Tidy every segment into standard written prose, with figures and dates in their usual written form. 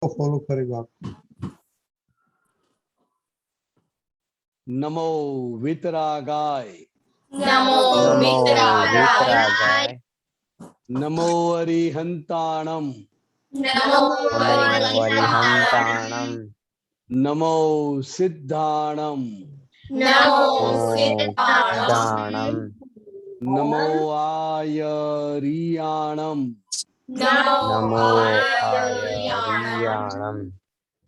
को फॉलो करेगा आपको। नमो वितरागाय, नमो वितरागाय, नमो अरिहंताणम, नमो नमो अरिहंताणं, नमो सिद्धाणम, नमो सिद्धाणं, नमो आयरियाणम, नमो आयर्याणं,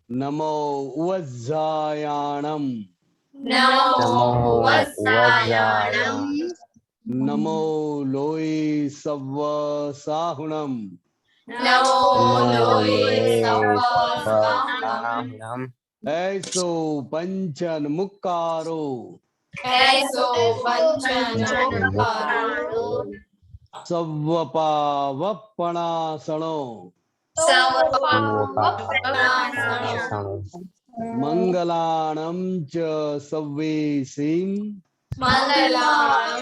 नमो उवज्जायाणम, नमो वज्रायाणं, नमो लोई सव्वसाहुणम, नमो लोयेश्वराहुणं, ऐसो पंचन मुक्कारो, ऐसो पंचनमुखारो, सव्वपावपणासणो, सर्वपावपणासनो, मंगलाणं च सव्वेसीं, मंगलां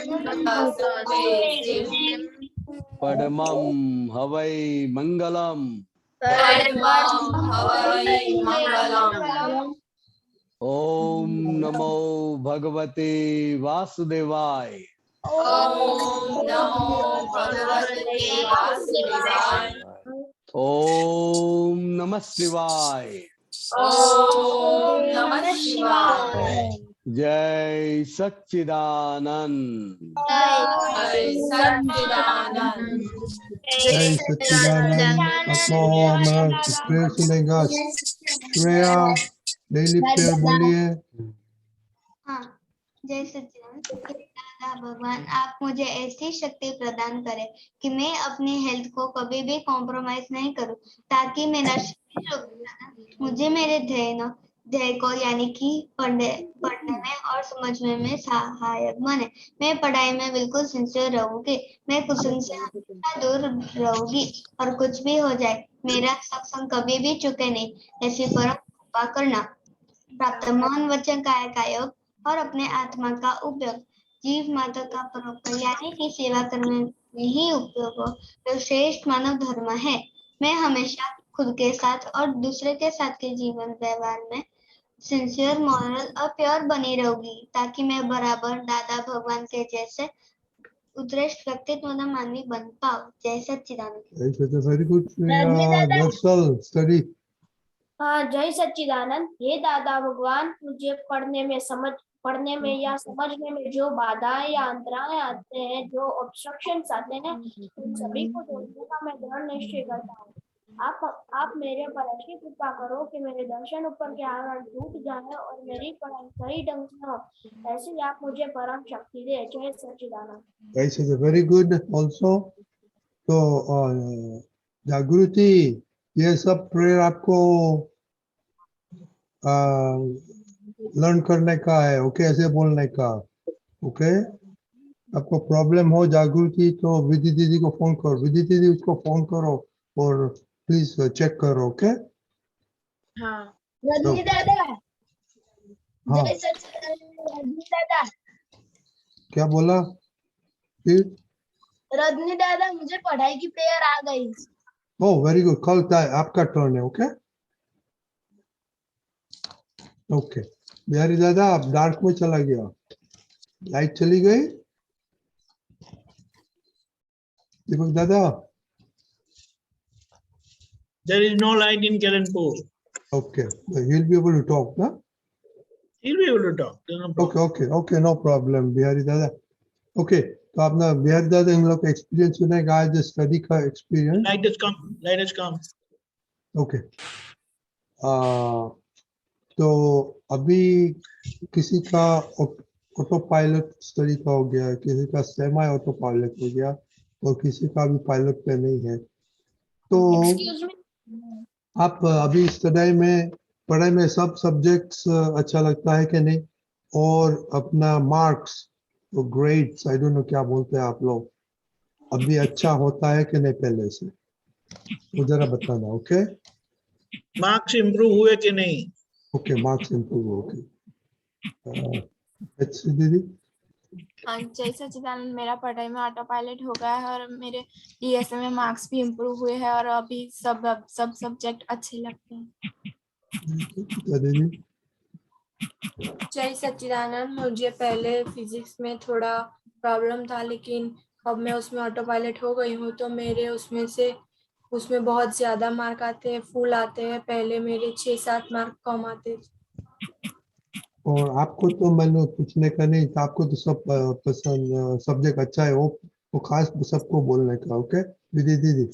पद्मं हवै मंगलम्, हवै मंगलम्। ओम नमो भगवते वासुदेवाय, ओम नमो भगवते वासुदेवाय, ओम नमः शिवाय। ओम नमः शिवाय। जय सच्चिदानंद। जय सच्चिदानंद। जय सच्चिदानंद। आपको हमारा प्रेयर सुनेगा श्रेया। डेली प्रेयर बोलिए। हाँ, जय सच्चिदानंद। दादा भगवान, आप मुझे ऐसी शक्ति प्रदान करें कि मैं अपनी हेल्थ को कभी भी कॉम्प्रोमाइज नहीं करूं, ताकि मेरा शरीर मुझे मेरे ध्येय को यानी कि पढ़ने में और समझने में सहायक बने। मैं पढ़ाई में बिल्कुल सिंसियर रहूंगी। मैं कुसुम से हमेशा दूर रहूंगी और कुछ भी हो जाए मेरा सत्संग कभी भी चुके नहीं। ऐसी परम कृपा करना। प्राप्त मन वचन काया का योग और अपने आत्मा का उपयोग जीव माता का परोपकार यानी कि सेवा करने में ही उपयोग हो, जो श्रेष्ठ मानव धर्म है। मैं हमेशा खुद के साथ और दूसरे के साथ के जीवन व्यवहार में सिंसियर, मॉरल और प्योर बनी रहूंगी, ताकि मैं बराबर दादा भगवान के जैसे उत्कृष्ट व्यक्तित्व वाला मानवी बन पाऊं। जय सच्चिदानंद। वेरी गुड दर्शन स्टडी। हाँ, जय सच्चिदानंद। हे दादा भगवान, मुझे पढ़ने में या समझने में जो बाधाएं या अंतराय आते हैं, जो ऑब्स्ट्रक्शंस आते हैं, उन सभी को तोड़ने का मैं दृढ़ निश्चय करता हूँ। आप मेरे पर ऐसी कृपा करो कि मेरे दर्शन ऊपर के आवरण टूट जाए और मेरी पढ़ाई सही ढंग से हो। ऐसे आप मुझे परम शक्ति दे। जय सच्चिदानंद। Very good also. तो जागृति, ये सब प्रेयर आपको लर्न करने का है। ओके, ऐसे बोलने का। ओके, आपको प्रॉब्लम हो जागृति तो विधि दीदी को फोन करो। विधि दीदी उसको फोन करो और प्लीज चेक करो। ओके। हाँ, रजनी दादा। हाँ, जय सच्चिदानंद। रजनी दादा। क्या बोला फिर? रजनी दादा, मुझे पढ़ाई की प्रेयर आ गई। Oh very good. कल आपका टर्न है। Okay okay. बिहारी दादा, आप डार्क में चला गया, लाइट चली गई। दीपक दादा। There is no light in Kalanpur. Okay, he'll be able to talk, na? He'll be able to talk. There's no problem. Okay, no problem, Bihari दादा। Okay, तो आपने बिहारी दादा इन लोग का एक्सपीरियंस सुनेगा आज, स्टडी का experience. Light has come. Light has come. Okay, तो अभी किसी का ऑटो पायलट स्टडी का हो गया, किसी का सेमी ऑटो पायलट हो गया और किसी का भी पायलट पे नहीं है। तो आप अभी पढ़ाई में सब सब्जेक्ट्स अच्छा लगता है कि नहीं? और अपना मार्क्स तो ग्रेड्स, आई डोंट नो क्या बोलते हैं आप लोग, अभी अच्छा होता है कि नहीं पहले से? वो जरा बताना। ओके, Marks improve हुए कि नहीं? Okay, marks improve. ओके, दीदी। हाँ, जय सच्चिदानंद, मेरा पढ़ाई में ऑटो पायलट हो गया है और मेरे डीएसए में मार्क्स भी इम्प्रूव हुए हैं और अभी सब सब्जेक्ट अच्छे लगते हैं। दीदी जय सच्चिदानंद, मुझे पहले फिजिक्स में थोड़ा प्रॉब्लम था, लेकिन अब मैं उसमें ऑटो पायलट हो गई हूँ तो मेरे उसमें बहुत ज्यादा मार्क आते हैं, फुल आते हैं। पहले मेरे 6-7 मार्क कम आते थे। और आपको तो मैंने पूछने का नहीं था, आपको तो सब पसंद सब्जेक्ट अच्छा है, वो खास सबको बोलने का। ओके दीदी दीदी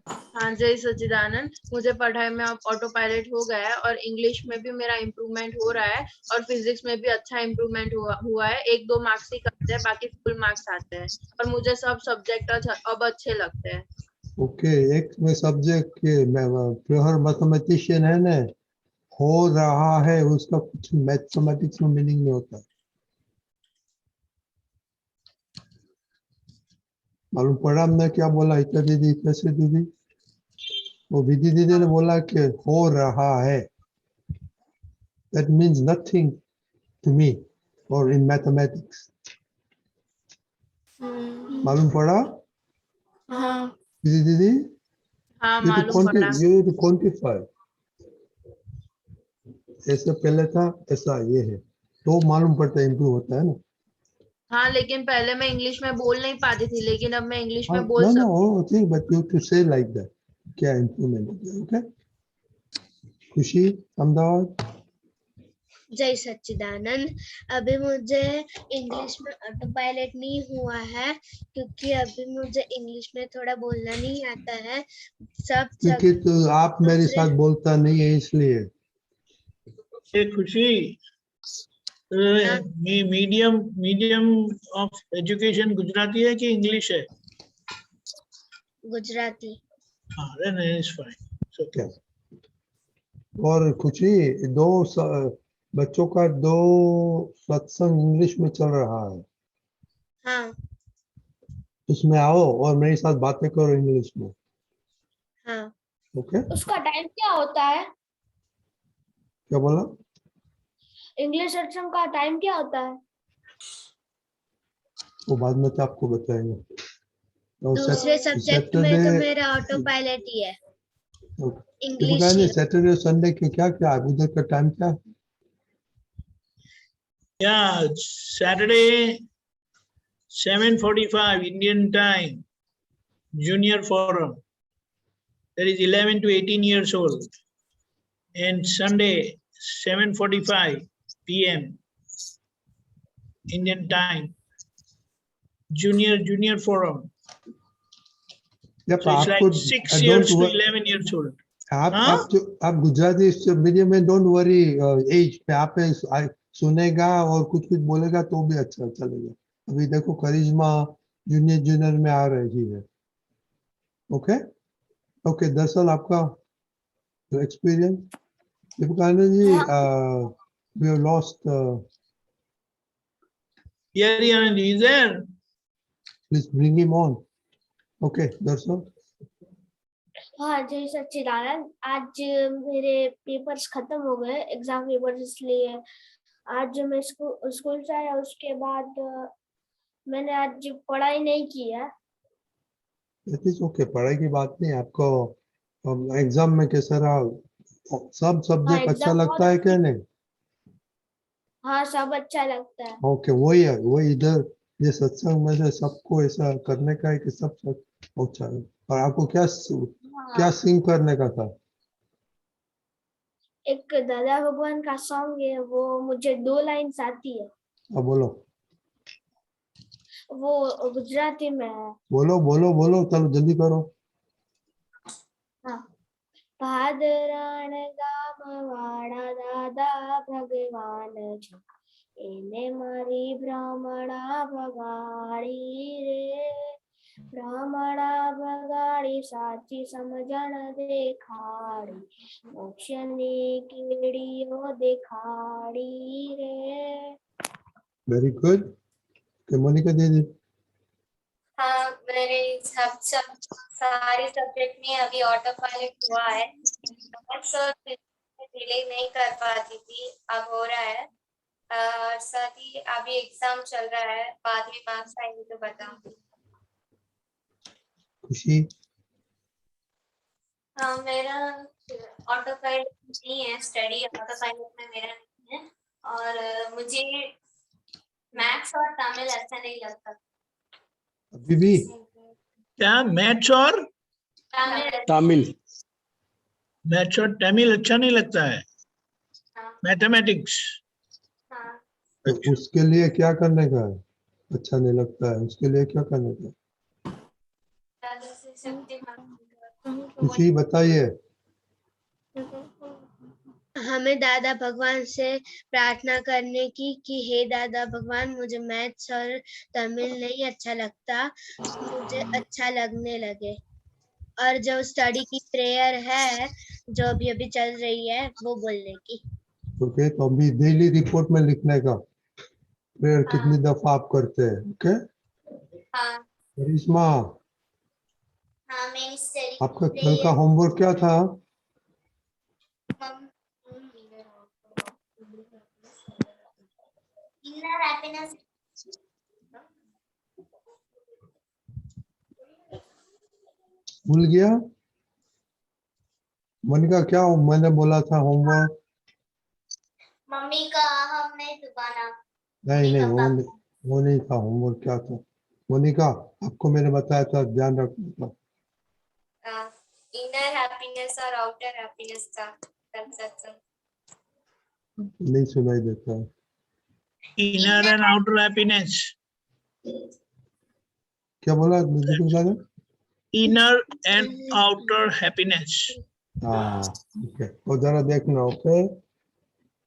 हाँ, जय सच्चिदानंद, मुझे पढ़ाई में अब ऑटो पायलट हो गया है और इंग्लिश में भी मेरा इम्प्रूवमेंट हो रहा है और फिजिक्स में भी अच्छा इम्प्रूवमेंट हुआ है। 1-2 मार्क्स ही कटते हैं, बाकी फुल मार्क्स आते हैं और मुझे सब सब्जेक्ट अब अच्छे लगते हैं। ओके, एक में सब्जेक्ट के प्योर मैथमेटिशियन है ना, हो रहा है, उसका कुछ मैथमेटिक्स में मीनिंग नहीं होता। मालूम पड़ा हमने क्या बोला? इतना दीदी कैसे दीदी? वो विधि दीदी ने बोला कि हो रहा है, that means nothing to me or in mathematics. मालूम पड़ा हाँ, दीदी दीदी? हाँ, You to मालूम पड़ा। you to quantify. ऐसे पहले था, ऐसा ये है, तो मालूम पड़ता है, इम्प्रूव होता है ना। हाँ, लेकिन पहले मैं इंग्लिश में बोल नहीं पाती थी, लेकिन अब मैं इंग्लिश में बोल No, सकती no, okay, but you to say like that. क्या इम्प्रूवमेंट हो गया? ओके खुशी अहमदाबाद। जय सच्चिदानंद, अभी मुझे इंग्लिश में ऑटो पायलट नहीं हुआ है क्योंकि अभी मुझे इंग्लिश में थोड़ा बोलना नहीं आता है। क्योंकि तो आप मेरे साथ बोलता नहीं है इसलिए। ये खुशी, मीडियम ऑफ एजुकेशन गुजराती है कि इंग्लिश है? गुजराती। हाँ, then it's fine. It's okay. और खुशी, बच्चों का 2 सत्संग इंग्लिश में चल रहा है, हाँ उसमें आओ और मेरे साथ बातें करो इंग्लिश में। हाँ। ओके उसका टाइम क्या होता है? क्या बोला? इंग्लिश सत्संग का टाइम क्या होता है? वो बाद में तो आपको बताएंगे। दूसरे सब्जेक्ट में तो मेरा ऑटो पायलट ही है, इंग्लिश ही। सैटरडे संडे के क्या क्या उधर का टाइम क्या? Yeah, Saturday 7:45 Indian time, Junior Forum. That is 11 to 18 years old. And Sunday 7:45 p.m. Indian time, Junior Forum. Yep, So it's like 6 years to 11 years old. आप Gujarati medium में, don't worry as पे, आप सुनेगा और कुछ बोलेगा तो भी अच्छा चलेगा। अभी देखो करिश्मा जूनियर में आ रही है। ओके ओके, दरअसल आपका experience Deepakanand ji, we have lost Yari Anand is there. please bring him on. Okay, दरअसल हाँ, जय सच्चिदानंद, आज मेरे पेपर्स खत्म हो गए, एग्जाम पेपर्स, इसलिए आज मैं स्कूल से आया। उसके बाद मैंने आज पढ़ाई नहीं की है। इट इज ओके, पढ़ाई की बात नहीं। आपको एग्जाम में कैसा रहा? सब सब्जेक्ट अच्छा लगता है क्या? नहीं, हाँ, सब अच्छा लगता है। ओके वही है, वही इधर ये सत्संग में से सबको ऐसा करने का है कि सब अच्छा है। और आपको क्या सिंग करने का था? एक दादा भगवान का सॉन्ग है, वो मुझे 2 लाइन्स आती है। अब बोलो, वो गुजराती में है। बोलो बोलो बोलो, चलो जल्दी करो। हाँ, ભાદરણ ગામ વાળા દાદા ભગવાન છે, એને મારી ભ્રમણા ભગાડી રે, ભ્રમણા ભગાડી સાચી સમજણ દેખાડી, મોક્ષની કેડીઓ દેખાડી રે। Very good. मोनिका दीदी, हाँ, मेरे सब सारे सब्जेक्ट में अभी ऑटो पायलट हुआ है। डिले नहीं कर पाती थी, अब हो रहा है। साथ ही अभी एग्जाम चल रहा है, बाद में मार्क्स आएंगे तो बताऊंगी। खुशी मेरा ऑटो पायलट नहीं है, स्टडी ऑटो पायलट में मेरा नहीं है, और मुझे मैथ्स और तमिल अच्छा नहीं लगता। अभी भी क्या मैथ्स और तमिल मैथ्स और तमिल अच्छा नहीं लगता है? हाँ, मैथमेटिक्स हाँ, तो उसके लिए क्या करने का है? अच्छा नहीं लगता है, उसके लिए क्या करने का है? दादा से शक्ति मांगूंगा। खुशी बताइए। हमें दादा भगवान से प्रार्थना करने की कि हे दादा भगवान, मुझे मैथ्स और तमिल नहीं अच्छा लगता, मुझे अच्छा लगने लगे। और जो स्टडी की प्रेयर है जो अभी अभी चल रही है वो बोलने की। ओके, तो अभी डेली रिपोर्ट में लिखने का प्रेयर कितनी दफा आप करते हैं। ओके हाँ, करिश्मा, हाँ, मेरी स्टडी आपका कल का होमवर्क क्या था? Inner happiness. भूल गया? मोनिका क्या मैंने बोला था होमवर्क? मम्मी का हम नहीं दुबाना। नहीं नहीं, पापा। वो नहीं था होमवर्क। क्या था मोनिका? आपको मैंने बताया था, ध्यान रखना था। इनर हैप्पीनेस और आउटर हैप्पीनेस था कल सत्संग। नहीं सुनाई देता है। Inner and outer happiness. क्या बोला नितिन दादा? Inner and outer happiness. हाँ ओके, वो जरा देखना। ओके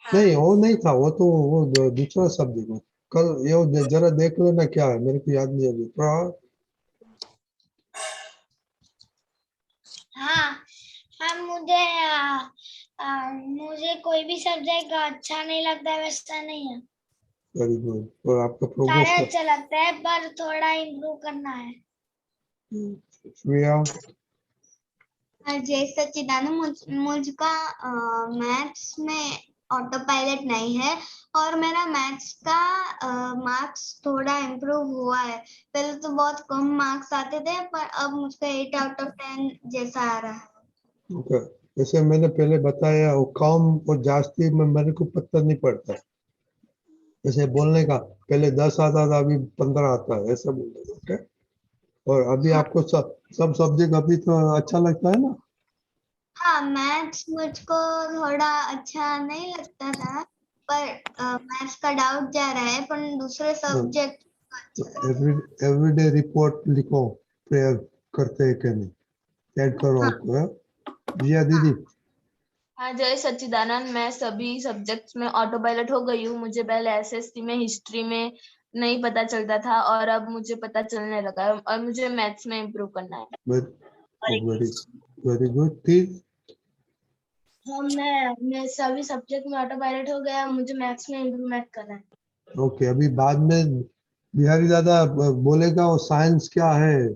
नहीं वो नहीं था, वो तो वो दूसरा सब्जेक्ट में कल। ये जरा देख लेना क्या है, मेरे को याद नहीं अभी थोड़ा। हाँ हाँ, मुझे कोई भी सब्जेक्ट अच्छा नहीं लगता, वैसा नहीं है। Very good. और आपका सारे प्रोग्रेस अच्छा लगता है, पर थोड़ा इम्प्रूव करना है। श्रेया? जय सच्चिदानंद, मुझका मैथ्स में ऑटो पायलट नहीं है, और मेरा मैथ्स का मार्क्स थोड़ा इम्प्रूव हुआ है। पहले तो बहुत कम मार्क्स आते थे, पर अब मुझका 8 आउट ऑफ 10 जैसा आ रहा है। ओके, जैसे मैंने पहले बताया, वो कम और जास्ती में मेरे को पता नहीं पड़ता। जैसे बोलने का पहले 10 आता था, अभी 15 आता है, ऐसा बोलते थे। ओके, और अभी आपको सब सब्जेक्ट अभी तो अच्छा लगता है ना? हाँ, मैथ्स मुझको थोड़ा अच्छा नहीं लगता था, पर मैथ्स का डाउट जा रहा है, पर दूसरे सब्जेक्ट एवरीडे रिपोर्ट लिखो, प्रेयर करते हैं कि नहीं, ऐड करो आपको। हाँ? जिया दीदी? हाँ, जय सच्चिदानंद। मैं सभी सब्जेक्ट्स में ऑटो पायलट हो गई हूँ। मुझे पहले एसएसटी में, हिस्ट्री में नहीं पता चलता था, और अब मुझे पता चलने लगा है, और मुझे मैथ्स में इम्प्रूव करना है। Very good. फिर हाँ, मैं सभी सब्जेक्ट में ऑटो पायलट हो गया, मुझे मैथ्स में इम्प्रूवमेंट करना है। ओके, अभी बाद में बिहारी दादा बोलेगा वो साइंस क्या है,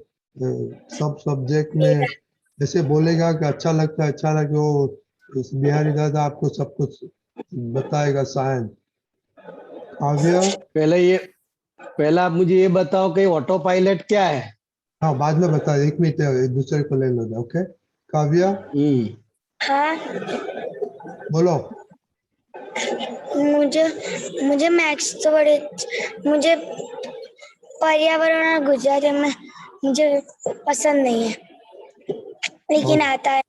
सब सब्जेक्ट में जैसे बोलेगा कि अच्छा लगता है, अच्छा लगे, वो इस बिहारी दादा आपको सब कुछ बताएगा साइंस। काव्य? पहले आप मुझे ये बताओ कि ऑटो पायलट क्या है। हाँ बाद में बता, एक मिनट एक दूसरे को ले लो। ओके काव्य हाँ, बोलो। मुझे मैथ्स तो बड़े, मुझे पर्यावरण और गुजराती में मुझे पसंद नहीं है, लेकिन आता है।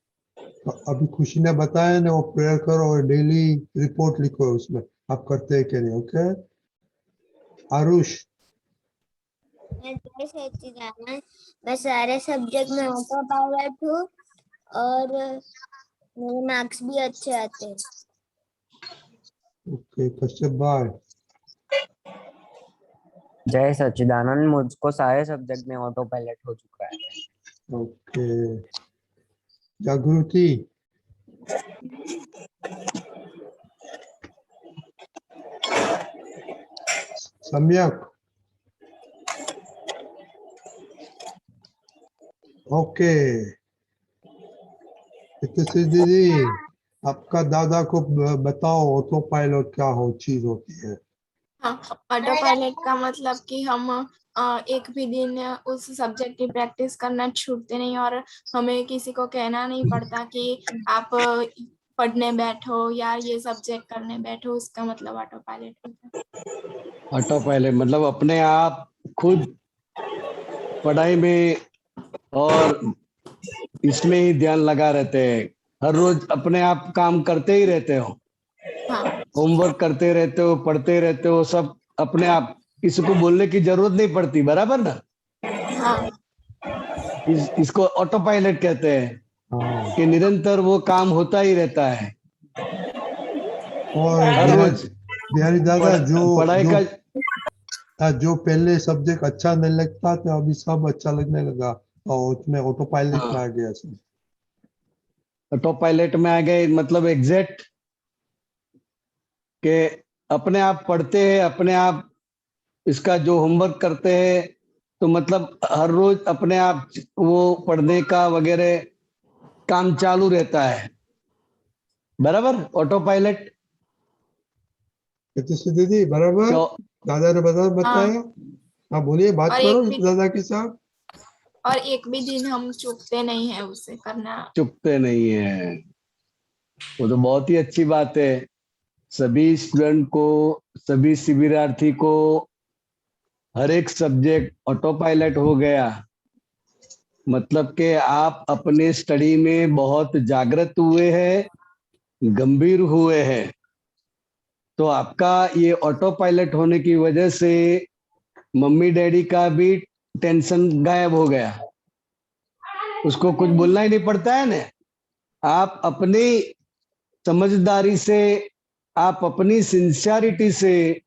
अभी खुशी ने बताया ना, वो प्रेयर करो और डेली रिपोर्ट लिखो, उसमें आप करते हैं कि नहीं। ओके आरुष? जय सच्चिदानंद, मैं सारे सब्जेक्ट में ऑटो पायलट हूँ और मेरे मार्क्स भी अच्छे आते हैं। ओके कश्यप भाई? जय सच्चिदानंद, मुझको सारे सब्जेक्ट में ऑटो पायलट हो चुका है। ओके जागृति? सम्यक? ओके दीदी, आपका दादा को बताओ ऑटो पायलट क्या हो चीज होती है। ऑटो पायलट का मतलब कि हम एक भी दिन उस सब्जेक्ट की प्रैक्टिस करना छूटते नहीं और हमें किसी को कहना नहीं पड़ता कि आप पढ़ने बैठो या ये सब्जेक्ट करने बैठो, उसका मतलब ऑटो पायलट होता है। ऑटो पायलट मतलब अपने आप खुद पढ़ाई में और इसमें ही ध्यान लगा रहते हैं, हर रोज अपने आप काम करते ही रहते हो, हाँ होमवर्क करते रहते हो, पढ़ते रहते हो, सब अपने आप, किसी को बोलने की जरूरत नहीं पड़ती, बराबर ना? हाँ इसको ऑटो पायलट कहते हैं हाँ। कि निरंतर वो काम होता ही रहता है और हर रोज। बिहारी दादा पढ़ाई का जो पहले सब्जेक्ट अच्छा नहीं लगता था अभी सब अच्छा लगने लगा और उसमें ऑटो पायलट में आ गया सब। ऑटो पायलट में आ गए मतलब एग्जैक्ट के अपने आप पढ़ते हैं, अपने आप इसका जो होमवर्क करते हैं, तो मतलब हर रोज अपने आप वो पढ़ने का वगैरह काम चालू रहता है, बराबर? ऑटो पायलट दीदी बराबर तो दादा ने बताया। हाँ बोलिए, बात और करो एक भी दादा के साथ। और एक भी दिन हम चूकते नहीं है उसे करना। चुकते नहीं है, वो तो बहुत ही अच्छी बात है। सभी स्टूडेंट को, सभी शिविरार्थी को हर एक सब्जेक्ट ऑटो पायलट हो गया, मतलब कि आप अपने स्टडी में बहुत जागृत हुए हैं, गंभीर हुए हैं। तो आपका ये ऑटो पायलट होने की वजह से मम्मी डैडी का भी टेंशन गायब हो गया, उसको कुछ बोलना ही नहीं पड़ता है ना। आप अपनी समझदारी से, आप अपनी सिंसियरिटी से,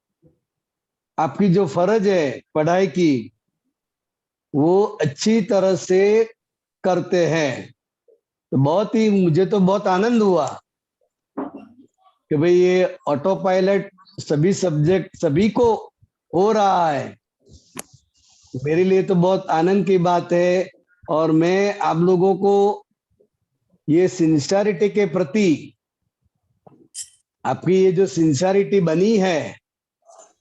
आपकी जो फर्ज है पढ़ाई की वो अच्छी तरह से करते हैं। तो बहुत ही, मुझे तो बहुत आनंद हुआ कि भाई ये ऑटो पायलट सभी सब्जेक्ट सभी को हो रहा है, मेरे लिए तो बहुत आनंद की बात है। और मैं आप लोगों को ये सिंसियरिटी के प्रति, आपकी ये जो सिंसियरिटी बनी है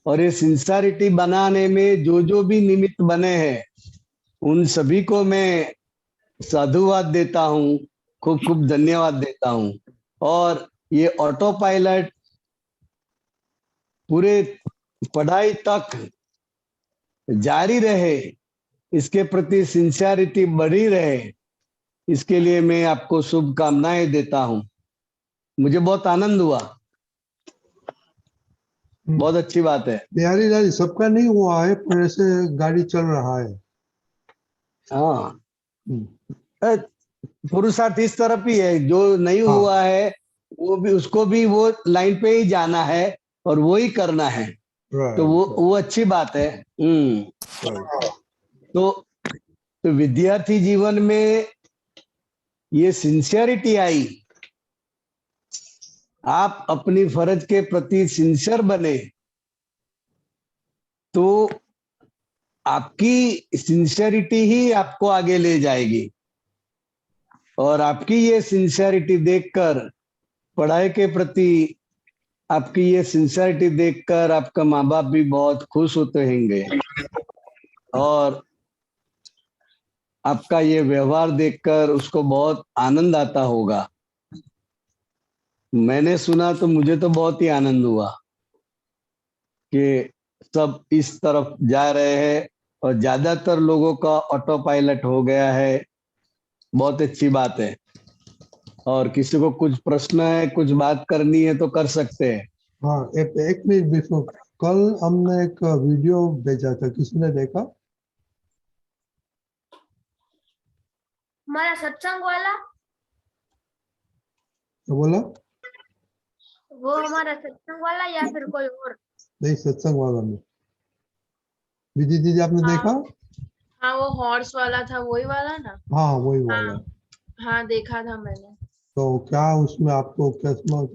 और ये सिंसियरिटी बनाने में जो जो भी निमित्त बने हैं उन सभी को मैं साधुवाद देता हूँ, खूब खूब धन्यवाद देता हूँ। और ये ऑटो पायलट पूरे पढ़ाई तक जारी रहे, इसके प्रति सिंसियरिटी बढ़ी रहे, इसके लिए मैं आपको शुभकामनाएं देता हूँ। मुझे बहुत आनंद हुआ, बहुत अच्छी बात है। बिहारी दादी सबका नहीं हुआ है पर ऐसे गाड़ी चल रहा है। हाँ, पुरुषार्थ इस तरफ ही है, जो नहीं हाँ। हुआ है वो भी, उसको भी वो लाइन पे ही जाना है और वो ही करना है, तो वो अच्छी बात है। तो विद्यार्थी जीवन में ये सिंसियरिटी आई, आप अपनी फर्ज के प्रति सिंसियर बने, तो आपकी सिंसियरिटी ही आपको आगे ले जाएगी। और आपकी ये सिंसियरिटी देखकर, पढ़ाई के प्रति आपकी ये सिंसियरिटी देखकर आपका माँ बाप भी बहुत खुश होते होंगे और आपका ये व्यवहार देखकर उसको बहुत आनंद आता होगा। मैंने सुना तो मुझे तो बहुत ही आनंद हुआ कि सब इस तरफ जा रहे हैं और ज्यादातर लोगों का ऑटो पायलट हो गया है, बहुत अच्छी बात है। और किसी को कुछ प्रश्न है, कुछ बात करनी है तो कर सकते हैं। हाँ, एक मिनट बिफोर, कल हमने एक वीडियो भेजा था, किसने देखा? हमारा सत्संग वाला, तो बोला वो हमारा सत्संग वाला या फिर कोई और? नहीं, सत्संग वाला में। विधि दीदी आपने देखा? हाँ वो हॉर्स वाला था, वही वाला ना? हाँ वही वाला। हाँ देखा था मैंने। तो क्या उसमें आपको क्या समझ?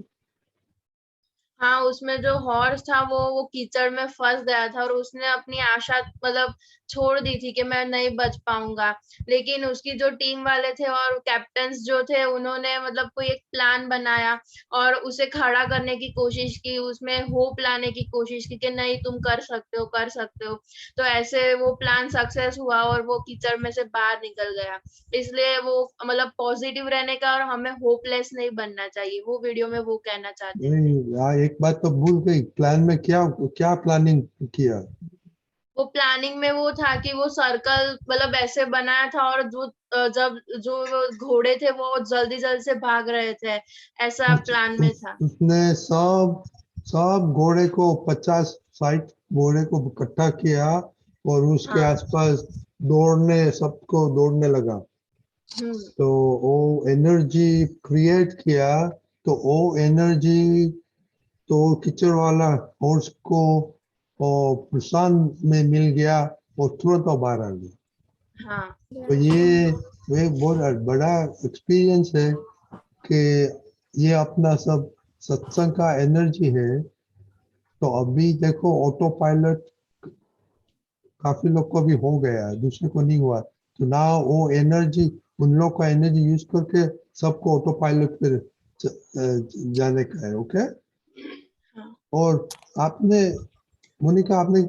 हाँ, उसमें जो हॉर्स था वो कीचड़ में फंस गया था और उसने अपनी आशा मतलब छोड़ दी थी कि मैं नहीं बच पाऊंगा। लेकिन उसकी जो टीम वाले थे और कैप्टन्स जो थे उन्होंने मतलब कोई एक प्लान बनाया और उसे खड़ा करने की कोशिश की, उसमें होप लाने की कोशिश की कि नहीं तुम कर सकते हो, कर सकते हो। तो ऐसे वो प्लान सक्सेस हुआ और वो कीचड़ में से बाहर निकल गया। इसलिए वो मतलब पॉजिटिव रहने का और हमें होपलेस नहीं बनना चाहिए, वो वीडियो में वो कहना चाहते थे। नहीं यार, एक बात तो भूल गई, प्लान में क्या क्या प्लानिंग किया? वो प्लानिंग में वो था कि वो सर्कल मतलब ऐसे बनाया था और जब जो वो घोड़े थे वो जल्दी जल्दी से भाग रहे थे, ऐसा प्लान में था। उसने सब घोड़े को 50-60 घोड़े को इकट्ठा किया और उसके हाँ। आसपास सबको दौड़ने लगा। हम्म। तो वो एनर्जी क्रिएट किया, तो वो एनर्जी तो कीचड़ वाला हॉर्स को और प्रसान में मिल गया और तुरंत वो बाहर आ गया। हाँ। तो ये बहुत बड़ा एक्सपीरियंस है कि ये अपना सब सत्संग का एनर्जी है। तो अभी देखो ऑटो पायलट काफी लोग को भी हो गया है, दूसरे को नहीं हुआ। तो ना वो एनर्जी, उन लोग का एनर्जी यूज करके सबको ऑटो पायलट पे जाने का है। ओके। हाँ। और आपने, मोनिका, आपने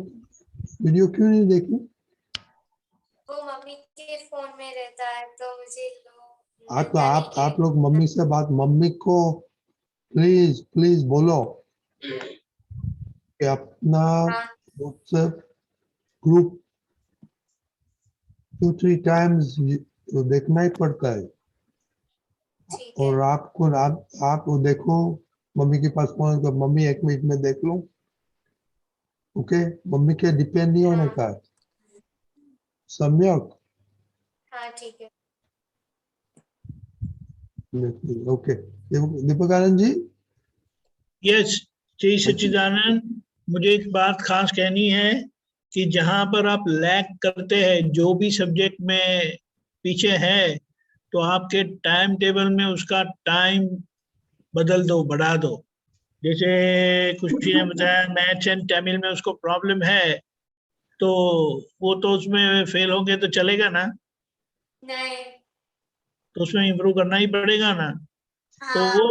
वीडियो क्यों नहीं देखी? वो मम्मी के फोन में रहता है तो मुझे तो आप लोग मम्मी से मम्मी को प्लीज प्लीज बोलो कि अपना हाँ व्हाट्सएप ग्रुप 2-3 टाइम्स देखना ही पड़ता है। ठीक है। और आप वो देखो, मम्मी के पास फोन कर, मम्मी 1 मिनट में देख लो। ओके, मम्मी के डिपेंड नहीं होने का है। सम्यक। हाँ ठीक है। ओके, दीपक आनंद जी। यस, जय सच्चिदानंद। मुझे एक बात खास कहनी है कि जहां पर आप लैग करते हैं, जो भी सब्जेक्ट में पीछे है, तो आपके टाइम टेबल में उसका टाइम बदल दो, बढ़ा दो। जैसे खुशी ने बताया मैथ्स एंड तमिल में उसको प्रॉब्लम है, तो वो तो उसमें फेल हो गए तो चलेगा ना, नहीं। तो उसमें इम्प्रूव करना ही पड़ेगा ना। तो हाँ। वो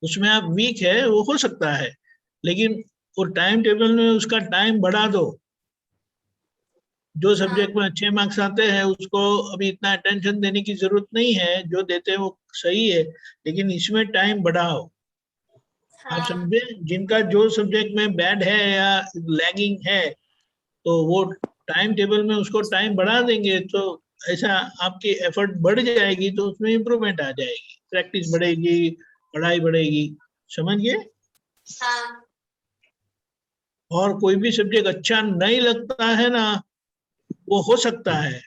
उसमें आप वीक है, वो हो सकता है, लेकिन वो टाइम टेबल में उसका टाइम बढ़ा दो। जो हाँ। सब्जेक्ट में अच्छे मार्क्स आते हैं उसको अभी इतना अटेंशन देने की जरूरत नहीं है, जो देते हैं वो सही है, लेकिन इसमें टाइम बढ़ाओ। आप हाँ। समझे, जिनका जो सब्जेक्ट में बैड है या लैगिंग है, तो वो टाइम टेबल में उसको टाइम बढ़ा देंगे, तो ऐसा आपकी एफर्ट बढ़ जाएगी, तो उसमें इम्प्रूवमेंट आ जाएगी, प्रैक्टिस बढ़ेगी, पढ़ाई बढ़ेगी। समझ गए? हाँ। और कोई भी सब्जेक्ट अच्छा नहीं लगता है ना, वो हो सकता है,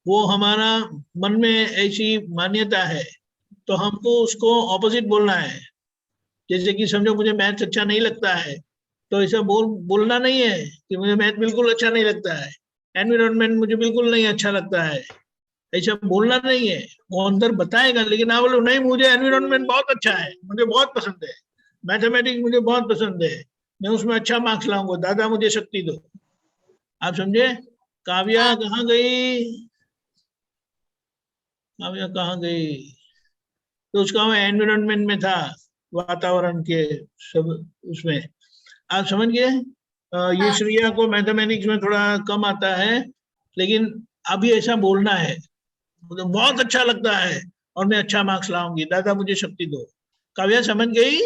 वो हमारा मन में ऐसी मान्यता है, तो हमको उसको ऑपोजिट बोलना है। जैसे कि समझो मुझे मैथ्स अच्छा नहीं लगता है, तो ऐसा बोलना नहीं है कि मुझे मैथ बिल्कुल अच्छा नहीं लगता है, एनवायरनमेंट मुझे बिल्कुल नहीं अच्छा लगता है, ऐसा बोलना नहीं है। वो अंदर बताएगा, लेकिन आप बोलो नहीं मुझे एनवायरनमेंट बहुत अच्छा है, मुझे बहुत पसंद है, मैथमेटिक्स मुझे बहुत पसंद है, मैं उसमें अच्छा मार्क्स लाऊंगा, दादा मुझे शक्ति दो। आप समझे? काव्या कहाँ गई? काव्या कहाँ गई? तो उसका एनवायरनमेंट में था, वातावरण के सब उसमें। आप समझ गए? ये श्रेया को मैथमेटिक्स में थोड़ा कम आता है, लेकिन अभी ऐसा बोलना है, मुझे बहुत अच्छा लगता है और मैं अच्छा मार्क्स लाऊंगी, दादा मुझे शक्ति दो। काव्या समझ गई?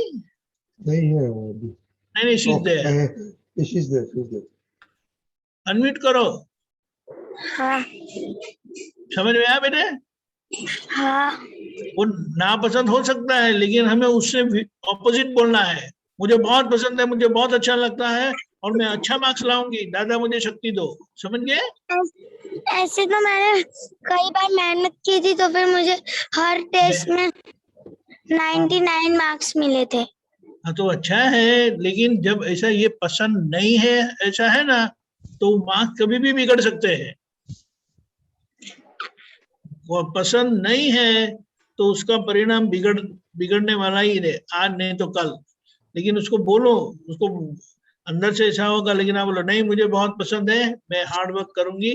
नहीं है वो अभी। नहीं नहीं, शीज दे। she's there. अनम्यूट करो। हाँ। समझ में आया बेटे? हाँ। वो नापसंद हो सकता है, लेकिन हमें उससे ऑपोजिट बोलना है। मुझे बहुत पसंद है, मुझे बहुत अच्छा लगता है और मैं अच्छा मार्क्स लाऊंगी, दादा मुझे शक्ति दो। समझ गए? ऐसे तो मैंने कई बार मेहनत की थी तो फिर मुझे हर टेस्ट में 99 मार्क्स मिले थे। हाँ तो अच्छा है, लेकिन जब ऐसा ये पसंद नहीं है, ऐसा है ना, तो मार्क्स कभी भी बिगड़ सकते हैं। वो पसंद नहीं है तो उसका परिणाम बिगड़ने वाला ही है, आज नहीं तो कल। लेकिन उसको बोलो, उसको अंदर से ऐसा होगा, लेकिन आप बोलो नहीं मुझे बहुत पसंद है, मैं हार्ड वर्क करूंगी,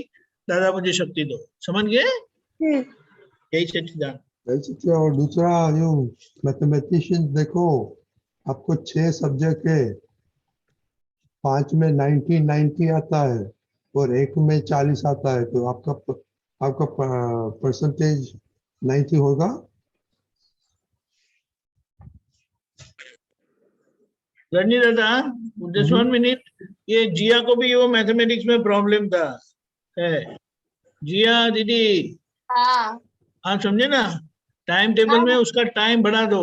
दादा मुझे शक्ति दो। समझ गए? यही सच्चिदानंद। जैसे और दूसरा जो मैथमेटिशियन देखो, आपको 6 सब्जेक्ट है, 5 में 90 आता है और 1 में 40 आता है, तो आपका परसेंटेज 90 होगा। रणजी दादा, जस्ट 1 मिनट, ये जिया को भी वो मैथमेटिक्स में प्रॉब्लम था है। जिया दीदी, हाँ आप समझे ना, टाइम टेबल में उसका टाइम बढ़ा दो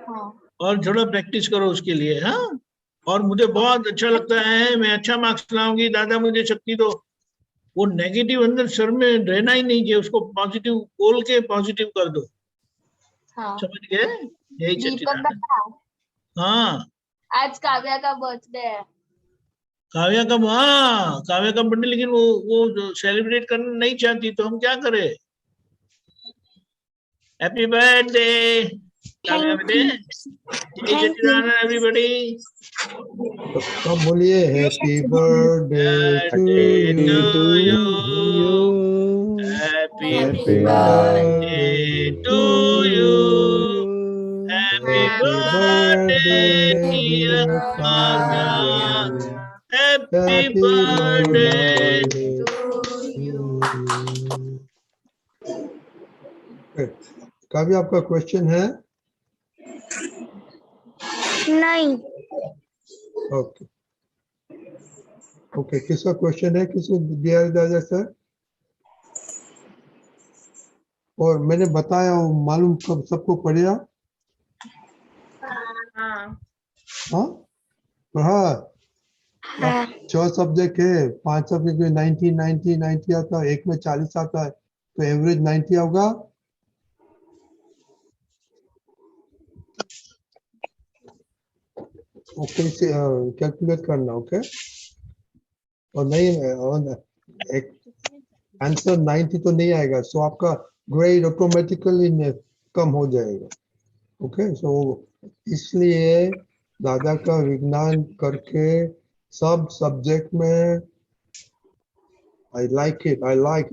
हाँ और थोड़ा प्रैक्टिस करो उसके लिए। हाँ, और मुझे बहुत अच्छा लगता है, मैं अच्छा मार्क्स लाऊंगी, दादा मुझे शक्ति दो। वो नेगेटिव अंदर सर में रहना ही नहीं चाहिए, उसको पॉजिटिव बोल के पॉजिटिव कर दो। हाँ। समझ गए? यही दीपक सच्चिदानंद। दादा, हाँ, आज काव्या का बर्थडे है। काव्या का, हाँ काव्या का बर्थडे, लेकिन वो सेलिब्रेट करना नहीं चाहती, तो हम क्या करें? हैप्पी बर्थडे काव्या बेटे, जय सच्चिदानंद एवरीबॉडी। तो बोलिए happy birthday to birthday to you, you, happy Happy birthday to you, happy happy birthday birthday dear dear Kavya, Kavya, happy happy birthday birthday Kavya, आपका क्वेश्चन है? नहीं। ओके ओके, किसका क्वेश्चन है, किसको दिया दादा सर? और मैंने बताया वो मालूम कब सबको पढ़िया? हाँ हाँ पढ़ा। 6 सब्जेक्ट है, 5 सब्जेक्ट में 90 आता है, 1 में 40 आता है, तो एवरेज 90 होगा। ओके, से कैलकुलेट करना। ओके, और नहीं और एक आंसर 90 तो नहीं आएगा, सो आपका ग्रेड ऑटोमेटिकली कम हो जाएगा। ओके, सो इसलिए दादा का विज्ञान करके सब सब्जेक्ट में I like it, I want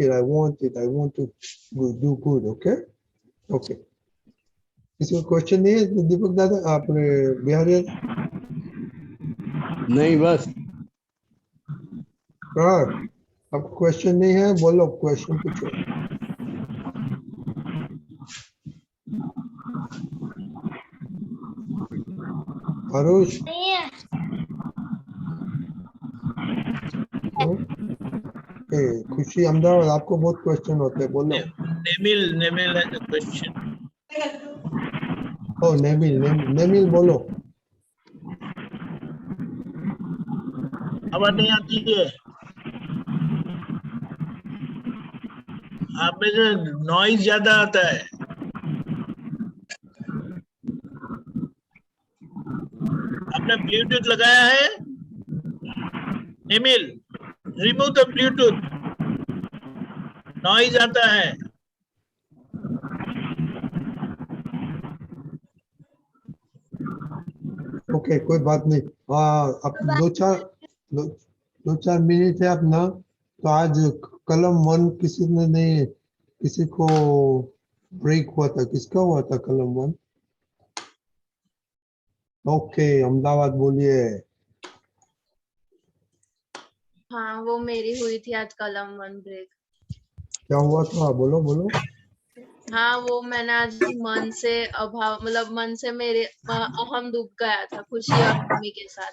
it, I want to do good. Okay okay, किसी को क्वेश्चन नहीं है दीपक दादा? आपने बिहारी नहीं बस आपको क्वेश्चन नहीं है? बोलो, क्वेश्चन पूछो। आरुष, नहीं है। खुशी अहमदाबाद, आपको बहुत क्वेश्चन होते हैं, बोलो। नेमिल है क्वेश्चन। ओ नेमिल बोलो। आवाज नहीं आती है आप में, जो नॉइज ज्यादा आता है। आपने ब्लूटूथ लगाया है? नेमिल, रिमूव द ब्लूटूथ, नॉइज आता है। ओके, कोई बात नहीं। हाँ, अब दो चार मिनट है अपना, तो आज कलम 1 किसी ने नहीं, किसी को ब्रेक हुआ था, किसका हुआ था कलम 1? ओके, अहमदाबाद बोलिए। हाँ, वो मेरी हुई थी आज कलम 1 ब्रेक। क्या हुआ था, बोलो बोलो। हाँ, वो मैंने आज मन से अभाव, मतलब मन से मेरे अहम डूब गया था खुशी और मम्मी के साथ।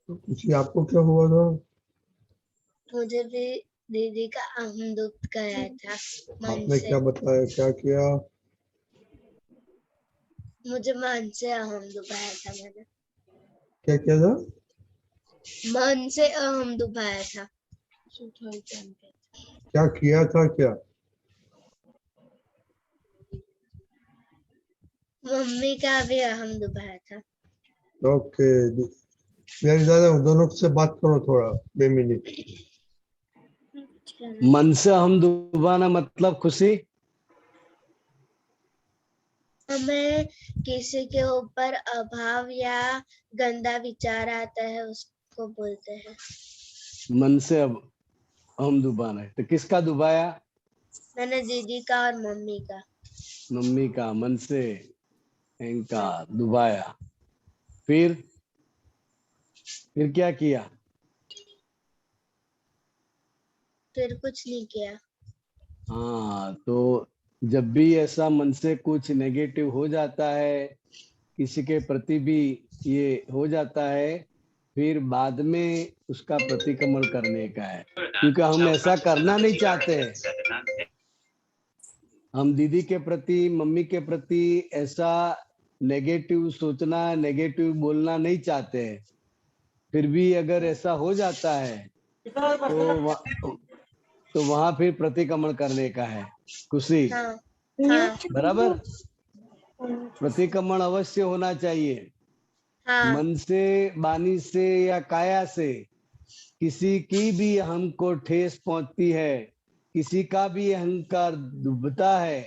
तो खुशी, आपको क्या हुआ था? मुझे भी दीदी का अहम दुख गया था मन आपने से। क्या बताया, क्या किया? मुझे मन से अहम दुखाया था मैंने। क्या किया था? मन से अहम दुखाया था। क्या किया था, क्या? मम्मी का भी अहम दुखाया था। ओके, मेरे दादा दोनों से बात करो थोड़ा 2 मिनट। मन से हम डुबाना मतलब खुशी। हमें किसी के ऊपर अभाव या गंदा विचार आता है उसको बोलते हैं। मन से अब हम डुबाना है, तो किसका डुबाया? मैंने दीदी का और मम्मी का। मम्मी का मन से इनका डुबाया। फिर क्या किया? फिर कुछ नहीं किया। हाँ, तो जब भी ऐसा मन से कुछ नेगेटिव हो जाता है, किसी के प्रति भी ये हो जाता है, फिर बाद में उसका प्रतिक्रमण करने का है, क्योंकि हम ऐसा करना नहीं चाहते हैं। हम दीदी के प्रति, मम्मी के प्रति ऐसा नेगेटिव सोचना, नेगेटिव बोलना नहीं चाहते हैं। फिर भी अगर ऐसा हो जाता है तो वहां फिर प्रतिक्रमण करने का है। खुशी हाँ, हाँ, बराबर, प्रतिक्रमण अवश्य होना चाहिए। हाँ, मन से, वाणी से या काया से किसी की भी हमको ठेस पहुंचती है, किसी का भी अहंकार डूबता है,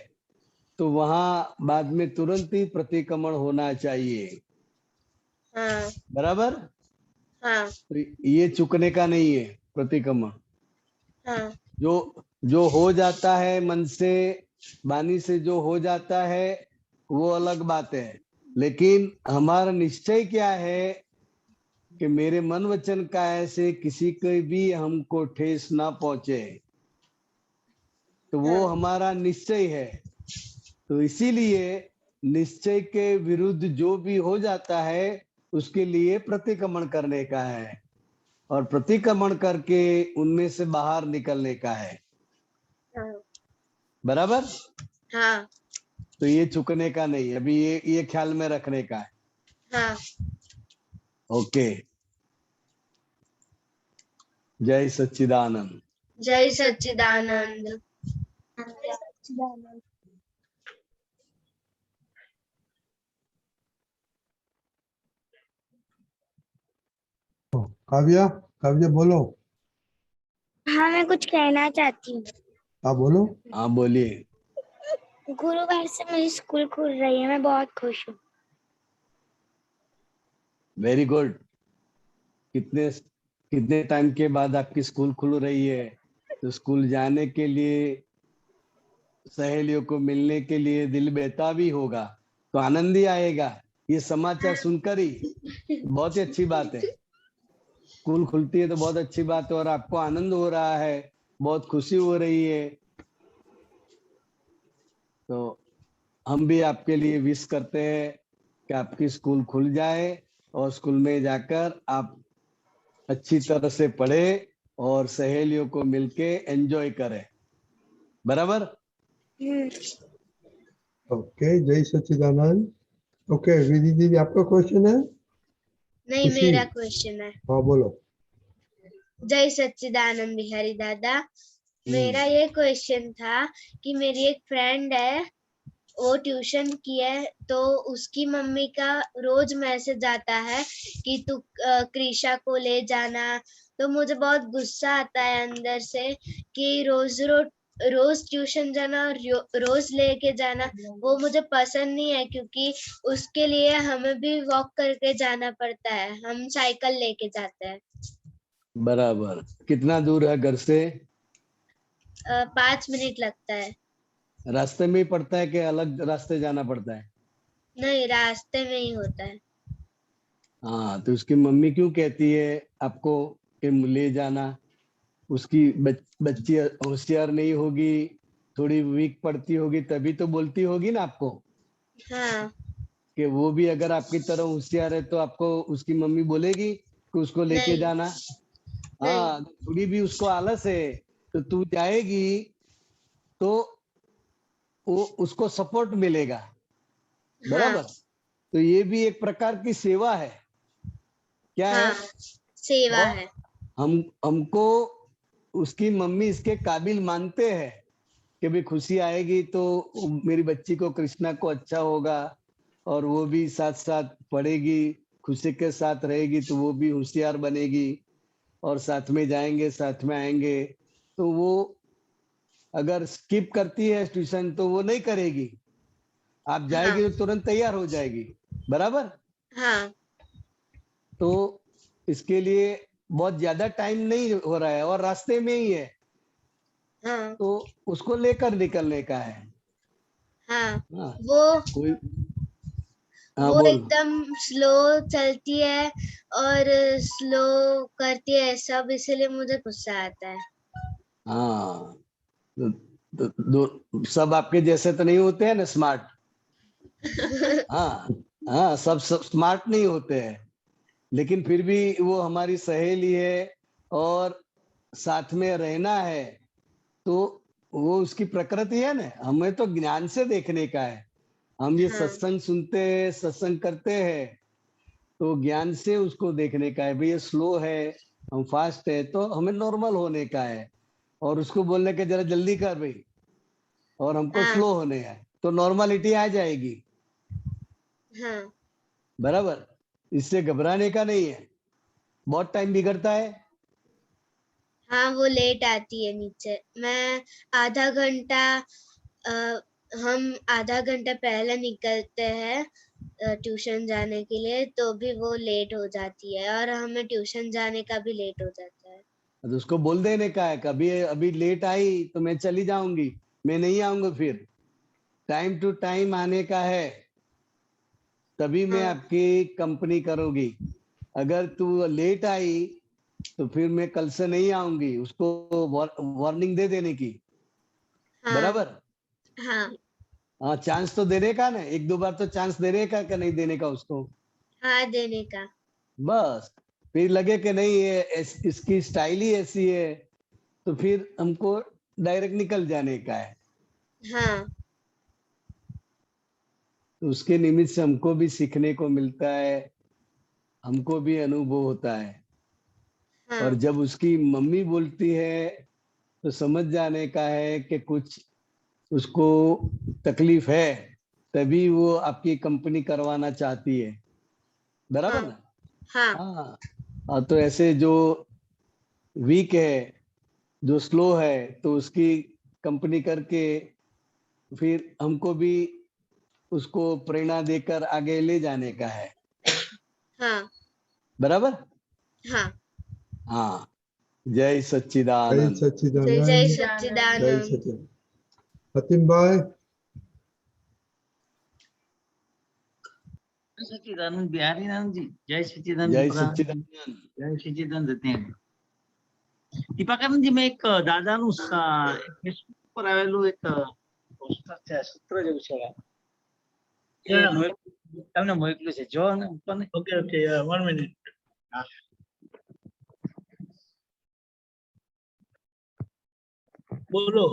तो वहां बाद में तुरंत ही प्रतिक्रमण होना चाहिए। हाँ, बराबर, हाँ, तो ये चुकने का नहीं है प्रतिक्रमण। हाँ, जो हो जाता है मन से, वाणी से जो हो जाता है वो अलग बात है, लेकिन हमारा निश्चय क्या है कि मेरे मन वचन काया से किसी को भी हमको ठेस ना पहुंचे, तो वो हाँ, हमारा निश्चय है। तो इसीलिए निश्चय के विरुद्ध जो भी हो जाता है उसके लिए प्रतिक्रमण करने का है, और प्रतिक्रमण करके उनमें से बाहर निकलने का है। हाँ, बराबर, हाँ, तो ये चुकने का नहीं, अभी ये ख्याल में रखने का है। हाँ। ओके, जय सच्चिदानंद। जय सच्चिदानंद। काव्या, काव्या बोलो। हाँ, मैं कुछ कहना चाहती हूँ। हाँ बोलो। हाँ बोलिए। गुरुवार से मेरी स्कूल खुल रही है, मैं बहुत खुश हूँ। Very good. कितने टाइम के बाद आपकी स्कूल खुल रही है, तो स्कूल जाने के लिए, सहेलियों को मिलने के लिए दिल बेताबी होगा, तो आनंद ही आएगा। ये समाचार सुनकर ही बहुत ही अच्छी बात है। स्कूल खुलती है तो बहुत अच्छी बात है, और आपको आनंद हो रहा है, बहुत खुशी हो रही है। तो हम भी आपके लिए विश करते हैं कि आपकी स्कूल खुल जाए और स्कूल में जाकर आप अच्छी तरह से पढ़े और सहेलियों को मिलके एंजॉय करें। बराबर। ओके, जय सच्चिदानंद। ओके, विधि दीदी आपका क्वेश्चन है? नहीं, खुशी। मेरा क्वेश्चन है। हाँ बोलो। जय सच्चिदानंद बिहारी दादा। मेरा ये क्वेश्चन था कि मेरी एक फ्रेंड है, वो ट्यूशन की है, तो उसकी मम्मी का रोज मैसेज आता है कि तू कृषा को ले जाना। तो मुझे बहुत गुस्सा आता है अंदर से कि रोज ट्यूशन जाना और रोज लेके जाना वो मुझे पसंद नहीं है, क्योंकि उसके लिए हमें भी वॉक करके जाना पड़ता है, हम साइकिल लेके जाते हैं। बराबर। कितना दूर है घर से? 5 मिनट लगता है। रास्ते में ही पड़ता है कि अलग रास्ते जाना पड़ता है? नहीं, रास्ते में ही होता है। हाँ, तो उसकी मम्मी क्यों कहती है आपको कि ले जाना? उसकी बच्ची होशियार नहीं होगी, थोड़ी वीक पड़ती होगी, तभी तो बोलती होगी ना आपको। हाँ, कि वो भी अगर आपकी तरह होशियार है तो आपको उसकी मम्मी बोलेगी कि उसको लेके नहीं, जाना। हाँ, थोड़ी भी उसको आलस है तो तू जाएगी तो वो उसको सपोर्ट मिलेगा। बराबर। तो ये भी एक प्रकार की सेवा है। क्या है? सेवा और है। हमको उसकी मम्मी इसके काबिल मानते हैं कि भी खुशी आएगी तो मेरी बच्ची को, कृष्णा को अच्छा होगा, और वो भी साथ साथ पढ़ेगी, खुशी के साथ रहेगी, तो वो भी होशियार बनेगी, और साथ में जाएंगे, साथ में आएंगे, तो वो अगर स्किप करती है ट्यूशन तो वो नहीं करेगी, आप जाएगी तो तुरंत तैयार हो जाएगी, बराबर। हाँ तो इसके लिए बहुत ज्यादा टाइम नहीं हो रहा है और रास्ते में ही है, हाँ तो उसको लेकर निकलने का है। हाँ हाँ, वो कोई हाँ वो बोल। एकदम स्लो चलती है और स्लो करती है सब, इसलिए मुझे गुस्सा आता है। हाँ सब आपके जैसे तो नहीं होते हैं ना स्मार्ट। हाँ हाँ, सब स्मार्ट नहीं होते हैं, लेकिन फिर भी वो हमारी सहेली है और साथ में रहना है, तो वो उसकी प्रकृति है ना। हमें तो ज्ञान से देखने का है, हम ये हाँ सत्संग सुनते हैं, सत्संग करते हैं, तो ज्ञान से उसको देखने का है। भाई ये स्लो है, हम फास्ट है, तो हमें नॉर्मल होने का है, और उसको बोलने के जरा जल्दी कर भाई, और हमको हाँ स्लो होने है, तो नॉर्मलिटी आ जाएगी, हाँ बराबर। इससे घबराने का नहीं है। बहुत टाइम बिगड़ता है। हाँ वो लेट आती है नीचे। मैं आधा घंटा हम आधा घंटा पहले निकलते हैं ट्यूशन जाने के लिए, तो भी वो लेट हो जाती है और हमें ट्यूशन जाने का भी लेट हो जाता है। तो उसको बोल देने का है, कभी अभी लेट आई तो मैं चली जाऊंगी, मैं नहीं आऊंगा, फिर टाइम टू टाइम आने का है, तभी मैं हाँ आपकी कंपनी करूंगी। अगर तू लेट आई तो फिर मैं कल से नहीं आऊंगी, उसको वार्निंग दे देने की, हाँ बराबर। हाँ हाँ, चांस तो देने का ना, एक दो बार तो चांस देने का कि नहीं देने का उसको, हाँ देने का। बस। फिर लगे कि नहीं ये इसकी स्टाइल ही ऐसी है, तो फिर हमको डायरेक्ट निकल जाने का है। हाँ तो उसके निमित्त से हमको भी सीखने को मिलता है, हमको भी अनुभव होता है। हाँ और जब उसकी मम्मी बोलती है तो समझ जाने का है कि कुछ उसको तकलीफ है, तभी वो आपकी कंपनी करवाना चाहती है, बराबर हाँ ना। हाँ हाँ हाँ, तो ऐसे जो वीक है, जो स्लो है, तो उसकी कंपनी करके फिर हमको भी उसको प्रेरणा देकर आगे ले जाने का है, हाँ बराबर। हाँ। हाँ, जय जय सच्चिदानंद। जय सच्चिदानंद। जय जय सच्चिदानंद। सच्चिदानंद। अतिम भाई। सच्चिदानंद बिहारी नानंद जी, जय सच्चिदानंद जय दीपका, सच्चिदानंद। जय सच्चिदानंद દીપાકાનંદ जी, मैं एक દાદાનું ફેસબુક પર આવેલું એક પોસ્ટર છે, સૂત્ર જેવું છે, એ તમને મોકલ્યું છે, જો ને ઉપરને. Okay, okay, yeah, 1 minute. હા. બોલો.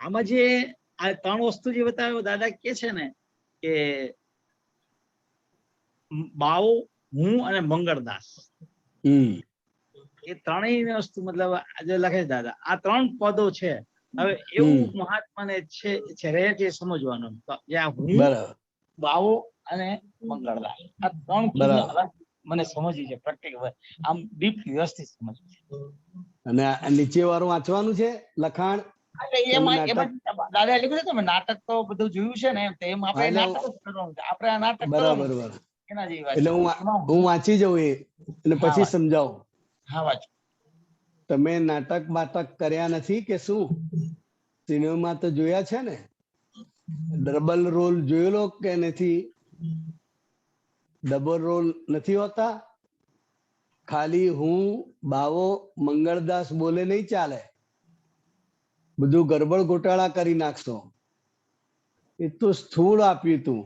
આમાં જે આ ત્રણ વસ્તુ જે બતાવ્યો દાદા કે છે ને કે બાવો, હું અને મંગળદાસ, એ ત્રણેય વસ્તુ મતલબ આજે લખે છે દાદા, આ ત્રણ પદો છે. હવે એવું મહાત્માને છે રહે છે સમજવાનું, જે આ હું, બાવો અને મંગળદાસ, આ ત્રણ ચીજ મને સમજી છે પ્રેક્ટિકલ, આમ ડીપ વ્યવસ્થિત સમજવું છે. અને નીચે વાળું વાંચવાનું છે લખાણ. દાદા લખ્યું છે તમે નાટક તો બધું જોયું છે ને, એમ આપણે નાટક જ કરવાનું છે, આપણે આ નાટક બરાબર કરવાનું બરાબર. એના જેવી વાત. એટલે હું વાંચી જઉં એ અને પછી સમજાવું. હા વાંચો. તમે નાટક બાટક કર્યા નથી કે શું? સિનેમા તો જોયા છે ને? ડબલ રોલ જોયેલો કે નથી? ડબલ રોલ નથી હોતા. ખાલી હું, બાવો, મંગળદાસ બોલે નહીં ચાલે, બધું ગરબડ ગોટાળા કરી નાખશો. એ તો સ્થૂળ આપ્યું તું,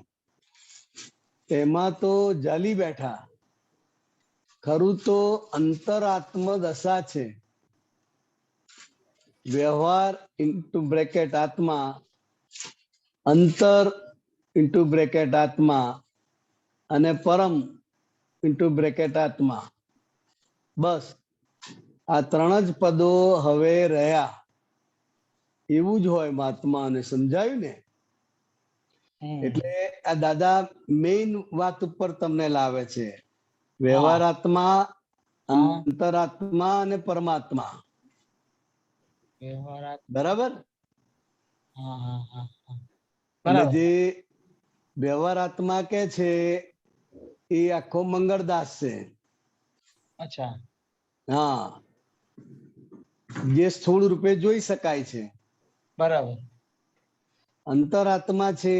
એમાં તો જાલી બેઠા. ખરું તો અંતરાત્મ દશા છે. વ્યવહાર ઇન્ટુ બ્રેકેટ આત્મા, અંતર ઇન્ટુ બ્રેકેટ આત્મા અને પરમ ઇન્ટુ બ્રેકેટ આત્મા. બસ આ ત્રણ જ પદો હવે રહ્યા. એવું જ હોય મહાત્માને સમજાયું ને. એટલે આ દાદા મેઇન વાત ઉપર તમને લાવે છે, વ્યવહારાત્મા, અંતરાત્મા અને પરમાત્મા. બરાબર. એટલે જે વ્યવહારાત્મા કે છે એ આખો મંગળદાસ છે. અચ્છા. હા, જે સ્થૂળ રૂપે જોઈ શકાય છે. બરાબર. અંતરાત્મા છે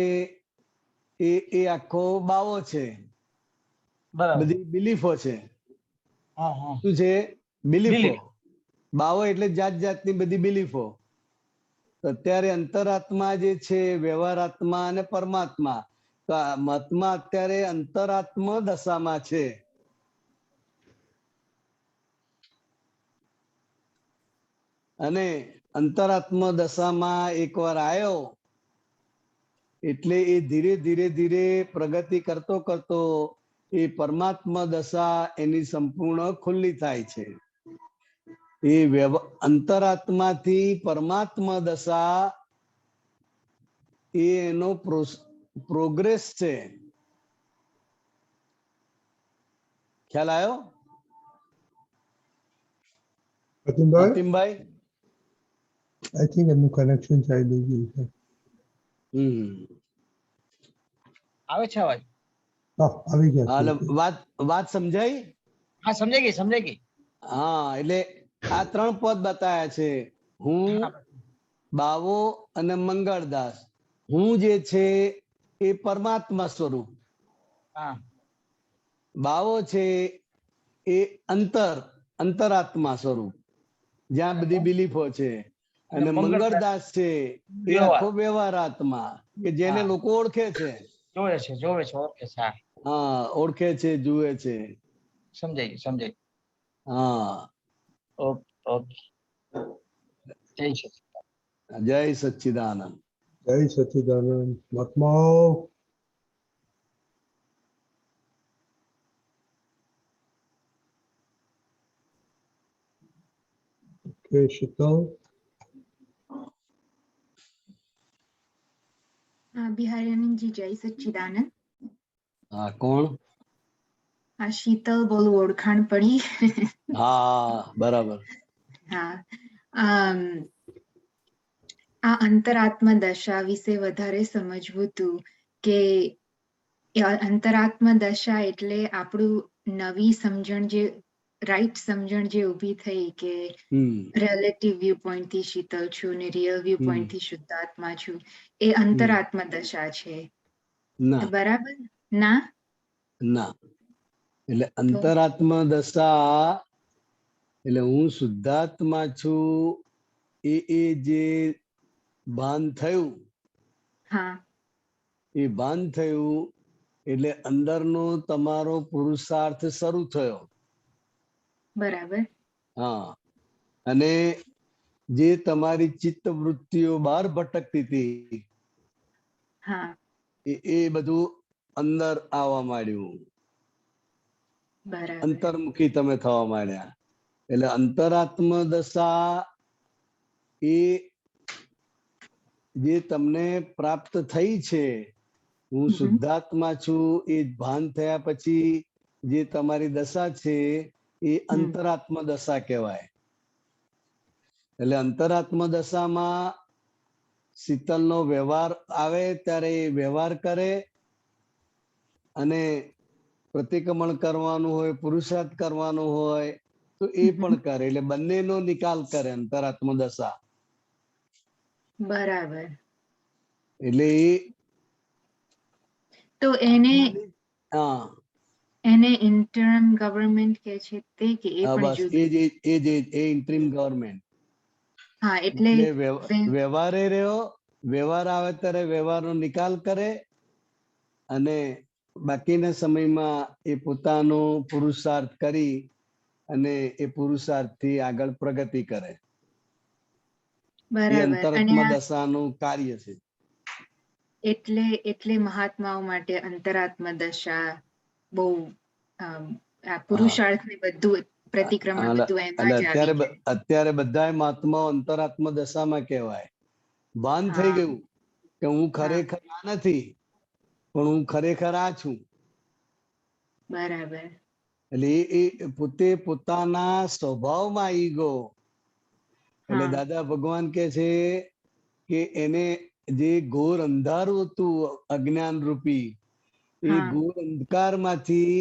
એ આખો બાવો છે. બરાબર. બધી બિલીફો છે. હા હા. શું છે? બિલીફો. બાવો એટલે જાત જાતની બધી બિલીફો. અત્યારે અંતરાત્મા જે છે, વ્યવહારાત્મા અને પરમાત્મા, તો મહાત્મા અત્યારે અંતરાત્મ દશામાં છે. અને અંતરાત્મ દશામાં એકવાર આવ્યો એટલે એ ધીરે ધીરે ધીરે પ્રગતિ કરતો કરતો એ પરમાત્મા દશા એની સંપૂર્ણ ખુલ્લી થાય છે. એ અંતરાત્માથી પરમાત્મા દશા એ એનો પ્રોગ્રેસ છે. ખ્યાલ આવ્યો અતિમભાઈ? I think એમનું કનેક્શન ચાલી ગયું છે. આવે છે અવાજ? હા, આવી ગયા. વાત સમજાઈ? હા, સમજાઈ ગઈ. હા, એટલે આ ત્રણ પદ બતાયા છે, હું, બાવો અને મંગળદાસ. હું જે છે એ પરમાત્મા સ્વરૂપ, બાવો છે એ અંતરાત્મા સ્વરૂપ, જ્યાં બધી બિલીફો છે. અને મંગળદાસ છે એ આખો વ્યવહારાત્મા, કે જેને લોકો ઓળખે છે. જોવે છે, ઓળખે છે. હા, ઓળખે છે, જુએ છે. સમજાય. હા, ઓકે. જય સચ્ચિદાનંદ. જય સચ્ચિદાનંદ. મહાત્માઓ, ઓકે. શીતલ. બિહારીનંદજી, જય સચ્ચિદાનંદ. હા, કોણ? આ શીતલ બોલું, ઓળખાણ પડી? હા, બરાબર. હા, આ અંતરાત્મા દશા વિશે વધારે સમજવું હતું કે અંતરાત્મા દશા એટલે આપણું નવી સમજણ, જે રાઈટ સમજણ જે ઊભી થઈ કે રિલેટિવ વ્યૂ પોઈન્ટ થી શીતલ છું ને રિયલ વ્યૂ પોઈન્ટ થી શુદ્ધાત્મા છું, એ અંતરાત્મા દશા છે. બરાબર? ના. એટલે અંતરાત્મા દશા એટલે હું શુદ્ધાત્મા છું એ જે ભાન થયું, એ ભાન થયું એટલે અંદરનો તમારો પુરુષાર્થ શરૂ થયો. બરાબર. હા, અને જે તમારી ચિત્ત વૃત્તિઓ બહાર ભટકતી હતી, એ બધું અંદર આવવા માંડ્યું. અંતર્મુખી તમે થવા માંડ્યા. એટલે અંતરાત્મ દશા એ જે તમને પ્રાપ્ત થઈ છે, હું શુદ્ધાત્મા છું, એ ભાન થયા પછી જે તમારી દશા છે એ અંતરાત્મ દશા કહેવાય. એટલે અંતરાત્મ દશામાં શીતલનો વ્યવહાર આવે ત્યારે એ વ્યવહાર કરે, અને પ્રતિક્રમણ કરવાનું હોય, પુરુષાર્થ કરવાનું હોય તો એ પણ કરે. એટલે બંનેનો નિકાલ કરે અંતરાત્મ દશા. બરાબર. એટલે તો એને ઇન્ટર્મ ગવર્નમેન્ટ કે છે તે, કે એ પણ જુદું? એ ઇન્ટરિમ ગવર્નમેન્ટ. હા, એટલે વ્યવહારે રહ્યો, વ્યવહાર આવે ત્યારે વ્યવહારનો નિકાલ કરે, અને બાકીના સમયમાં એ પોતાનો પુરુષાર્થ કરી અને એ પુરુષાર્થથી આગળ પ્રગતિ કરે. એ અંતરાત્મ દશાનું કાર્ય છે. એટલે મહાત્માઓ માટે અંતરાત્મ દશા બહુ પુરુષાર્થ ને બધું પ્રતિક્રમણ બધું એમાં જ આવી જાય. અત્યારે બધા મહાત્માઓ અંતરાત્મ દશામાં કહેવાય. ભાન થઈ ગયું કે હું ખરેખર આ નથી, પણ હું ખરેખર આ છું. બરાબર. એટલે એ પોતે પોતાના સ્વભાવમાં આવી ગયો. એટલે દાદા ભગવાન કે છે કે એને જે ઘોર અંધારું હતું અજ્ઞાન રૂપી, એ ઘોર અંધકારમાંથી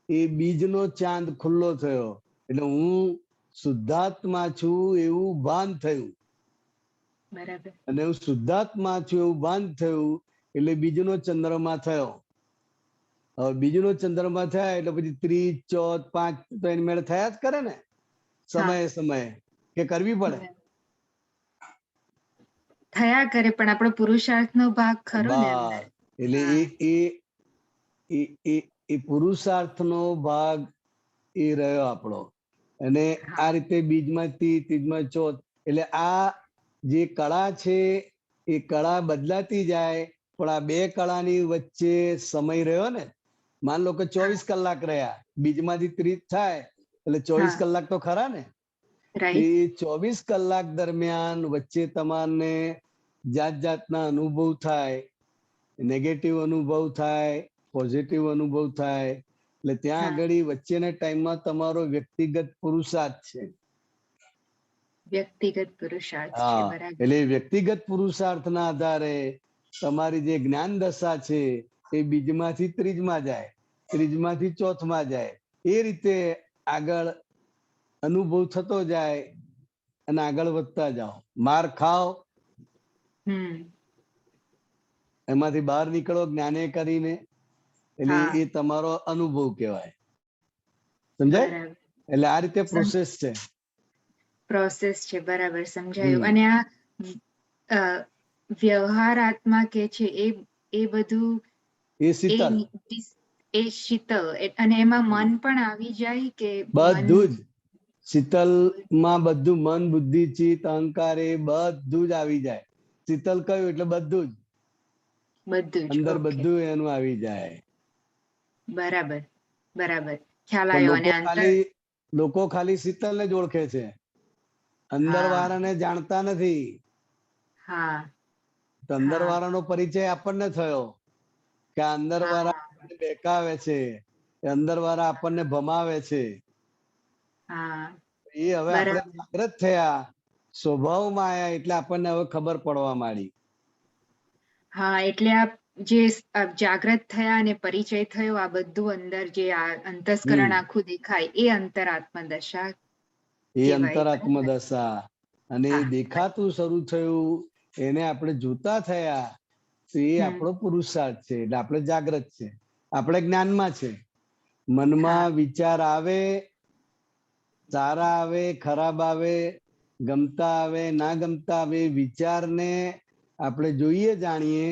એ બીજનો ચાંદ ખુલ્લો થયો. એટલે હું શુદ્ધાત્મા છું એવું ભાન થયું. બરાબર. અને હું શુદ્ધાત્મા છું એવું ભાન થયું એટલે બીજનો ચંદ્રમા થયો. હવે બીજનો ચંદ્રમા થયા એટલે પછી 30, 14, 5 તો એની મેળ થયા જ કરે ને સમયે સમયે, કે કરવી પડે? થયા કરે, પણ આપણો પુરુષાર્થનો ભાગ ખરો ને અંદર. એટલે એ પુરુષાર્થનો ભાગ એ રહ્યો આપણો. અને આ રીતે બીજમાંથી ત્રીજમાં ચોથ, એટલે આ જે કળા છે એ કળા બદલાતી જાય. પણ આ બે કળાની વચ્ચે સમય રહ્યો ને, માન લો કે 24 કલાક રહ્યા, બીજમાંથી 30 થાય એટલે 24 કલાક તો ખરા ને. એ 24 કલાક દરમિયાન વચ્ચે તમારને જાત જાતના અનુભવ થાય, નેગેટિવ અનુભવ થાય, પોઝિટિવ અનુભવ થાય. એટલે ત્યાં આગળ વચ્ચેના ટાઈમમાં તમારો વ્યક્તિગત પુરુષાર્થ છે. વ્યક્તિગત પુરુષાર્થ છે. બરાબર. એટલે વ્યક્તિગત પુરુષાર્થના આધારે તમારી જે જ્ઞાન દશા છે એ બીજમાંથી ત્રીજમાં જાય, ત્રીજમાંથી ચોથમાં જાય. એ રીતે આગળ અનુભવ થતો જાય અને આગળ વધતા જાઓ. માર ખાઓ, એમાંથી બહાર નીકળો જ્ઞાને કરીને, એટલે એ તમારો અનુભવ કહેવાય. સમજાય? એટલે આ રીતે પ્રોસેસ છે. પ્રોસેસ છે. બરાબર, સમજાયું. અને આ વ્યવહારાત્મા કે છે એ બધું એ શીતલ, એ શીતલ, અને એમાં મન પણ આવી જાય કે બધું જ શીતલ માં બધું મન, બુદ્ધિ, ચિત્ત, અહંકાર એ બધું જ આવી જાય. શીતલ કયું એટલે બધું જ અંદર બધું એનું આવી જાય. બરાબર બરાબર, ખ્યાલ આવ્યો. અને લોકો ખાલી શીતલ ને જ ઓળખે છે, અંદર વાળાને જાણતા નથી. અંદર વાળાનો પરિચય આપણને થયો કે આ અંદર વાળા બેકાવે છે, અંદર વાળા આપણને ભમાવે છે. એ હવે આપણે જાગૃત થયા, સ્વભાવમાં આયા એટલે આપણને હવે ખબર પડવા માંડી. હા, એટલે આ જે જાગૃત થયા અને પરિચય થયો, આ બધું અંદર જે આ અંતસ્કરણ આખું દેખાય એ અંતરાત્મા દશા. એ અંતરાત્મા દશા. અને એ દેખાતું શરૂ થયું, એને આપણે જોતા થયા, તો એ આપણો પુરુષાર્થ છે. એટલે આપણે જાગૃત છે, આપણે જ્ઞાનમાં છે. મનમાં વિચાર આવે, સારા આવે, ખરાબ આવે, ગમતા આવે, ના ગમતા આવે, વિચારને આપણે જોઈએ, જાણીએ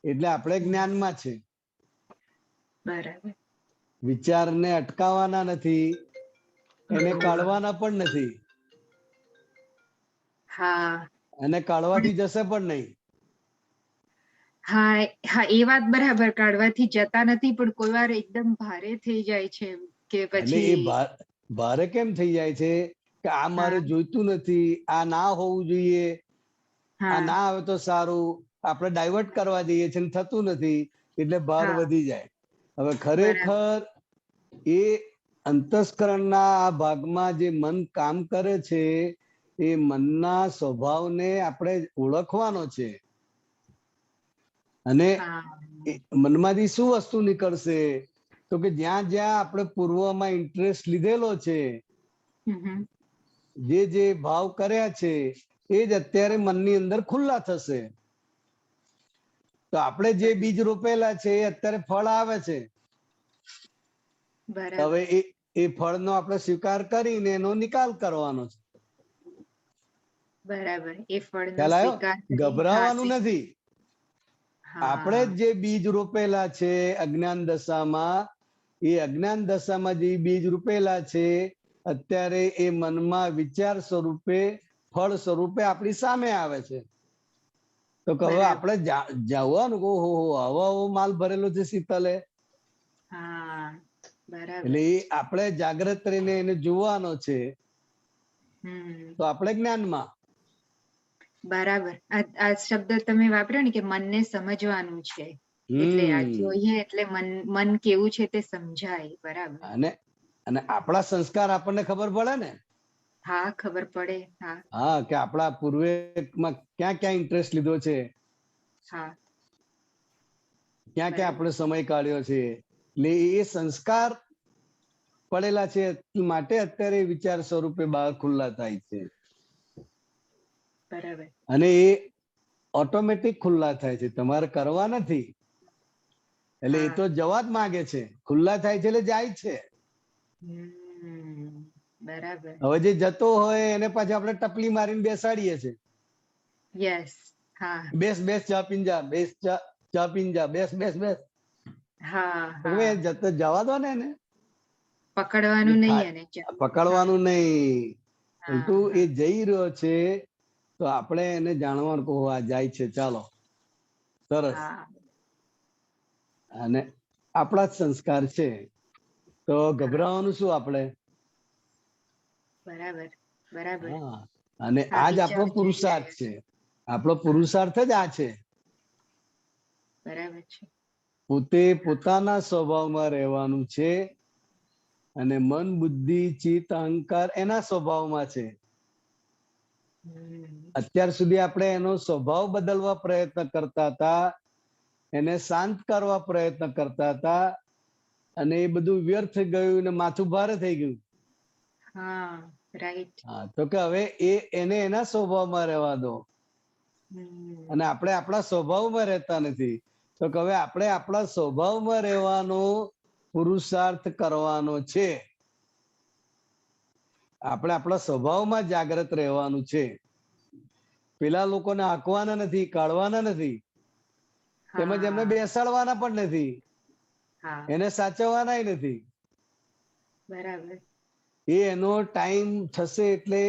એટલે આપણે જ્ઞાનમાં છે. બરાબર. વિચારને અટકાવવાના નથી, એને કાઢવાના પણ નથી. અને કાઢવાથી જશે પણ નહીં. હા હા, એ વાત બરાબર. કાઢવાથી જતા નથી, પણ કોઈ વાર એકદમ ભારે થઈ જાય છે કે પછી ભારે કેમ થઈ જાય છે કે આ મારે જોઈતું નથી, આ ના હોવું જોઈએ, આ ના આવે તો સારું, આપણે ડાયવર્ટ કરવા જઈએ છીએ, થતું નથી એટલે ભાર વધી જાય. હવે ખરેખર એ અંતસ્કરણના આ ભાગમાં જે મન કામ કરે છે, એ મનના સ્વભાવને આપણે ઓળખવાનો છે. અને મનમાંથી શું વસ્તુ નીકળશે તો કે જ્યાં જ્યાં આપણે પૂર્વમાં ઇન્ટરેસ્ટ લીધેલો છે, જે ભાવ કર્યા છે, એ જ અત્યારે મનની અંદર ખુલ્લા થશે. તો આપણે જે બીજ રોપેલા છે એ અત્યારે ફળ આવે છે. હવે એ ફળનો આપણે સ્વીકાર કરીને એનો નિકાલ કરવાનો છે. બરાબર. એ ફળનો સ્વીકાર ગભરાવાનું નથી. આપણે જે બીજ રોપેલા છે અજ્ઞાન દશામાં, એ અજ્ઞાન દશામાં જે બીજ રોપેલા છે અત્યારે એ મનમાં વિચાર સ્વરૂપે, ફળ સ્વરૂપે આપણી સામે આવે છે. તો હવે આપણે જવાનું, ઓહો આવો માલ ભરેલો છે શીતલે. એટલે એ આપણે જાગ્રત રહીને એને જોવાનો છે. તો આપણે જ્ઞાનમાં. બરાબર. આ શબ્દ તમે વાપર્યો ને કે મનને સમજવાનું છે. એટલે આ હમ જોઈએ એટલે મન કેવું છે તે સમજાય. બરાબર. અને અને આપણા સંસ્કાર આપણને ખબર પડે ને. હા, ખબર પડે. હા હા, કે આપણા પૂર્વેમાં ક્યાં ક્યાં ઇન્ટરેસ્ટ લીધો છે, હા ક્યાં ક્યાં બરાબર આપણે સમય કાઢ્યો છે, એટલે એ સંસ્કાર પડેલા છે માટે અત્યારે વિચાર સ્વરૂપે બહાર ખુલ્લા થાય છે બરાબર. અને એ ઓટોમેટિક ખુલ્લા થાય છે, તમારે કરવા નથી. એટલે એ હા તો જવા જ માંગે છે, ખુલ્લા થાય છે એટલે જાય છે. બરાબર. હવે જે જતો હોય એને પાછું આપણે ટપલી મારીને બેસાડીએ છીએ. યસ. હા બેસ બેસ ચા પીને જા, બેસ ચા પીને જા, બેસ બેસ બેસ. હા હવે હા જતો જવા દો ને એને. એ પકડવાનું નહીં એને. હા પકડવાનું નહીં, હા ઉલટું એ હા જઈ રહ્યો છે તો આપણે એને જાણવાનું કહો આ જાય છે, ચાલો સરસ. હા અને આપણા જ સંસ્કાર છે તો હા ગભરાવાનું શું આપણે. બરાબર બરાબર. હા, અને હા આજ આપણો વિચાર જઈ પુરુષાર્થ રહ્યા છે, છે. આપણો હા પુરુષાર્થ જ આ છે. બરાબર છે. પોતે પોતાના સ્વભાવમાં રહેવાનું છે અને મન, બુદ્ધિ, ચિત્ત, અહંકાર એના સ્વભાવમાં છે. અત્યાર સુધી આપણે એનો સ્વભાવ બદલવા પ્રયત્ન કરતા હતા, એને શાંત કરવા પ્રયત્ન કરતા હતા, અને એ બધું વ્યર્થ ગયું ને માથું ભારે થઈ ગયું. હા રાઈટ. હા, તો કે હવે એને એના સ્વભાવમાં રહેવા દો. અને આપણે આપણા સ્વભાવમાં રહેતા નથી, તો કે હવે આપણે આપણા સ્વભાવમાં રહેવાનો પુરુષાર્થ કરવાનો છે. આપણે આપણા સ્વભાવમાં જાગ્રત રહેવાનું છે. પેલા લોકોને હાંકવાના નથી, કાઢવાના નથી, તેમજ એમને હા બેસાડવાના પણ નથી, હા એને સાચવવાના નથી. બરાબર. એનો ટાઈમ થશે એટલે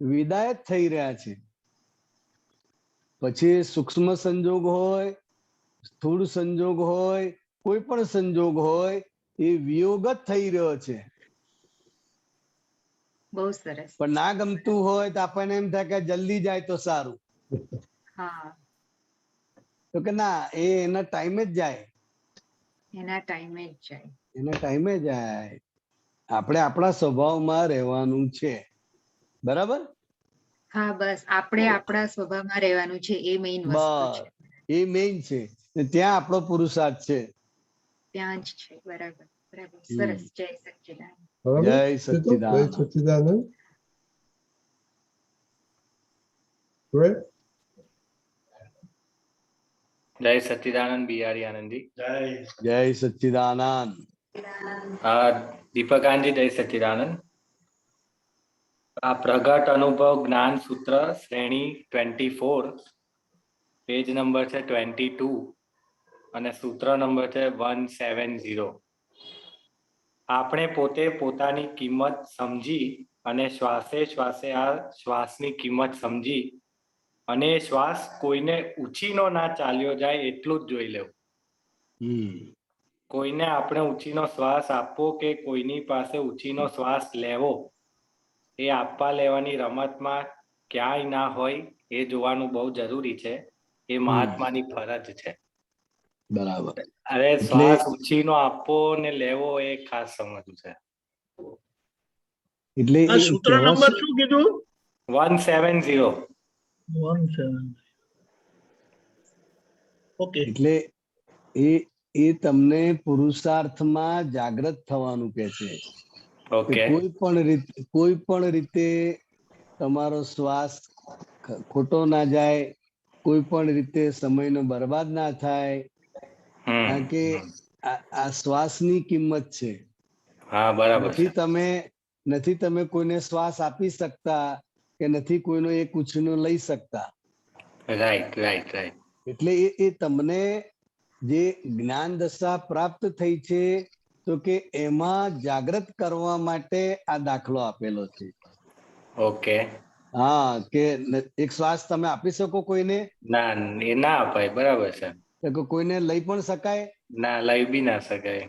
વિદાય જ થઈ રહ્યા છે. પછી સૂક્ષ્મ સંજોગ હોય, સ્થૂળ સંજોગ હોય, કોઈ પણ સંજોગ હોય, એ વિયોગ જ થઈ રહ્યો છે. બહુ સરસ. પણ ના ગમતું હોય તો આપણને એમ થાય કે જલ્દી જાય તો સારું. હા તો કે ના, એ એના ટાઈમે જ જાય. એના ટાઈમે જ જાય. એના ટાઈમે જાય. આપણે આપણા સ્વભાવમાં રહેવાનું છે. બરાબર. હા, બસ આપણે આપણા સ્વભાવમાં રહેવાનું છે, એ મેઇન વસ્તુ છે. બસ એ મેઇન છે, ત્યાં આપણો પુરુષાર્થ છે. ત્યાં જ છે. બરાબર બરાબર. હમ. સરસ. જય સચ્ચિદાનંદ. બરાબર જય છે તો જય સચ્ચિદાનંદ. સચ્ચિદાનંદ. Right? જય સચ્ચિદાનંદ બિહારી આનંદી. જય સચ્ચિદાનંદ. દીપકાનજી જય સચ્ચિદાનંદ. આ પ્રગટ અનુભવ જ્ઞાન સૂત્ર શ્રેણી 24, પેજ નંબર છે 22 અને સૂત્ર નંબર છે 170. આપણે પોતે પોતાની કિંમત સમજી અને શ્વાસે શ્વાસે આ શ્વાસની કિંમત સમજી અને શ્વાસ કોઈને ઉછીનો ના ચાલ્યો જાય એટલું જ જોઈ લેવું. કોઈને આપણે ઉછીનો શ્વાસ આપવો કે કોઈની પાસે ઉછીનો શ્વાસ લેવો, એ આપવા લેવાની રમતમાં ક્યાંય ના હોય એ જોવાનું બહુ જરૂરી છે. એ મહાત્માની ફરજ છે. બરાબર. અરે એટલે શ્વાસ ઉછીનો આપવો ને લેવો એ ખાસ સમજવું છે. એટલે આ એ સૂત્ર કહેવા નંબર શું કીધું? 170. 170. ઓકે. એટલે એ તમને પુરુષાર્થમાં જાગ્રત થવાનું કે છે કે ઓકે. કોઈ પણ રીતે તમારો શ્વાસ ખોટો ના જાય, કોઈ પણ રીતે સમયનો બરબાદ ના થાય, કારણ કે આ શ્વાસની કિંમત છે. હા, બરાબર છે. નથી તમે કોઈને શ્વાસ આપી શકતા કે નથી કોઈનો એક ઉછીનો લઈ શકતા. Right right right. એટલે એ તમને જે જ્ઞાન દશા પ્રાપ્ત થઈ છે, તો કે એમાં જાગ્રત કરવા માટે આ દાખલો આપેલો છે. ઓકે. હા, કે એક શ્વાસ તમે આપી શકો કોઈને? ના, એ ના અપાય. બરાબર છે. તો કોઈને લઈ પણ શકાય? ના, લઈ બી ના શકાય.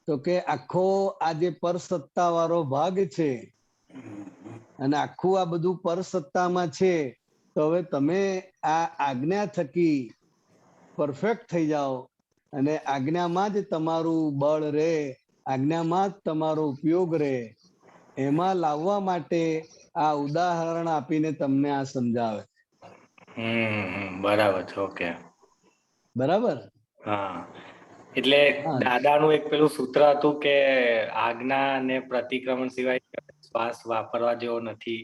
તો કે આખો આ જે પરસત્તા વાળો ભાગ છે અને આખું આ બધું પરસત્તામાં છે, તો હવે તમે આ આજ્ઞા થકી પરફેક્ટ થઈ જાઓ અને આજ્ઞામાં જ તમારું બળ રહે, આજ્ઞામાં જ તમારો ઉપયોગ રહે, એમાં લાવવા માટે આ ઉદાહરણ આપીને તમને આ સમજાવે. બરાબર છે. ઓકે, બરાબર. હા, એટલે દાદાનું એક પેલું સૂત્ર હતું કે આજ્ઞા અને પ્રતિક્રમણ સિવાય શ્વાસ વાપરવા જેવો નથી.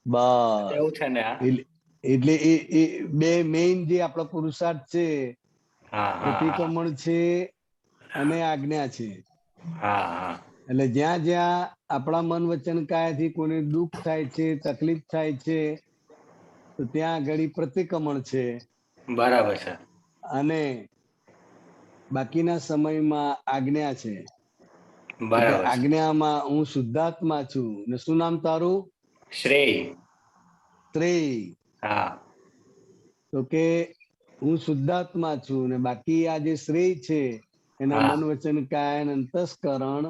બસ એવું છે ને? એટલે એ બે મેઇન જે આપણા પુરુષાર્થ છે, પ્રતિક્રમણ છે અને આજ્ઞા છે. એટલે જ્યાં જ્યાં આપણા મન વચન કાયાથી કોઈને દુઃખ થાય છે, તકલીફ થાય છે, તો ત્યાં આગળ પ્રતિક્રમણ છે. બરાબર છે. અને બાકીના સમયમાં આજ્ઞા છે. બરાબર. આજ્ઞામાં હું શુદ્ધાત્મા છું. ને શું નામ તારું? શ્રેય. શ્રેય. હા. તો કે હું શુદ્ધાત્મા છું ને બાકી આ જે શ્રેય છે એના મન વચન કાય અંતસ્કરણ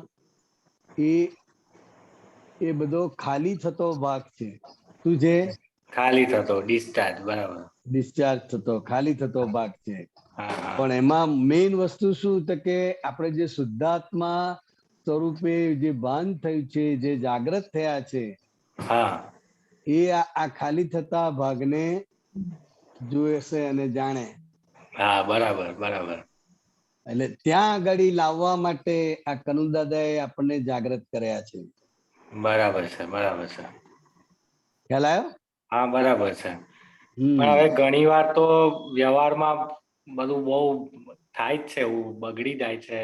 એ બધો ખાલી થતો ભાગ છે. શું છે? ખાલી થતો, ડિસ્ચાર્જ. બરાબર, ડિસ્ચાર્જ થતો, ખાલી થતો ભાગ છે. પણ એમાં મેઇન વસ્તુ શું તો કે આપણે જે શુદ્ધાત્મા સ્વરૂપે જે ભાન થયું છે, જે જાગૃત થયા છે, એ આ ખાલી થતા ભાગને જોવે છે અને જાણે. હા, બરાબર બરાબર. એટલે ત્યાં આગળ લાવવા માટે આ કનુ દાદાએ આપણને જાગૃત કર્યા છે. બરાબર છે, બરાબર છે. ખ્યાલ આવ્યો? હા, બરાબર છે. પણ હવે ઘણી વાર તો વ્યવહારમાં બધું બહુ થાય જ છે, એવું બગડી જાય છે.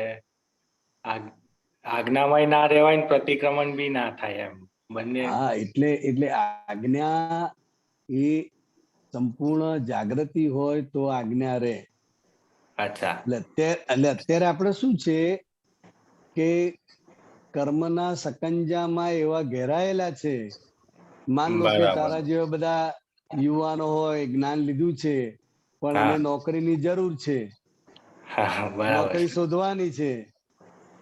આજ્ઞામાં ના રહેવાય ને પ્રતિક્રમણ બી ના થાય એમ બંને. હા, એટલે આજ્ઞા એ સંપૂર્ણ જાગૃતિ હોય તો આજ્ઞા રહે. અચ્છા. એટલે અત્યારે આપણે શું છે કે કર્મના સકંજામાં એવા ઘેરાયેલા છે. માન લો કે તારા જેવા બધા યુવાનો હોય, જ્ઞાન લીધું છે, પણ એને નોકરીની જરૂર છે, નોકરી શોધવાની છે,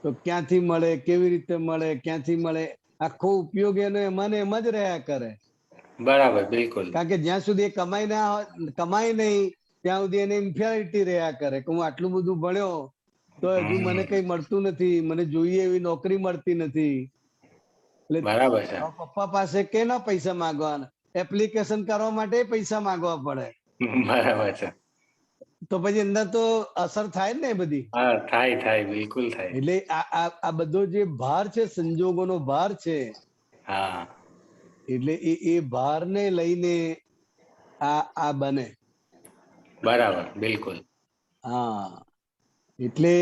તો ક્યાંથી મળે, કેવી રીતે મળે, ક્યાંથી મળે, આખો ઉપયોગ એનો એમાં જ રહ્યા કરે. બરાબર, બિલકુલ. કારણ કે જ્યાં સુધી એ કમાય નહીં ત્યાં સુધી એને ઇન્ફિયરિટી રહ્યા કરે કે હું આટલું બધું ભણ્યો તો હજુ મને કઈ મળતું નથી, મને જોઈએ એવી નોકરી મળતી નથી. બરાબર છે. પપ્પા પાસે કેના પૈસા માંગવાના? એપ્લિકેશન કરવા માટે પૈસા માંગવા પડે. બરાબર છે. તો પછી અંદર તો અસર થાય ને બધી. હા, થાય, બિલકુલ થાય. એટલે આ બધો જે ભાર છે, સંજોગોનો ભાર છે. હા. એટલે એ ભારને લઈને આ બને. બરાબર, બિલકુલ. હા, એટલે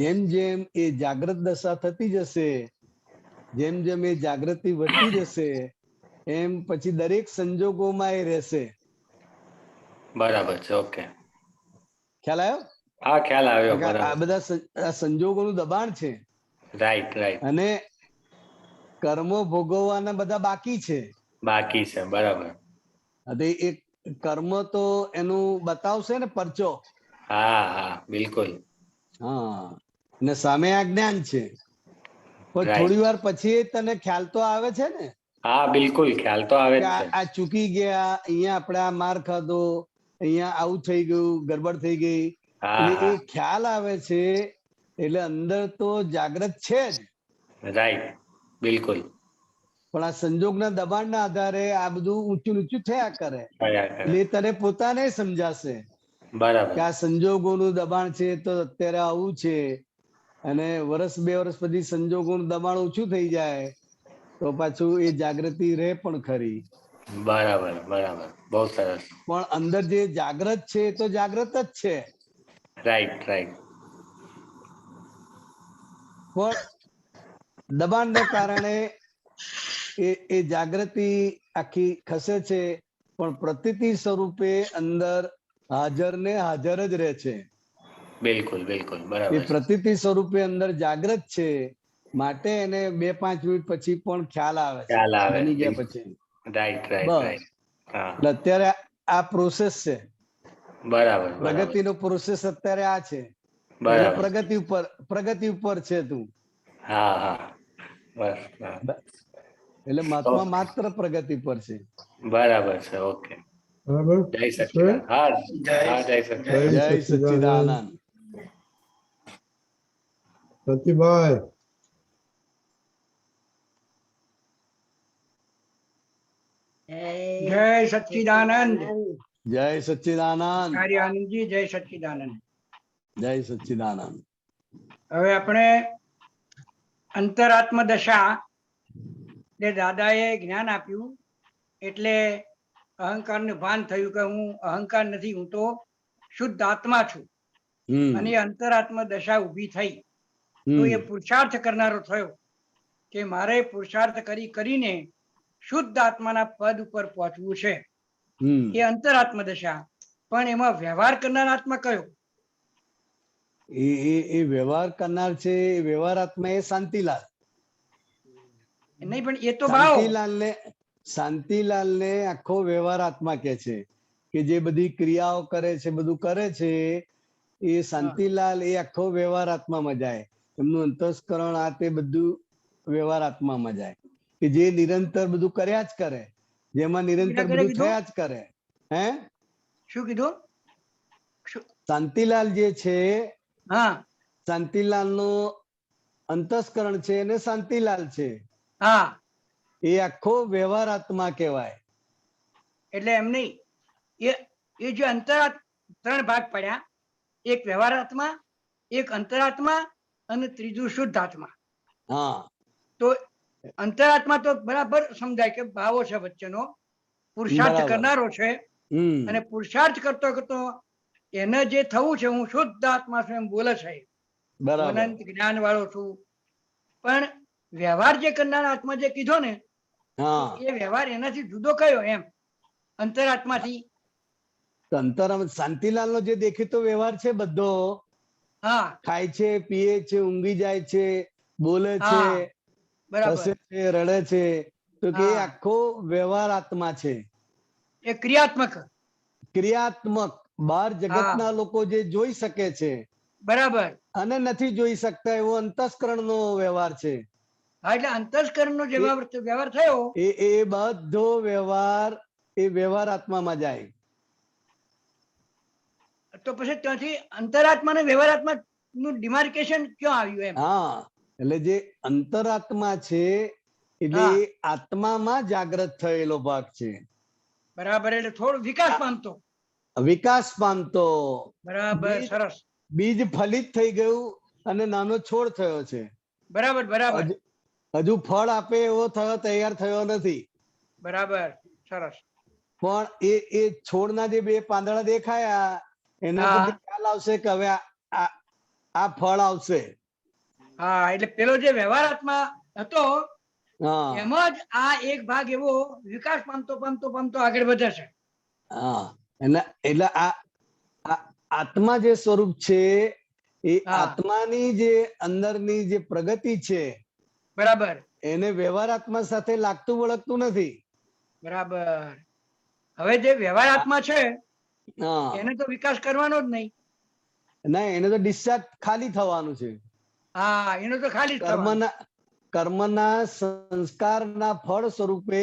જેમ જેમ એ જાગૃત દશા થતી જશે, જેમ જેમ એ જાગૃતિ વધતી જશે, એમ પછી દરેક સંજોગોમાં એ રહેશે. બરાબર છે. ઓકે, ખ્યાલ આવ્યો? હા, ખ્યાલ આવ્યો. આ બધા સંજોગોનું દબાણ છે. રાઈટ. અને કર્મો ભોગવવાના બધા બાકી છે. બાકી છે. બરાબર. એ કર્મ તો એનું બતાવશે ને પરચો. હા, બિલકુલ. હા, ને સામે આ જ્ઞાન છે. પણ થોડી વાર પછી તને ખ્યાલ તો આવે છે ને? હા, બિલકુલ ખ્યાલ તો આવે જ છે. આ ચૂકી ગયા, અહીંયા આપણે આ માર ખાધો, અહીંયા આવું થઈ ગયું, ગડબડ થઈ ગઈ. એટલે એ ખ્યાલ આવે છે. એટલે અંદર તો જાગૃત છે જ. રાઈટ, બિલકુલ. પણ આ સંજોગના દબાણના આધારે આ બધું ઊંચું નીચું થયા કરે. એટલે તને પોતાને સમજાશે. બરાબર. કે આ સંજોગોનું દબાણ છે તો અત્યારે આવું છે. અને વર્ષ 2 વર્ષ પછી સંજોગોનું દબાણ ઓછું થઈ જાય તો પાછું એ જાગૃતિ રહે પણ ખરી. બરાબર, બહુ સરસ. પણ અંદર જે જાગૃત છે તો જાગૃત જ છે. રાઈટ. પણ દબાણને કારણે એ જાગૃતિ આખી ખસે છે, પણ પ્રતીતિ સ્વરૂપે અંદર હાજર ને હાજર જ રહે છે. બિલકુલ, બરાબર. એ પ્રતીતિ સ્વરૂપે અંદર જાગૃત છે, માટે એને 2-5 મિનિટ પછી પણ ખ્યાલ આવે છે. બની ગયા પછી. રાઈટ. અત્યારે આ પ્રોસેસ છે. બરાબર. પ્રગતિનો પ્રોસેસ અત્યારે આ છે. પ્રગતિ ઉપર છે તું. હા. બસ. એટલે મહાત્મા માત્ર પ્રગતિ પર છે. બરાબર છે. ઓકે. બરાબર. જય સચ્ચિદાનંદ. હા, જય સચ્ચિદાનંદ. જય સચ્ચિદાનંદ. સતીભાઈ जय सच्चिदानंद। जय सच्चिदानंद। कार्य आनंद जी जय सच्चिदानंद। जय सच्चिदानंद। હવે આપણે અંતરાત્મ દશા જે દાદાએ જ્ઞાન આપ્યું એટલે અહંકારનું ભાન થયું કે હું અહંકાર નથી, હું તો શુદ્ધ આત્મા છું અને એ અંતરાત્મ દશા ઊભી થઈ તો એ પુરુષાર્થ કરનારો થયો કે મારે પુરુષાર્થ કરીને શુદ્ધ આત્માના પદ ઉપર પહોંચવું છે, એ અંતરાત્મ દશા. પણ એમાં વ્યવહાર કરનાર આત્મા કયો? એ વ્યવહાર કરનાર છે, વ્યવહાર આત્મા એ શાંતિલાલ. નહીં પણ એ તો ભાવ શાંતિલાલ ને આખો વ્યવહાર આત્મા કે છે કે જે બધી ક્રિયાઓ કરે છે, બધું કરે છે, એ શાંતિલાલ એ આખો વ્યવહાર આત્મામાં જાય. એમનું અંતસ્કરણ આ તે બધું વ્યવહાર આત્મામાં જાય કે જે નિરંતર બધું કર્યા જ કરે, જેમાં નિરંતર બધું થયા જ કરે. હે શું કીધું? શાંતિલાલ જે છે, શાંતિલાલ નું અંતસ્કરણ છે અને શાંતિલાલ છે, એ આખો વ્યવહાર આત્મા કહેવાય. એટલે એમ નહીં, એ જે ત્રણ ભાગ પડ્યા, એક વ્યવહાર આત્મા, એક અંતરાત્મા અને ત્રીજું શુદ્ધ આત્મા. તો અંતરાત્મા તો બરાબર સમજાય કે ભાવો છે વચ્ચેનો, પુરુષાર્થ કરનારો છે અને પુરુષાર્થ કરતો કરતો એને જે થવું છે હું શુદ્ધ આત્મા છું એમ બોલે છે, અનંત જ્ઞાન વાળો છું. પણ વ્યવહાર જે કરનાર આત્મા જે કીધો ને, એ વ્યવહાર એનાથી જુદો કયો એમ અંતરાત્માથી? શાંતિલાલ નો જે દેખીતો વ્યવહાર છે બધો, ખાય છે, પીએ છે, ઊંઘી જાય છે, બોલે છે, હસે છે, રડે છે, તો કે આખો વ્યવહાર આત્મા છે. એ ક્રિયાત્મક બહાર જગતના લોકો જે જોઈ શકે છે બરાબર અને નથી જોઈ શકતા એવો અંતસ્કરણ નો વ્યવહાર છે. એટલે અંતસ્કરણ નો જે વ્યવહાર થયો એ બધો વ્યવહાર એ વ્યવહાર આત્મામાં જાય. તો પછી ત્યાંથી અંતરાત્મા અને વ્યવહાર આત્મા નું ડિમાર્કેશન ક્યાં આવ્યું એમ? એટલે જે અંતરાત્મા છે એટલે આત્મામાં જાગૃત થયેલો ભાગ છે. બરાબર. એટલે થોડો વિકાસ પામતો. બરાબર, સરસ. બીજ ફલિત થઈ ગયું અને નાનો છોડ થયો છે. બરાબર બરાબર. હજુ ફળ આપે એવો તૈયાર થયો નથી. બરાબર, સરસ. પણ એ છોડના જે બે પાંદડા દેખાયા એના પરથી ખ્યાલ આવશે કે હવે આ ફળ આવશે. એટલે પેલો જે વ્યવહાર આત્મા હતો એમાં જ આ એક ભાગ એવો વિકાસ પામતો આગળ વધે છે. એટલે આ આત્મા જે સ્વરૂપ છે એ આત્માની જે અંદરની જે પ્રગતિ છે, બરાબર, એને વ્યવહાર આત્મા સાથે લાગતું વળગતું નથી. બરાબર. હવે જે વ્યવહાર આત્મા છે એને તો વિકાસ કરવાનો જ નહીં. ના, એને તો ડિસ્ચાર્જ ખાલી થવાનું છે. એનો તો ખાલી કર્મના સંસ્કારના ફળ સ્વરૂપે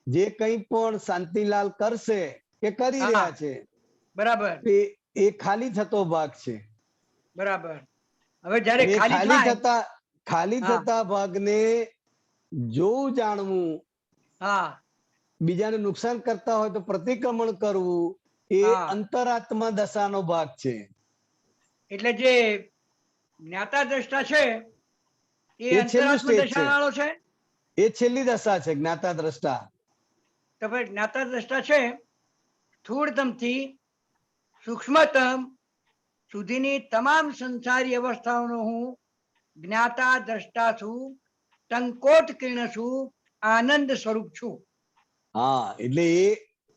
જે કંઈ પણ શાંતિલાલ કરશે કે કરી રહ્યા છે, બરાબર, એ ખાલી થતો ભાગ છે. બરાબર. હવે જયારે ખાલી થતા ભાગને જોવું, જાણવું, બીજાને નુકસાન કરતા હોય તો પ્રતિક્રમણ કરવું, એ અંતરાત્મા દશાનો ભાગ છે. એટલે જે જ્ઞાતા દ્રષ્ટા છે એ અંતરાત્મ દશા વાળો છે. એ છેલ્લી દશા છે જ્ઞાતા દ્રષ્ટા. તો ભાઈ જ્ઞાતા દ્રષ્ટા છે સ્થૂળતમ થી સૂક્ષ્મતમ સુધીની તમામ સંસારી અવસ્થાઓનો હું જ્ઞાતા દ્રષ્ટા છું, ટંકોટ કિરણ છું, આનંદ સ્વરૂપ છું. એટલે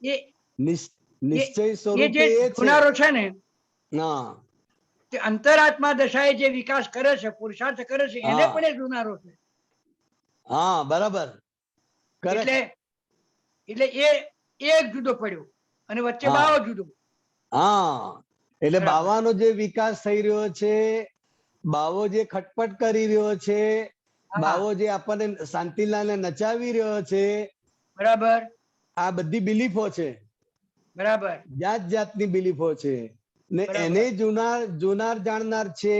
એ નિશ્ચય સ્વરૂપે એ જે ગુનારો છે ને, તે અંતરાત્મા દશાએ જે વિકાસ કરે છે, પુરુષાર્થ કરે છે, એને પણ એ ગુનારો છે. બરાબર. એટલે એ એક જુદો પડ્યો અને વચ્ચે બાવો જુદો. એટલે બાવાનો જે વિકાસ થઈ રહ્યો છે, બાવો જે ખટપટ કરી રહ્યો છે, બાવો જે આપણને શાંતિલાલને નચાવી રહ્યો છે, બરાબર, આ બધી બિલીફો છે. બરાબર, જાતની બિલીફો છે ને એને જોનાર જાણનાર છે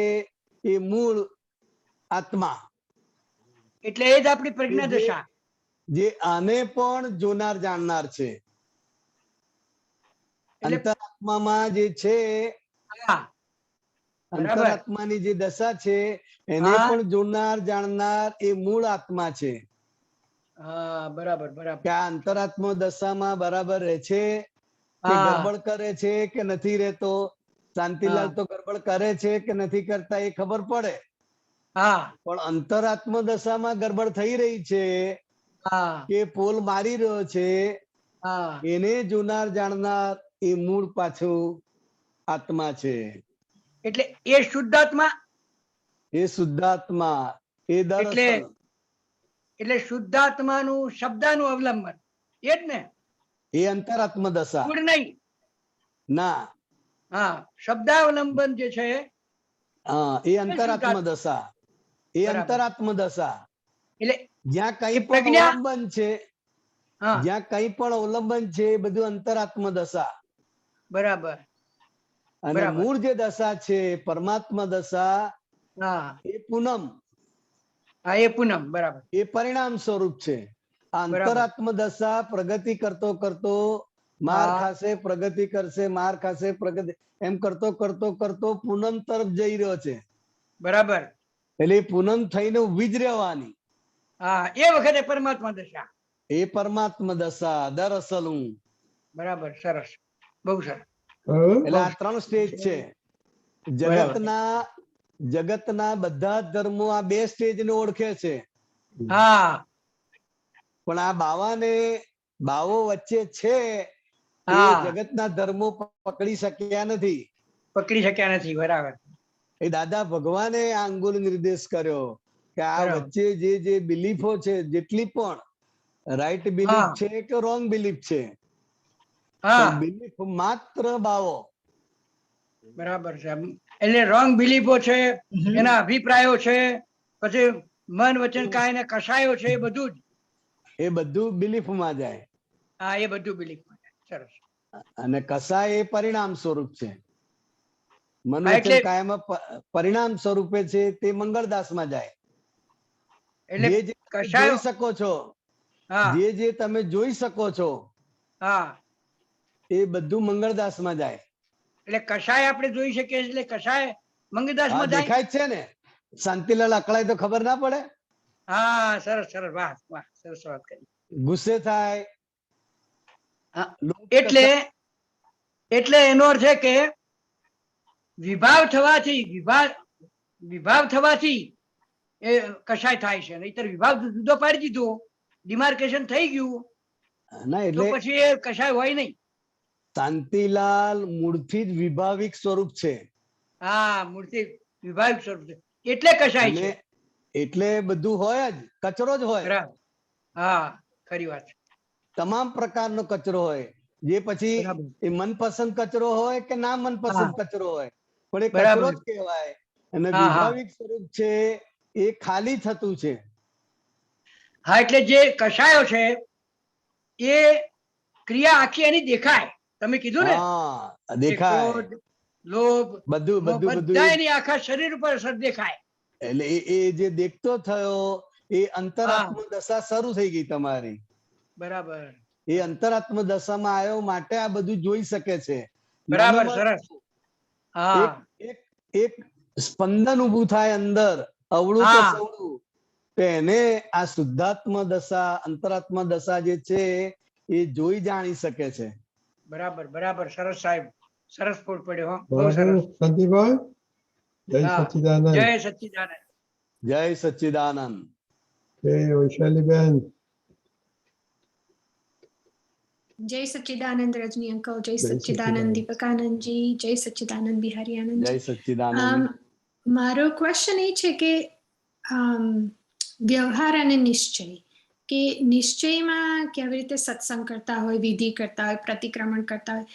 એ મૂળ આત્મા, એટલે એ જ આપણી પ્રજ્ઞા દશા, જે આને પણ જોનાર જાણનાર છે. અંતરાત્મામાં જે છે, અંતરાત્માની જે દશા છે એને પણ જોનાર જાણનાર એ મૂળ આત્મા છે. બરાબર બરાબર. કે આ અંતરાત્મા દશામાં બરાબર રહે છે કે ગડબડ કરે છે કે નથી રહેતો. શાંતિલાલ તો ગડબડ કરે છે કે નથી કરતા એ ખબર પડે, પણ અંતરાત્મા દશામાં ગડબડ થઈ રહી છે કે પોલ મારી રહ્યો છે, એને જોનાર જાણનાર એ મૂળ પાછું આત્મા છે. એટલે એ શુદ્ધાત્મા, એ શુદ્ધાત્મા, એ દરઅસલ એટલે શુદ્ધાત્માનું શબ્દાનું અવલંબન એ જ ને, એ અંતરાત્મા દશા ગુણ નહીં ના. શબ્દાવલંબન જે છે એ અંતરાત્મા દશા, એ અંતરાત્મા દશા. એટલે જ્યાં કઈ પણ અવલંબન છે, જ્યાં કઈ પણ અવલંબન છે એ બધું અંતરાત્મા દશા. બરાબર. અને મૂળ જે દશા છે પરમાત્મા દશા, એ પૂનમ, એ પૂનમ, બરાબર, એ પરિણામ સ્વરૂપ છે. આ અંતરાત્મા દશા પ્રગતિ કરતો કરતો માર ખાશે, પ્રગતિ કરશે, માર ખાશે, પ્રગતિ, એમ કરતો કરતો કરતો પૂનમ તરફ જઈ રહ્યો છે. બરાબર. એટલે પૂનમ થઈને ઉભી જ રહેવાની. એ વખતે પરમાત્મા દશા, એ પરમાત્મા દશા દરઅસલ હું. બરાબર, સરસ, બહુ સરસ. એટલે આ 3 સ્ટેજ છે. જગતના બધા ધર્મો આ 2 સ્ટેજ ને ઓળખે છે. પણ આ બાવો વચ્ચે છે એ જગતના ધર્મો પકડી શક્યા નથી. બરાબર. એ દાદા ભગવાને આ અંગુલ નિર્દેશ કર્યો કે આ વચ્ચે જે બિલીફો છે, જેટલી પણ રાઈટ બિલીફ છે કે રોંગ બિલીફ છે, બિલીફ માત્ર બાવો. બરાબર છે. એટલે રોંગ બિલીફો છે, એના અભિપ્રાયો છે, પછી મન વચન કાય ને કશાયો છે, એ બધું બિલીફ માં જાય. એ બધું બિલીફ માં જાય. સરસ. અને કશાય એ પરિણામ સ્વરૂપ છે. મન વચન કાયમાં પરિણામ સ્વરૂપે છે, તે મંગળદાસ માં જાય. એટલે જે જોઈ શકો છો, જે તમે જોઈ શકો છો, એ બધું મંગળદાસ માં જાય. એટલે કશાય આપણે જોઈ શકીએ, એટલે કશાય મંગળદાસ માં જાય. દેખાય છે ને, શાંતિલાલ અકળાય તો ખબર ના પડે. સરસ સરસ, વાહ વાહ, સરસ વાત કરી. ગુસ્સે થાય એટલે એનો અર્થ છે કે વિભાવ થવાથી એ કશાય થાય છે. નહીતર વિભાવ જુદો પાડી દીધો, ડિમાર્કેશન થઈ ગયું, તો પછી એ કશાય હોય નહીં. શાંતિલાલ મૂળથી જ વિભાવિક સ્વરૂપ છે. મૂળથી વિભાવિક સ્વરૂપ છે, એટલે કશાય છે. એટલે બધું હોય જ, કચરો જ હોય. ખરી વાત. તમામ પ્રકારનો કચરો હોય, જે પછી એ મનપસંદ કચરો હોય કે ના મનપસંદ કચરો હોય, પણ એ કચરો જ કહેવાય. અને વિભાવિક સ્વરૂપ છે એ ખાલી થતું છે. એટલે જે કશાયો છે એ ક્રિયા આખી એની દેખાય. તમે કીધું ને, દેખાય, લોભ, બધું બધા એની આખા શરીર ઉપર અસર દેખાય. એટલે એ જે દેખતો થયો એ અંતરાત્મા દશા શરૂ થઈ ગઈ તમારી. બરાબર. એ અંતરાત્મા દશામાં આવ્યો માટે આ બધું જોઈ શકે છે. બરાબર, સરસ. એક સ્પંદન ઉભું થાય અંદર, અવળું કે સવળું, એને આ શુદ્ધાત્મા દશા, અંતરાત્મા દશા જે છે એ જોઈ જાણી શકે છે. બરાબર બરાબર, સરસ સાહેબ, સરસ ફોડ પડ્યો. શાંતિભાઈ, જય સચ્ચિદાનંદ. જય સચ્ચિદાનંદ. જય સચ્ચિદાનંદ. વૈશાલીબેન. જય સચ્ચિદાનંદ રજની અંકલ, જય સચ્ચિદાનંદ દીપકાનંદજી, જય સચ્ચિદાનંદ બિહારી આનંદ. જય સચ્ચિદાનંદ. મારો ક્વેશ્ચન એ છે કે વ્યવહાર અને નિશ્ચય, કે નિશ્ચયમાં કેવી રીતે સત્સંગ કરતા હોય, વિધિ કરતા હોય, પ્રતિક્રમણ કરતા હોય,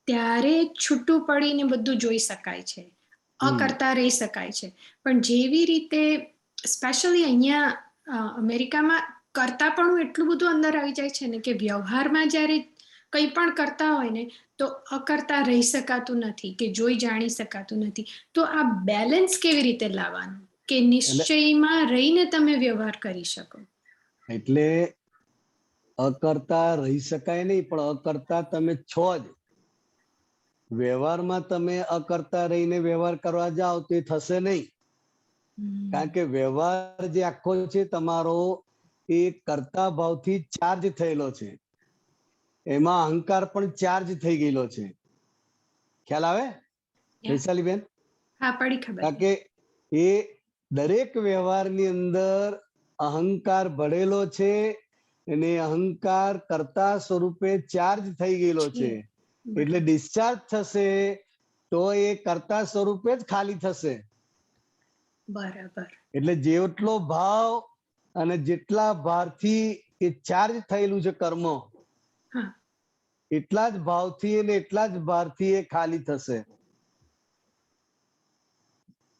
ત્યારે છૂટું પડીને બધું જોઈ શકાય છે, અકર્તા રહી શકાય છે. પણ જેવી રીતે સ્પેશિયલી અહીંયા અમેરિકામાં કરતા પણ એટલું બધું અંદર આવી જાય છે ને કે વ્યવહારમાં જ્યારે કંઈ પણ કરતા હોય ને તો અકર્તા રહી શકાતું નથી, કે જોઈ જાણી શકાતું નથી. તો આ બેલેન્સ કેવી રીતે લાવવાનું? કે નિશ્ચયમાં રહીને તમે વ્યવહાર કરી શકો? એટલે અકર્તા રહી શકાય નહીં, પણ અકર્તા તમે છો જ. વ્યવહારમાં તમે અકર્તા રહીને વ્યવહાર કરવા જાઓ તો એ થશે નહીં. કારણ કે વ્યવહાર જે આખો છે તમારો એ કર્તા ભાવથી ચાર્જ થયેલો છે. એમાં અહંકાર પણ ચાર્જ થઈ ગયેલો છે. ખ્યાલ આવે વૈશાલીબેન? હા, પડી ખબર. કારણ કે એ દરેક વ્યવહારની અંદર અહંકાર ભળેલો છે અને અહંકાર કર્તા સ્વરૂપે ચાર્જ થઈ ગયેલો છે. એટલે ડિસ્ચાર્જ થશે તો એ કર્તા સ્વરૂપે જ ખાલી થશે. બરાબર. એટલે જેટલો ભાવ અને જેટલા ભારથી એ ચાર્જ થયેલું છે કર્મ, એટલા જ ભાવથી અને એટલા જ ભારથી એ ખાલી થશે.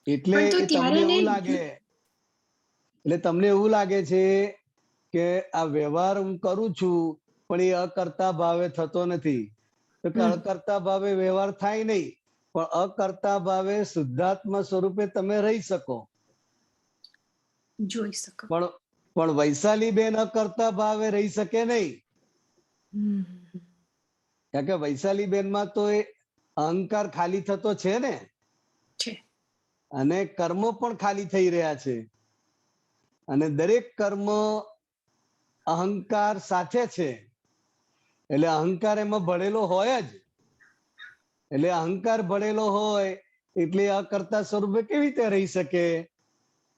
એટલે તમને એવું લાગે, એટલે તમને એવું લાગે છે કે આ વ્યવહાર હું કરું છું પણ એ અકર્તા ભાવે થતો નથી. તો કે અકર્તા ભાવે વ્યવહાર થાય નહીં, પણ અકર્તા ભાવે શુદ્ધાત્મા સ્વરૂપે તમે રહી શકો, જોઈ શકો. પણ વૈશાલીબેન અકર્તા ભાવે રહી શકે નહીં. કારણ કે વૈશાલીબેન માં તો એ અહંકાર ખાલી થતો છે ને, અને કર્મ પણ ખાલી થઈ રહ્યા છે. અને દરેક કર્મ અહંકાર સાથે છે. એટલે અહંકાર એમાં ભળેલો હોય જ. એટલે અહંકાર ભળેલો હોય એટલે અકર્તા સ્વરૂપે કેવી રીતે રહી શકે?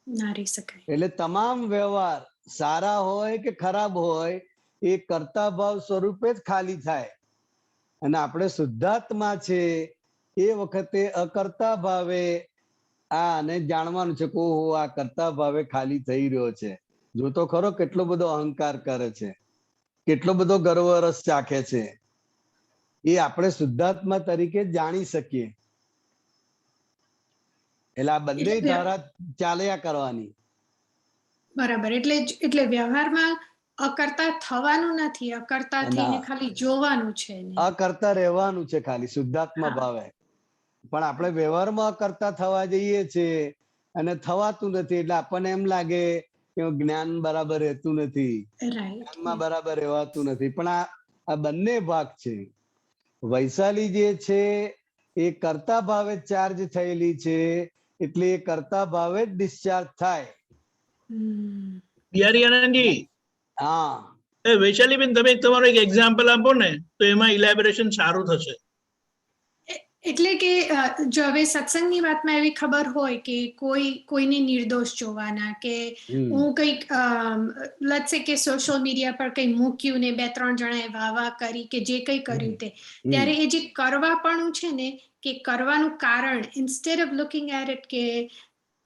ના રહી શકાય. એટલે તમામ વ્યવહાર સારા હોય કે ખરાબ હોય એ કર્તા ભાવ સ્વરૂપે જ ખાલી થાય. અને આપણે શુદ્ધાત્મા છે એ વખતે અકર્તા ભાવે આને જાણવાનું છે કે ઓહો આ કર્તા ભાવે ખાલી થઈ રહ્યો છે. જો તો ખરો કેટલો બધો અહંકાર કરે છે, કેટલો બધો ગર્વ રસ ચાખે છે, એ આપણે શુદ્ધાત્મા તરીકે જાણી શકીએ. એટલે આ બંને ધારા ચાલ્યા કરવાની. બરાબર. એટલે વ્યવહારમાં અકર્તા થવાનું નથી, અકર્તા થઈને ખાલી જોવાનું છે. અકર્તા રહેવાનું છે ખાલી શુદ્ધાત્મા ભાવે. પણ આપણે વ્યવહારમાં અકર્તા થવા જઈએ છીએ અને થવાતું નથી. એટલે આપણને એમ લાગે કે જ્ઞાન બરાબર રહેતું નથી, જ્ઞાનમાં બરાબર રહેવાતું નથી. પણ આ બંને ભાગ છે. વૈશાલી જે છે એ કર્તા ભાવે ચાર્જ થયેલી છે, એટલે એ કર્તા ભાવે જ ડિસ્ચાર્જ થાય. બિહારી આનંદજી, હા, વૈશાલીબેન તમે તમારો એક એક્ઝામ્પલ આપો ને તો એમાં ઇલેબોરેશન સારું થશે. એટલે કે જો હવે સત્સંગની વાતમાં એવી ખબર હોય કે કોઈને નિર્દોષ જોવાના, કે હું કંઈક લેટ્સ સે કે સોશિયલ મીડિયા પર કંઈ મૂક્યું ને 2-3 જણાએ વાહ કરી કે જે કંઈ કર્યું તે, ત્યારે એ જે કરવાપણું છે ને, કે કરવાનું કારણ, instead of looking at it કે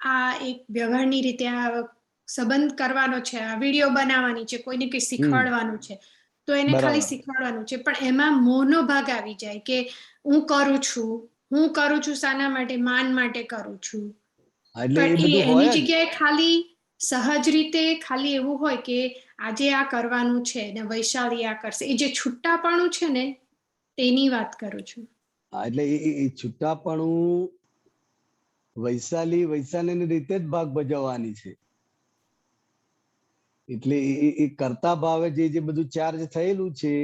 આ એક વ્યવહારની રીતે આ સંબંધ કરવાનો છે, આ વિડીયો બનાવવાની છે, કોઈને કંઈ શીખવાડવાનું છે, તો એને ખાલી શીખવાડવાનું છે. પણ એમાં મોહનો ભાગ આવી જાય કે હું કરું છું શાના માટે? માન માટે કરું છું. પણ એની જગ્યાએ ખાલી સહજ રીતે ખાલી એવું હોય કે આજે આ કરવાનું છે ને વૈશાલી આ કરશે, એ જે છૂટાપણું છે ને તેની વાત કરું છું. એટલે એ છૂટાપણું વૈશાલીની રીતે જ ભાગ ભજવવાની છે. એટલે એ કરતા ભાવે જે બધું ચાર્જ થયેલું છે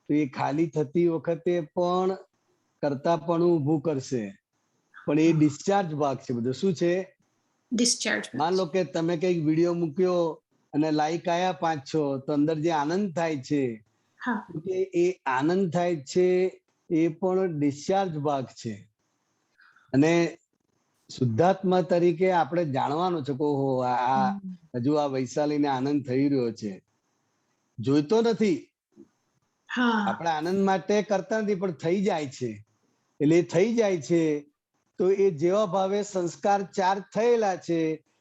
તો એ ખાલી થતી વખતે પણ કરતાપણું ઊભું કરશે. પણ એ ડિસ્ચાર્જ ભાગ છે બધું. શું છે? ડિસ્ચાર્જ. માન લો કે તમે કઈક વિડીયો મૂક્યો અને લાઈક આયા 5-6, તો અંદર જે આનંદ થાય છે, એ આનંદ થાય છે એ પણ ડિસ્ચાર્જ ભાગ છે. અને શુદ્ધાત્મા તરીકે આપણે જાણવાનું છે કે ઓહો આ હજુ આ વૈશાલીને આનંદ થઈ રહ્યો છે. જોઈતો નથી, આપણે આનંદ માટે કરતા નથી, પણ થઈ જાય છે. એટલે થઈ જાય છે તો એ જેવા ભાવે સંસ્કાર ચાર્જ થયેલા છે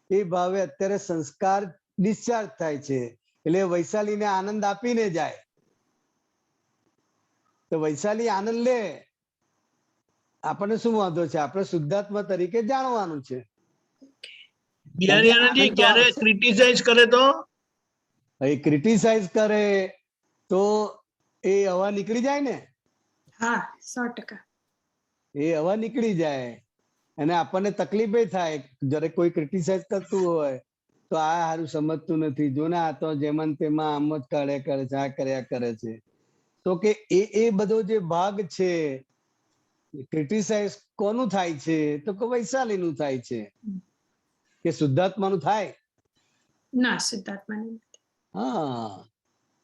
એ ભાવે અત્યારે સંસ્કાર ડિસ્ચાર્જ થાય છે. એટલે વૈશાલીને આનંદ આપીને જાય. તો વૈશાલી આનંદ લે, આપણને શું વાંધો છે? આપણે શુદ્ધાત્મા તરીકે જાણવાનું છે. બિહારી આનંદજી, ક્યારે ક્રિટિસાઇઝ કરે તો એ ક્રિટિસાઇઝ કરે તો એ હવા નીકળી જાય ને. હા, 100%. એ હવા નીકળી જાય. અને આપણને તકલીફ થાય જ્યારે કોઈ ક્રિટિસાઇઝ કરતું હોય તો આ સારું સમજતું નથી, જો ને આ તો જેમાં તેમાં આમ જ કર્યા કરે છે, આ કર્યા કરે છે. તો કે એ બધો જે ભાગ છે ક્રિટિસાઇઝ કોનું થાય છે? તો કે વૈશાલીનું થાય છે. કે શુદ્ધાત્માનું થાય? ના, શુદ્ધાત્માનું. હા,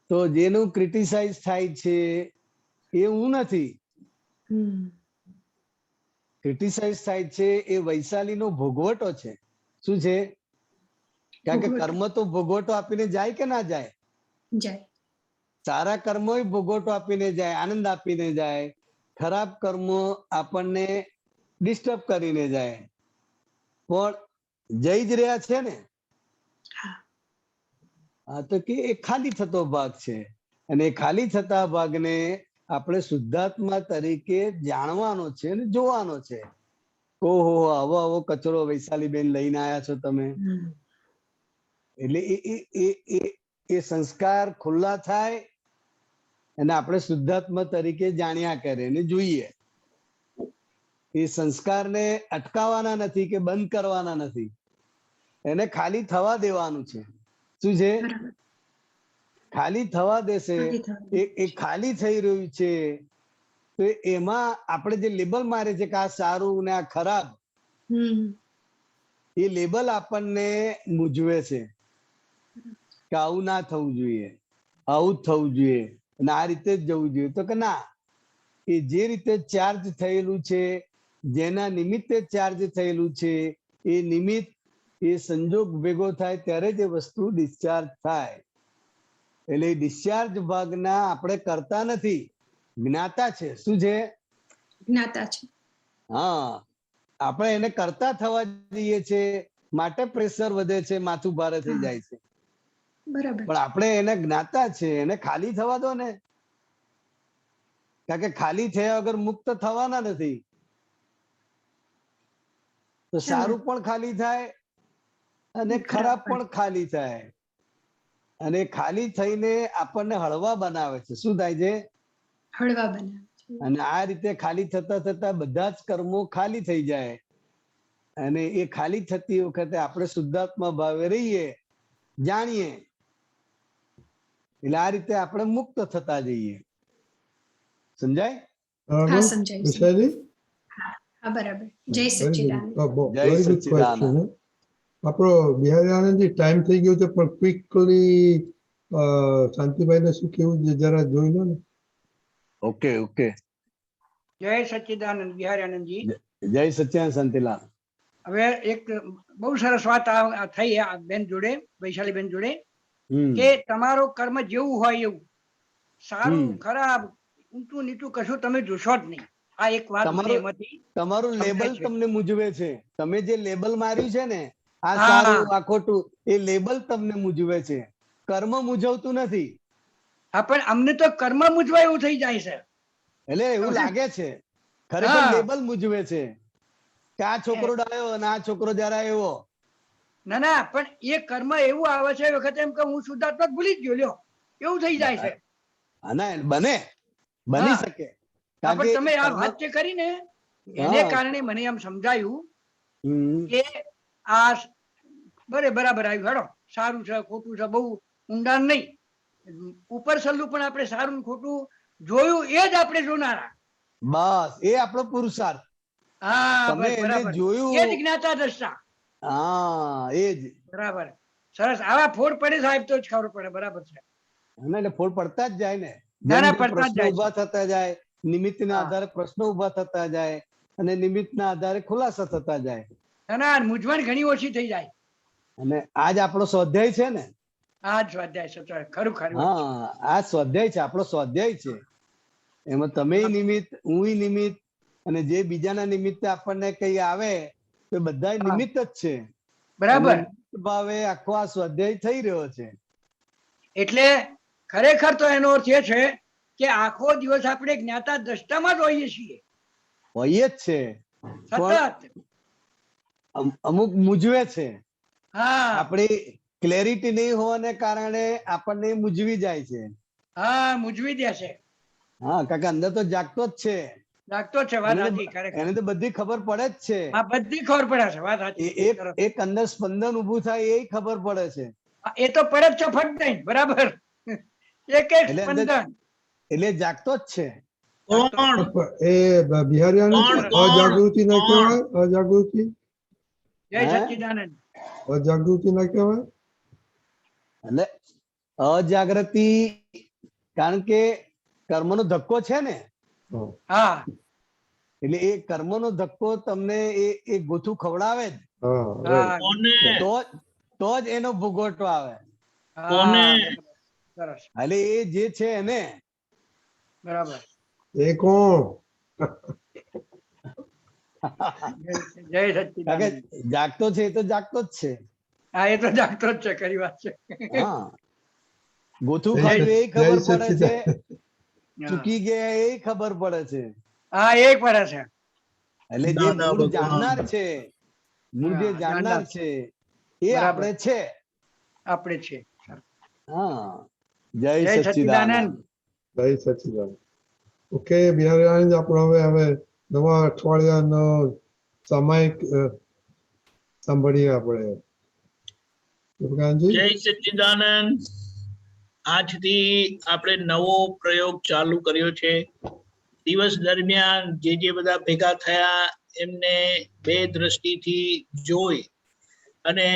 તો જેનું ક્રિટિસાઇઝ થાય છે એ હું નથી. ક્રિટિસાઇઝ થાય છે એ વૈશાલીનો ભોગવટો છે. શું છે? કારણ કે કર્મ તો ભોગવટો આપીને જાય કે ના જાય? જાય. સારા કર્મો ભોગવટો આપીને જાય, આનંદ આપીને જાય. ખરાબ કર્મો આપણને ડિસ્ટર્બ કરીને જાય. પણ જઈ જ રહ્યા છે ને. હા, તો કે એ ખાલી થતો ભાગ છે અને એ ખાલી થતા ભાગને આપણે શુદ્ધાત્મા તરીકે જાણવાનો છે અને જોવાનો છે. ઓહો, આવો આવો કચરો વૈશાલીબેન લઈને આવ્યા છો તમે. એટલે એ સંસ્કાર ખુલ્લા થાય અને આપણે શુદ્ધાત્મા તરીકે જાણ્યા કરે અને જોઈએ. એ સંસ્કારને અટકાવવાના નથી કે બંધ કરવાના નથી, એને ખાલી થવા દેવાનું છે. શું છે? ખાલી થવા દેશે. એ ખાલી થઈ રહ્યું છે તો એમાં આપણે જે લેબલ મારે છે કે આ સારું ને આ ખરાબ, એ લેબલ આપણને મૂંઝવે છે કે આવું ના થવું જોઈએ, આવું જ થવું જોઈએ અને આ રીતે જ જવું જોઈએ. તો કે ના, એ જે રીતે ચાર્જ થયેલું છે, જેના નિમિત્તે ચાર્જ થયેલું છે, એ નિમિત્ત એ સંજોગ ભેગો થાય ત્યારે જ એ વસ્તુ ડિસ્ચાર્જ થાય. એટલે ડિસ્ચાર્જ ભાગના આપણે કરતા નથી, જ્ઞાતા છે. શું છે? જ્ઞાતા છે. હા, આપણે એને કરતા થવા જઈએ છે માટે પ્રેશર વધે છે, માથું ભારે થઈ જાય છે. બરાબર. પણ આપણે એને જ્ઞાતા છે, એને ખાલી થવા દો ને. કારણ કે ખાલી થયા વગર મુક્ત થવાના નથી. તો સારું પણ ખાલી થાય અને ખરાબ પણ ખાલી થાય. અને ખાલી થઈને આપણને હળવા બનાવે છે. શું થાય છે? હળવા બનાવે છે. અને આ રીતે ખાલી થતા થતા બધા જ કર્મો ખાલી થઈ જાય. અને એ ખાલી થતી વખતે આપણે શુદ્ધાત્મા ભાવે રહીએ, જાણીએ, એટલે આ રીતે આપણે મુક્ત થતા જઈએ. સમજાય? હા, સમજાય. હા, બરાબર. જય સચ્ચિદાનંદ. જય સચ્ચિદાનંદ. આપણો બિહારી આનંદજી ટાઈમ થઈ ગયો છે, પણ ક્વિકલી શાંતિભાઈને શું કેવું છે જરા જોઈ લો ને. Okay okay. જય સચ્ચિદાનંદ બિહારી આનંદજી. જય સચ્ચિદાનંદ શાંતિલાલ. હવે એક બહુ સરસ વાત થઈ આ બેન જોડે, વૈશાલી બેન જોડે, કે તમારો કર્મ જેવું હોય એવું, સારું ખરાબ ઊંચું નીચું કશું તમે જોશો જ નહીં. આ એક વાત મને એમાંથી તમારું લેબલ તમને મૂંઝવે છે. તમે જે લેબલ માર્યું છે ને, આ સારું આ ખોટું, એ લેબલ તમને મૂંઝવે છે, કર્મ મૂંઝવતું નથી. હા, પણ અમને તો કર્મ મૂંઝવાય એવું થઈ જાય છે. એટલે એવું લાગે છે, ખરેખર લેબલ મૂંઝવે છે કે આ છોકરો ડાયો અને આ છોકરો જરા એવો. ના ના, પણ એ કર્મ એવું આવે છે વખતે એમ કે હું શુદ્ધાત્મક ભૂલી જ ગયો, લ્યો એવું થઈ જાય છે. બની શકે. પણ તમે આ વાત જે કરી ને એને કારણે મને એમ સમજાયું કે આ બરાબર આવ્યું. હેડો, સારું છે ખોટું છે, બહુ ઊંડાણ નહીં, ઉપર સલ્લું પણ આપણે સારું ખોટું જોયું એ જ આપણે જોનારા. બસ એ આપણો પુરુષાર્થ. હા, બરાબર. જોયું એ જ જ્ઞાતા દ્રષ્ટા. હા, એ જ. બરાબર, સરસ. આવા ફોડ પડે સાહેબ તો જ ખબર પડે. બરાબર છે. એટલે ફોડ પડતા જ જાય ને. પ્રશ્નો ઉભા થતા જાય, નિમિત્તના આધારે પ્રશ્નો ઉભા થતા જાય અને નિમિત્તના આધારે ખુલાસા થતા જાય. ના, મૂંઝવણ ઘણી ઓછી થઈ જાય. અને આજ આપણો સ્વાધ્યાય છે ને. આ સ્વાધ્યાય છે, ખરું ખરું. હા, આ સ્વાધ્યાય છે, આપણો સ્વાધ્યાય છે. એમાં તમે નિમિત્ત, હું નિમિત્ત, અને જે બીજાના નિમિત્તે આપણને કઈ આવે તો બધા નિમિત્ત જ છે. બરાબર. ભાવે આખો આ સ્વાધ્યાય થઈ રહ્યો છે. એટલે ખરેખર તો એનો અર્થ એ છે કે આખો દિવસ આપણે જ્ઞાતા દ્રષ્ટામાં જ હોઈએ છીએ. હોઈએ જ છે. સતત અમુક મૂંઝવે છે. હા, આપણી ક્લેરિટી નહીં હોવાને કારણે આપણને મૂંઝવી જાય છે. હા, મૂંઝવી દે છે. હા, કારણ કે અંદર તો જાગતો જ છે. લાગતો છે વાત સાચી ખરેખર. એને તો બધી ખબર પડે જ છે. હા બધી ખબર પડે છે વાત સાચી. એક અંદર સ્પંદન ઊભું થાય એ ખબર પડે છે. એ તો પડે જ છે ફટ દઈ બરાબર. એક એક સ્પંદન એટલે જાગતો જ છે. એ બિહારીયાને અજાગૃતિ ના કહેવાય? અજાગૃતિ જય સચ્ચિદાનંદ. અજાગૃતિ ના કહેવાય? એટલે અજાગૃતિ કારણ કે કર્મનો ધક્કો છે ને. હા એટલે એ કર્મનો ધક્કો તમને એ ગોથું ખવડાવે જ તો જ એનો ભોગવટો આવે. એટલે એ જે છે એને બરાબર. એ કોણ? જય સચ્ચિદાનંદ. જાગતો છે એ તો જાગતો જ છે. હા એ તો જાગતો જ છે ખરી વાત છે. હા ગોથું ખાધું એ ખબર પડે છે, ચૂકી ગયા એ ખબર પડે છે. હા એ પડે છે. એટલે જે મૂળ જાણનાર છે, મૂળ જે જાણનાર છે એ આપણે છે. આપણે છે. હા જય સચ્ચિદાનંદ. જય સચ્ચિદાનંદ. ઓકે બિહારી આપણે હવે નવા અઠવાડિયાનો સામાયિક સાંભળીએ આપણે. જય સચ્ચિદાનંદ. આજથી આપણે નવો પ્રયોગ ચાલુ કર્યો છે. દિવસ દરમિયાન જે બધા ભેગા થયા એમને બે દ્રષ્ટિથી જોઈ અને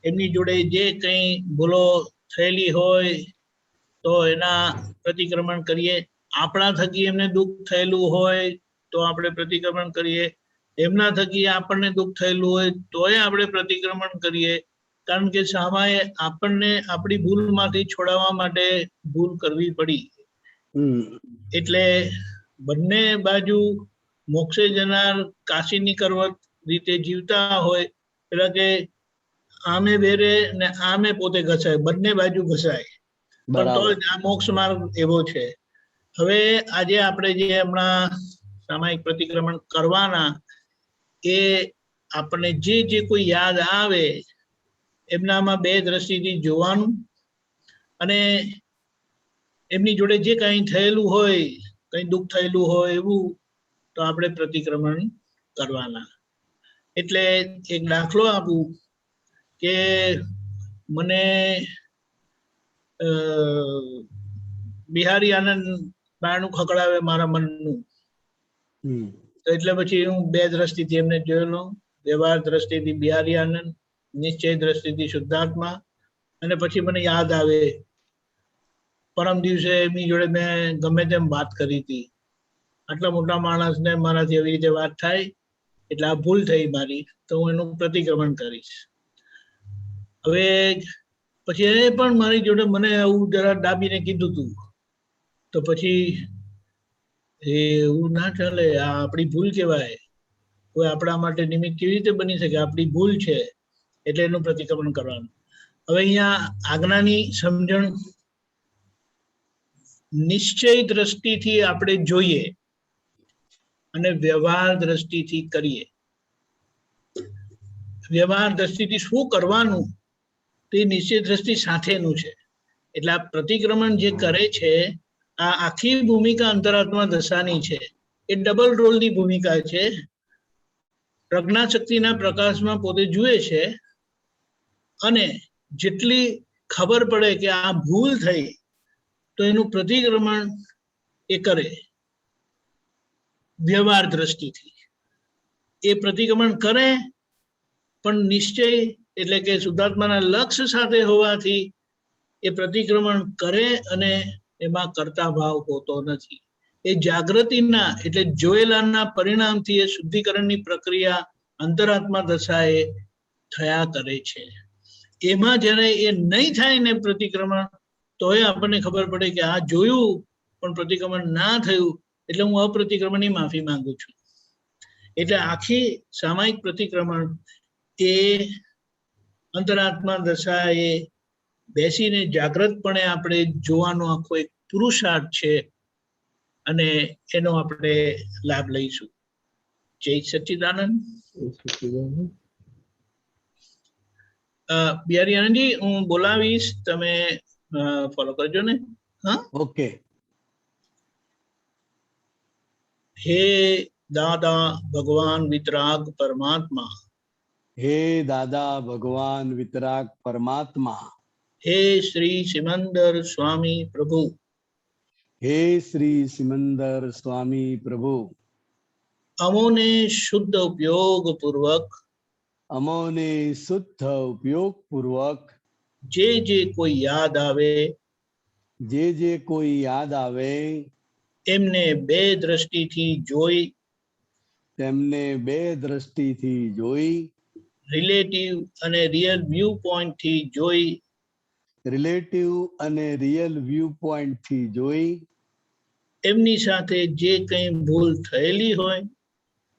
એમની જોડે જે કંઈ ભૂલો થયેલી હોય તો એના પ્રતિક્રમણ કરીએ. આપણા થકી એમને દુઃખ થયેલું હોય તો આપણે પ્રતિક્રમણ કરીએ. એમના થકી આપણને દુઃખ થયેલું હોય તોય આપણે પ્રતિક્રમણ કરીએ. કારણ કે સામાએ આપણને આપણી ભૂલમાંથી છોડાવવા માટે ભૂલ કરવી પડી. એટલે બંને બાજુ મોક્ષે જનાર કાશીની કરવત રીતે જીવતા હોય એટલે કે આમે વેરે ને આમે પોતે ઘસાય, બંને બાજુ ઘસાય. પણ તો જ આ મોક્ષ માર્ગ એવો છે. હવે આજે આપણે જે હમણાં સામાયિક પ્રતિક્રમણ કરવાના એ આપણને જે કોઈ યાદ આવે એમનામાં બે દ્રષ્ટિથી જોવાનું અને એમની જોડે જે કંઈ થયેલું હોય, કંઈ દુઃખ થયેલું હોય એવું તો આપણે પ્રતિક્રમણ કરવાના. એટલે એક દાખલો આપું કે મને બિહારી આનંદ બારણું ખકડાવે મારા મનનું, તો એટલે પછી હું બે દ્રષ્ટિથી એમને જોયેલો. વ્યવહાર દ્રષ્ટિથી બિહારી આનંદ, નિશ્ચય દ્રષ્ટિથી શુદ્ધાત્મા. અને પછી મને યાદ આવે પરમ દિવસે એમની જોડે મેં ગમે તેમ વાત કરી હતી. આટલા મોટા માણસને મારાથી એવી રીતે વાત થાય એટલે આ ભૂલ થઈ મારી, તો હું એનું પ્રતિક્રમણ કરીશ. હવે પછી એને પણ મારી જોડે મને આવું જરા દાબીને કીધું હતું. તો પછી એવું ના ચાલે, આ આપણી ભૂલ કહેવાય. કોઈ આપણા માટે નિમિત્ત કેવી રીતે બની શકે? આપણી ભૂલ છે એટલે એનું પ્રતિક્રમણ કરવાનું. હવે અહીંયા આજ્ઞાની સમજણ નિશ્ચય દ્રષ્ટિથી આપણે જોઈએ અને વ્યવહાર દ્રષ્ટિથી કરીએ. વ્યવહાર દ્રષ્ટિથી શું કરવાનું તે નિશ્ચય દ્રષ્ટિ સાથેનું છે. એટલે આ પ્રતિક્રમણ જે કરે છે આ આખી ભૂમિકા અંતરાત્મા દશાની છે. એ ડબલ રોલની ભૂમિકા છે. પ્રજ્ઞાશક્તિના પ્રકાશમાં પોતે જુએ છે અને જેટલી ખબર પડે કે આ ભૂલ થઈ તો એનું પ્રતિક્રમણ એ કરે વ્યવહાર દ્રષ્ટિથી. એ પ્રતિક્રમણ કરે પણ નિશ્ચય એટલે કે શુદ્ધાત્માના લક્ષ્ય સાથે હોવાથી એ પ્રતિક્રમણ કરે અને એમાં કરતા ભાવ હોતો નથી. એ જાગૃતિના એટલે જોયેલાના પરિણામથી એ શુદ્ધિકરણની પ્રક્રિયા અંતરાત્મા દશાએ થયા કરે છે. એમાં જ્યારે એ નહીં થાય ને પ્રતિક્રમણ તોય આપણને ખબર પડે કે આ જોયું પણ પ્રતિક્રમણ ના થયું એટલે હું અપ્રતિક્રમણની માફી માંગુ છું. એટલે આખી સામાયિક પ્રતિક્રમણ એ અંતરાત્મા દશાએ બેસીને જાગૃતપણે આપણે જોવાનો આખો એક પુરુષાર્થ છે અને એનો આપણે લાભ લઈશું. જય સચ્ચિદાનંદ. બિહારી આનંદજી હું બોલાવીશ, તમે ફોલો કરજો ને. હા ઓકે. हे दादा भगवान वितराग परमात्मा, हे दादा भगवान वितराग परमात्मा, हे श्री सिमंदर स्वामी प्रभु, हे श्री सिमंदर स्वामी प्रभु, अमोने शुद्ध उपयोग पूर्वक अमोने शुद्ध उपयोग पूर्वक जे कोई याद आवे जे कोई याद आवे એમને બે દ્રષ્ટિથી જોઈ તેમને બે દ્રષ્ટિથી જોઈ રિલેટિવ અને રિયલ વ્યૂ પોઈન્ટથી જોઈ રિલેટિવ અને રિયલ વ્યૂ પોઈન્ટથી જોઈ એમની સાથે જે કંઈ ભૂલ થયેલી હોય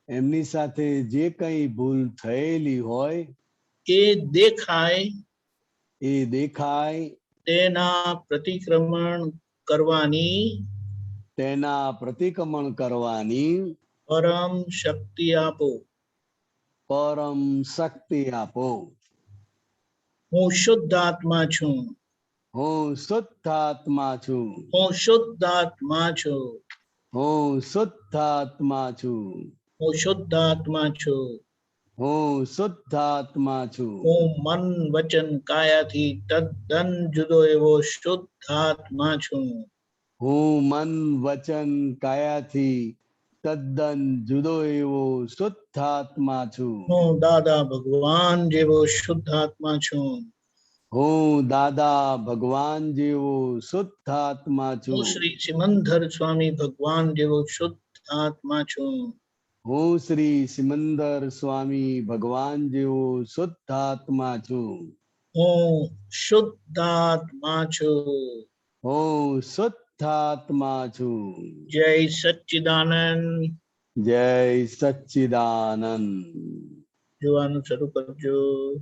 એમની સાથે જે કંઈ ભૂલ થયેલી હોય એ દેખાય તેના પ્રતિક્રમણ કરવાની પરમ શક્તિ આપો. પરમ શક્તિ આપો. હું શુદ્ધ આત્મા છું. હું શુદ્ધ આત્મા છું. હું શુદ્ધ આત્મા છું. હું શુદ્ધ આત્મા છું. હું શુદ્ધ આત્મા છું. હું શુદ્ધ આત્મા છું. હું મન વચન કાયાથી તદ્દન જુદો એવો શુદ્ધ આત્મા છું. હું મન વચન કાયાથી તદ્દન જુદો એવો શુદ્ધ આત્મા છું. હું દાદા ભગવાન જેવો શુદ્ધ આત્મા છું. હું દાદા ભગવાન જેવો શુદ્ધ આત્મા છું. હું શ્રી સિમંદર સ્વામી ભગવાન જેવો શુદ્ધ આત્મા છું. હું શ્રી સિમંદર સ્વામી ભગવાન જેવો શુદ્ધ આત્મા છું. હું શુદ્ધ આત્મા છું. હું શુદ્ધ આત્મા છું. જય સચ્ચિદાનંદ. જય સચ્ચિદાનંદ. જોવાનું શરૂ કરજો.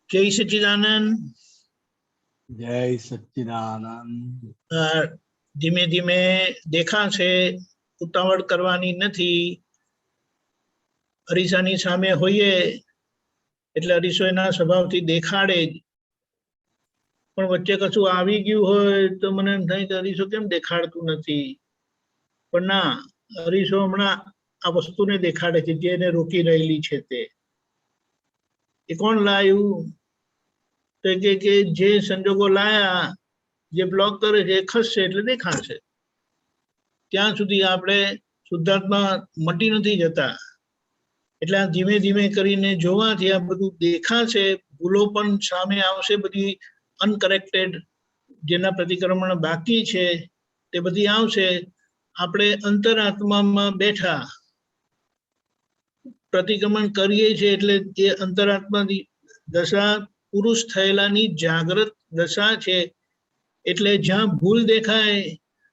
જય સચ્ચિદાનંદ. જય સચ્ચિદાનંદ. ધીમે ધીમે દેખાશે, ઉતાવળ કરવાની નથી. અરીસાની સામે હોઈએ એટલે અરીસો એના સ્વભાવથી દેખાડે જ, પણ વચ્ચે કશું આવી ગયું હોય તો મને એમ થાય કે અરીસો કેમ દેખાડતું નથી. પણ ના, અરીસો હમણાં આ વસ્તુને દેખાડે છે જે એને રોકી રહેલી છે. તે એ કોણ લાયું? તો કે જે સંજોગો લાયા, જે બ્લોક કરે છે એ ખસશે એટલે દેખાશે. ત્યાં સુધી આપણે શુદ્ધાત્મા મટી નથી જતા. એટલે આ ધીમે ધીમે કરીને જોવાથી આ બધું દેખાશે. ભૂલો પણ સામે આવશે, બધી અનકરેક્ટેડ, જેના પ્રતિક્રમણ બાકી છે તે બધી આવશે. આપણે અંતરાત્મામાં બેઠા પ્રતિક્રમણ કરીએ છીએ એટલે એ અંતરાત્માની દશા પુરુષ થયેલાની જાગ્રત દશા છે. એટલે જ્યાં ભૂલ દેખાય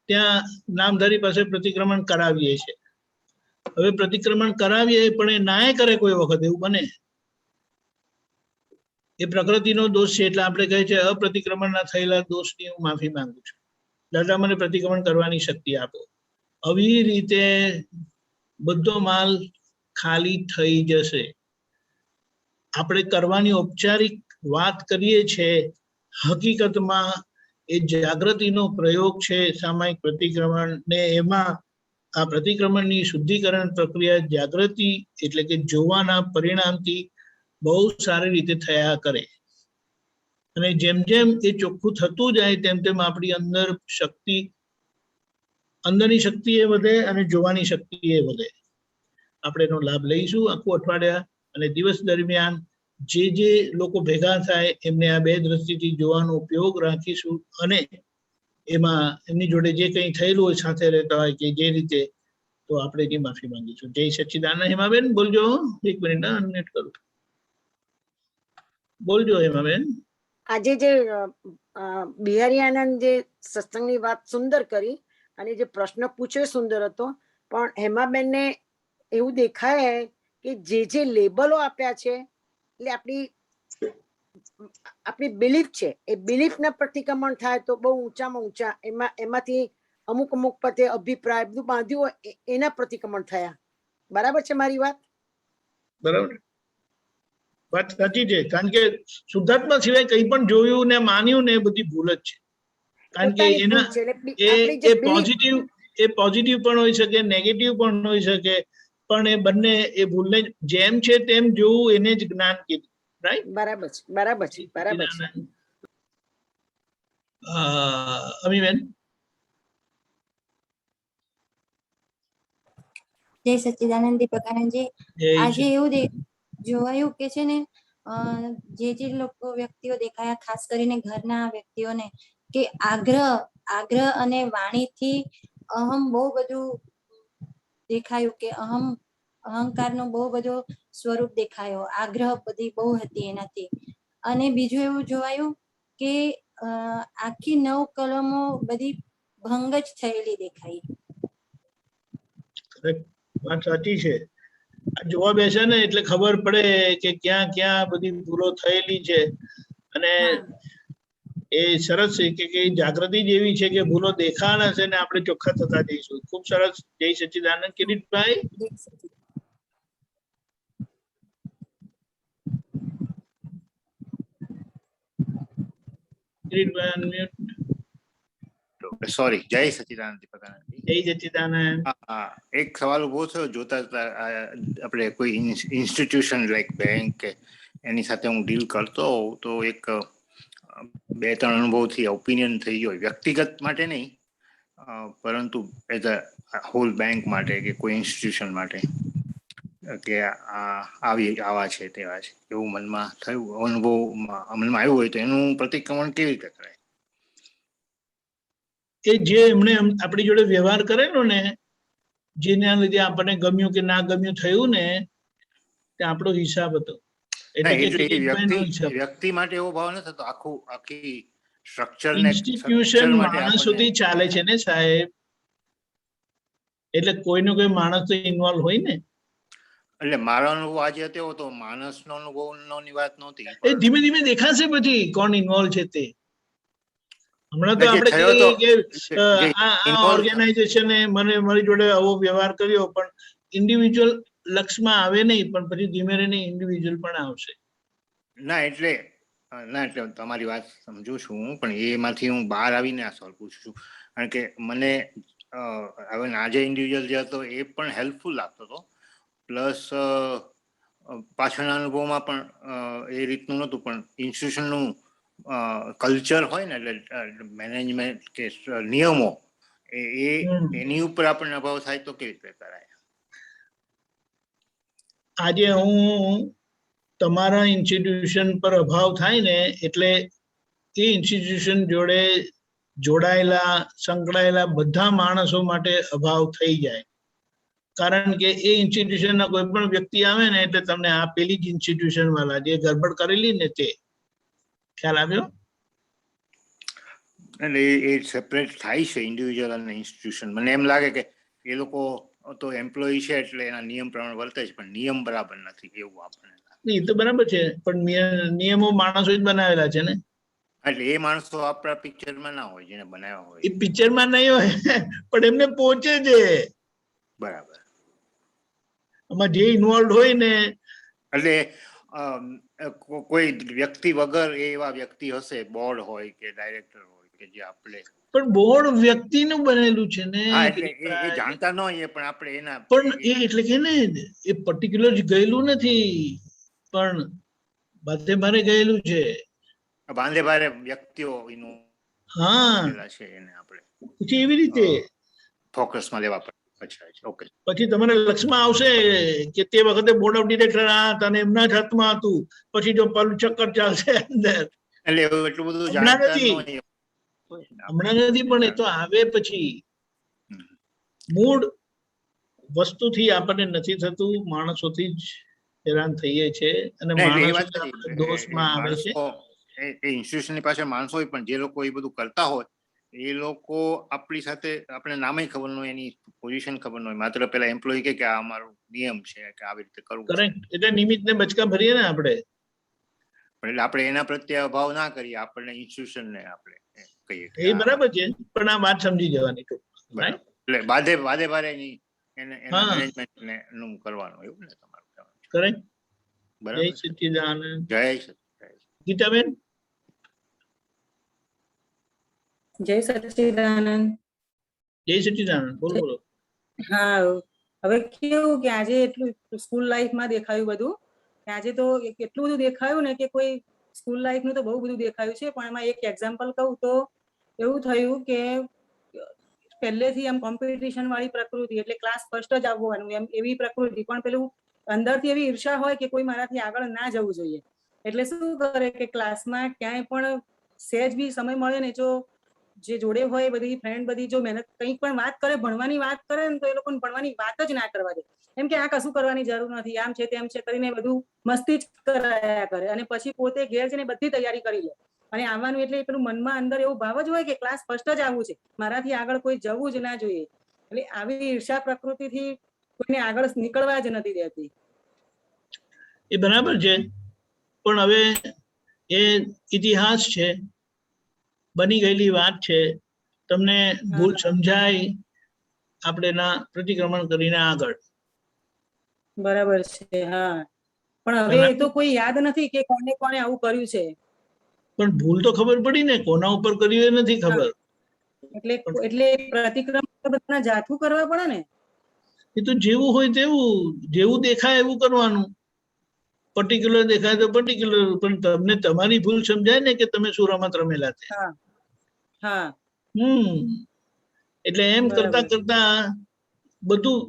ત્યાં નામધારી પાસે પ્રતિક્રમણ કરાવીએ છીએ. હવે પ્રતિક્રમણ કરાવીએ પણ એ નાય કરે કોઈ વખત, એવું બને. એ પ્રકૃતિનો દોષ છે એટલે આપણે કહે છે અપ્રતિક્રમણના થયેલા દોષની હું માફી માંગુ છું, દાદા મને પ્રતિક્રમણ કરવાની શક્તિ આપો. આવી રીતે બધો માલ ખાલી થઈ જશે. આપણે કરવાની ઔપચારિક વાત કરીએ છીએ, હકીકતમાં એ જાગૃતિનો પ્રયોગ છે સામાયિક પ્રતિક્રમણ ને. એમાં આ પ્રતિક્રમણની શુદ્ધિકરણ પ્રક્રિયા જાગૃતિ એટલે કે જોવાના પરિણામથી બહુ સારી રીતે થયા કરે. અને જેમ જેમ એ ચોખ્ખું થતું જાય તેમ તેમ આપણી અંદર શક્તિ, અંદરની શક્તિ એ વધે અને જોવાની શક્તિ એ વધે. આપણે એનો લાભ લઈશું આખું અઠવાડિયા અને દિવસ દરમિયાન. જે લોકો ભેગા થાય એમને આ બે દ્રષ્ટિથી જોવાનો ઉપયોગ રાખીશું. અને એમાં એમની જોડે જે કંઈ થયેલું હોય, સાથે રહેતા હોય કે જે રીતે, તો આપણે એની માફી માંગીશું. જય સચ્ચિદાનંદ. હેમાબેન બોલજો, એક મિનિટ અનમ્યુટ કરું. બોલજો હેમાબેન. આજે જે બિહારી આનંદ જે સત્સંગની વાત સુંદર કરી અને જે પ્રશ્ન પૂછ્યો સુંદર હતો, પણ હેમાબેનને એવું દેખાય કે જે લેબલો આપ્યા છે એટલે આપણી બિલીફ છે, એ બિલીફ ના પ્રતિક્રમણ થાય તો બહુ ઊંચામાં ઊંચા એમાંથી અમુક પતે અભિપ્રાય બધું બાંધ્યું હોય એના પ્રતિક્રમણ થયા. બરાબર છે મારી વાત? બરાબર, વાત સાચી છે. કારણ કે શુદ્ધાત્મા સિવાય કંઈ પણ જોયું ને માન્યું ને એ બધી ભૂલ જ છે. કારણ કે એના એ પોઝિટિવ પણ હોઈ શકે, નેગેટિવ પણ હોઈ શકે, પણ એ બંને એ ભૂલને જેમ છે તેમ જોવું એને જ જ્ઞાન કીધું. રાઈટ? બરાબર છે, બરાબર છે, બરાબર છે. અમીબેન. જય સચ્ચિદાનંદ. દીપકાનંદજી, આજે એવું જોવાયું કે છે ને, જે લોકો વ્યક્તિઓ દેખાયા, ખાસ કરીને ઘરના વ્યક્તિઓને, કે આગ્રહ અને વાણીથી અહમ બહુ બધું દેખાયું, કે અહંકારનો બહુ બધો સ્વરૂપ દેખાયો. આગ્રહ બધી બહુ હતી એનાથી. અને બીજું એવું જોવાયું કે આખી 9 કલમો બધી ભંગ જ થયેલી દેખાઈ. વાત સાચી છે. જોવા બેસે ને એટલે ખબર પડે કે ક્યાં ક્યાં બધી ભૂલો થયેલી છે. અને એ સરસ છે કે જાગૃતિ જેવી છે કે ભૂલો દેખાણા છે ને આપણે ચોખ્ખા થતા જઈશું. ખૂબ સરસ. જય સચ્ચિદાનંદ. કિરીટભાઈ. કિરીટભાઈ અનમ્યુટ. સોરી. જય સચ્ચિદાનંદ દીપકાનંદજી. જય સચ્ચિદાનંદ. એક સવાલ ઉભો થયો જોતા આપણે કોઈ ઇન્સ્ટિટ્યુશન લાઈક બેંક એની સાથે હું ડીલ કરતો હોઉં તો એક 2-3 અનુભવથી ઓપિનિયન થઈ ગયો, વ્યક્તિગત માટે નહીં પરંતુ એઝ અ હોલ બેંક માટે કે કોઈ ઇન્સ્ટિટ્યુશન માટે, કે આવા છે તેવા છે એવું મનમાં થયું, અનુભવ મનમાં આવ્યું હોય તો એનું પ્રતિક્રમણ કેવી રીતે કરાય? કે જે એમણે આપણી જોડે વ્યવહાર કરેલો ને, જેના લીધે આપણને ગમ્યું કે ના ગમ્યું થયું ને, તે આપણો હિસાબ હતો. વ્યક્તિ માટે એવો ભાવ નથી થતો, આખી સ્ટ્રક્ચર ઇન્સ્ટિટ્યુશન માણસોથી ચાલે છે ને સાહેબ, એટલે કોઈનો કોઈ માણસ તો ઇન્વોલ્વ હોય ને. એટલે મારો અનુભવ આજે હતો તો માણસનો અનુભવની વાત નહોતી. એ ધીમે ધીમે દેખાશે પછી કોણ ઇન્વોલ્વ છે તે. હમણાં તો જે આપણે થયો તો કહીએ કે જે આ involve ઓર્ગેનાઇઝેશને મારી જોડે આવો વ્યવહાર કર્યો, પણ ઇન્ડિવિજ્યુઅલ લક્ષમાં આવે નહીં, પણ પછી ધીમે રહીને ઇન્ડિવિજ્યુઅલ પણ આવશે. ના એટલે તમારી વાત સમજુ છું હું, પણ એમાંથી હું બહાર આવીને આ સવાલ પૂછું છું. કારણ કે મને હવે આજે ઇન્ડિવિજ્યુઅલ જે હતો એ પણ હેલ્પફુલ લાગતો હતો, પ્લસ પાછળના અનુભવમાં પણ એ રીતનું નહોતું, પણ ઇન્સ્ટિટ્યુશનનું કલ્ચર હોય ને, એટલે મેનેજમેન્ટ કે નિયમો એની ઉપર આપણને અભાવ થાય તો કેવી રીતે કરાય? આજે હું તમારા ઇન્સ્ટિટ્યુશન પર અભાવ થાય ને એટલે એ ઇન્સ્ટિટ્યુશન જોડે જોડાયેલા સંકળાયેલા બધા માણસો માટે અભાવ થઈ જાય. કારણ કે એ ઇન્સ્ટિટ્યુશનના કોઈ પણ વ્યક્તિ આવે ને એટલે તમને આ પેલી જ ઇન્સ્ટિટ્યુશન વાળા જે ગડબડ કરેલી ને તે ખ્યાલ આવ્યો. એટલે એ સેપરેટ થાય છે ઇન્ડિવિજ્યુઅલ અને ઇન્સ્ટિટ્યુશન. મને એમ લાગે કે એ લોકો તો એમ્પ્લોયી છે એટલે એના નિયમ પ્રમાણે વર્તે છે, પણ નિયમ બરાબર નથી એવું આપણને. એ તો બરાબર છે, પણ નિયમો માણસો જ બનાવેલા છે ને. એટલે એ માણસો આપણા પિક્ચરમાં ના હોય જેને બનાવ્યા હોય. એ પિક્ચરમાં નહીં હોય પણ એમને પહોંચે છે. બરાબર. આમાં જે ઇન્વોલ્વ હોય ને એટલે કોઈ વ્યક્તિ વગર એવા વ્યક્તિ હશે, બોર્ડ હોય કે ડાયરેક્ટર હોય કે જે આપણે. પણ બોર્ડ વ્યક્તિનું બનેલું છે ને. હા એટલે એ જાણતા ન હોઈએ પણ આપણે એના પણ એ એટલે કે ને એ પર્ટિક્યુલર ગયેલું નથી, પણ બધે મારે ગયેલું છે. બાંધે ભારે વ્યક્તિઓ એનું છે એને આપણે પછી એવી રીતે ફોકસમાં લેવા પડે. અચ્છા ઓકે. પછી તમારા લક્ષમાં આવશે કે તે વખતે બોર્ડ ઓફ ડિરેક્ટર હતા અને એમના જ હાથમાં હતું, પછી જો પેલું ચક્કર ચાલશે અંદર. એટલે એટલું બધું હમણાં નથી પણ એ તો આવે પછી. મૂળ વસ્તુથી આપણને નથી થતું, માણસોથી જ હેરાન થઈએ છે અને માણસો દોષમાં આવે છે. એ ઇન્સ્ટિટ્યુશનની પાસે માણસો હોય, પણ જે લોકો એ બધું કરતા હોય એ લોકો આપણી સાથે આપણે નામે ખબર ન હોય, એની પોઝિશન ખબર ન હોય, માત્ર પેલા એમ્પ્લોય કે આ અમારો નિયમ છે કે આવી રીતે કરવું. કરેક્ટ. એટલે નિમિત્તને બચકા ભરીએ ને આપણે. એટલે આપણે એના પ્રત્યે અભાવ ના કરીએ, આપણને ઇન્સ્ટિટ્યુશનને આપણે કહીએ. એ બરાબર છે, પણ આ વાત સમજી જવાની. એટલે બાધે ભારે એના મેનેજમેન્ટને નું કરવાનું એવું ને તમારું. કરેક્ટ. બરાબર. જય સચ્ચિદાનંદ. જય સચ્ચિદાનંદ. ગીતાબેન. જય સચ્ચિદાનંદ. જય સચ્ચિદાનંદ. બોલો બોલો. હા, હવે કેવું કે આજે એટલું સ્કૂલ લાઈફમાં દેખાયું બધું, કે આજે તો એટલું બધું દેખાયું ને કે કોઈ સ્કૂલ લાઈફનું તો બહુ બધું દેખાયું છે, પણ એમાં એક એક્ઝામ્પલ કહું તો એવું થયું કે પહેલેથી આમ કોમ્પિટિશન વાળી પ્રકૃતિ, એટલે ક્લાસ ફર્સ્ટ જ આવવાનું એમ એવી પ્રકૃતિ, પણ પેલું અંદરથી એવી ઈર્ષા હોય કે કોઈ મારાથી આગળ ના જવું જોઈએ, એટલે શું કરે કે ક્લાસમાં ક્યાંય પણ સહેજ બી સમય મળે ને જો જે જોડે હોય બધી ફ્રેન્ડ બધી જો મહેનત કંઈક પણ વાત કરે, ભણવાની વાત કરે ને તો એ લોકોને ભણવાની વાત જ ના કરવા દે, એમ કે આ કશું કરવાની જરૂર નથી, આમ છે તેમ છે કરીને બધું મસ્તી જ કરાયા કરે, અને પછી પોતે ઘેર જઈને બધી તૈયારી કરી લે અને આવવાનું, એટલે પેલું મનમાં અંદર એવું ભાવ જ હોય કે ક્લાસ ફર્સ્ટ જ આવવું છે, મારાથી આગળ કોઈ જવું જ ના જોઈએ. એટલે આવી ઈર્ષા પ્રકૃતિથી કોઈને આગળ નીકળવા જ નથી દેતી. એ બરાબર છે, પણ હવે એ ઇતિહાસ છે, બની ગયેલી વાત છે, તમને ભૂલ સમજાય આપણે ના પ્રતિક્રમણ કરીને આગળ. બરાબર છે. હા, પણ હવે એ તો કોઈ યાદ નથી કે કોને કોને આવું કર્યું છે. પણ ભૂલ તો ખબર પડી ને, કોના ઉપર કર્યું એ નથી ખબર. એટલે પ્રતિક્રમણ બધા જાથું કરવા પડે ને. એ તો જેવું હોય તેવું, જેવું દેખાય એવું કરવાનું. પર્ટિક્યુલર દેખાય તો પર્ટિક્યુલર, પણ તમને તમારી ભૂલ સમજાય ને કે તમે શું રમત રમેલા છે. એટલે એમ કરતા કરતા બધું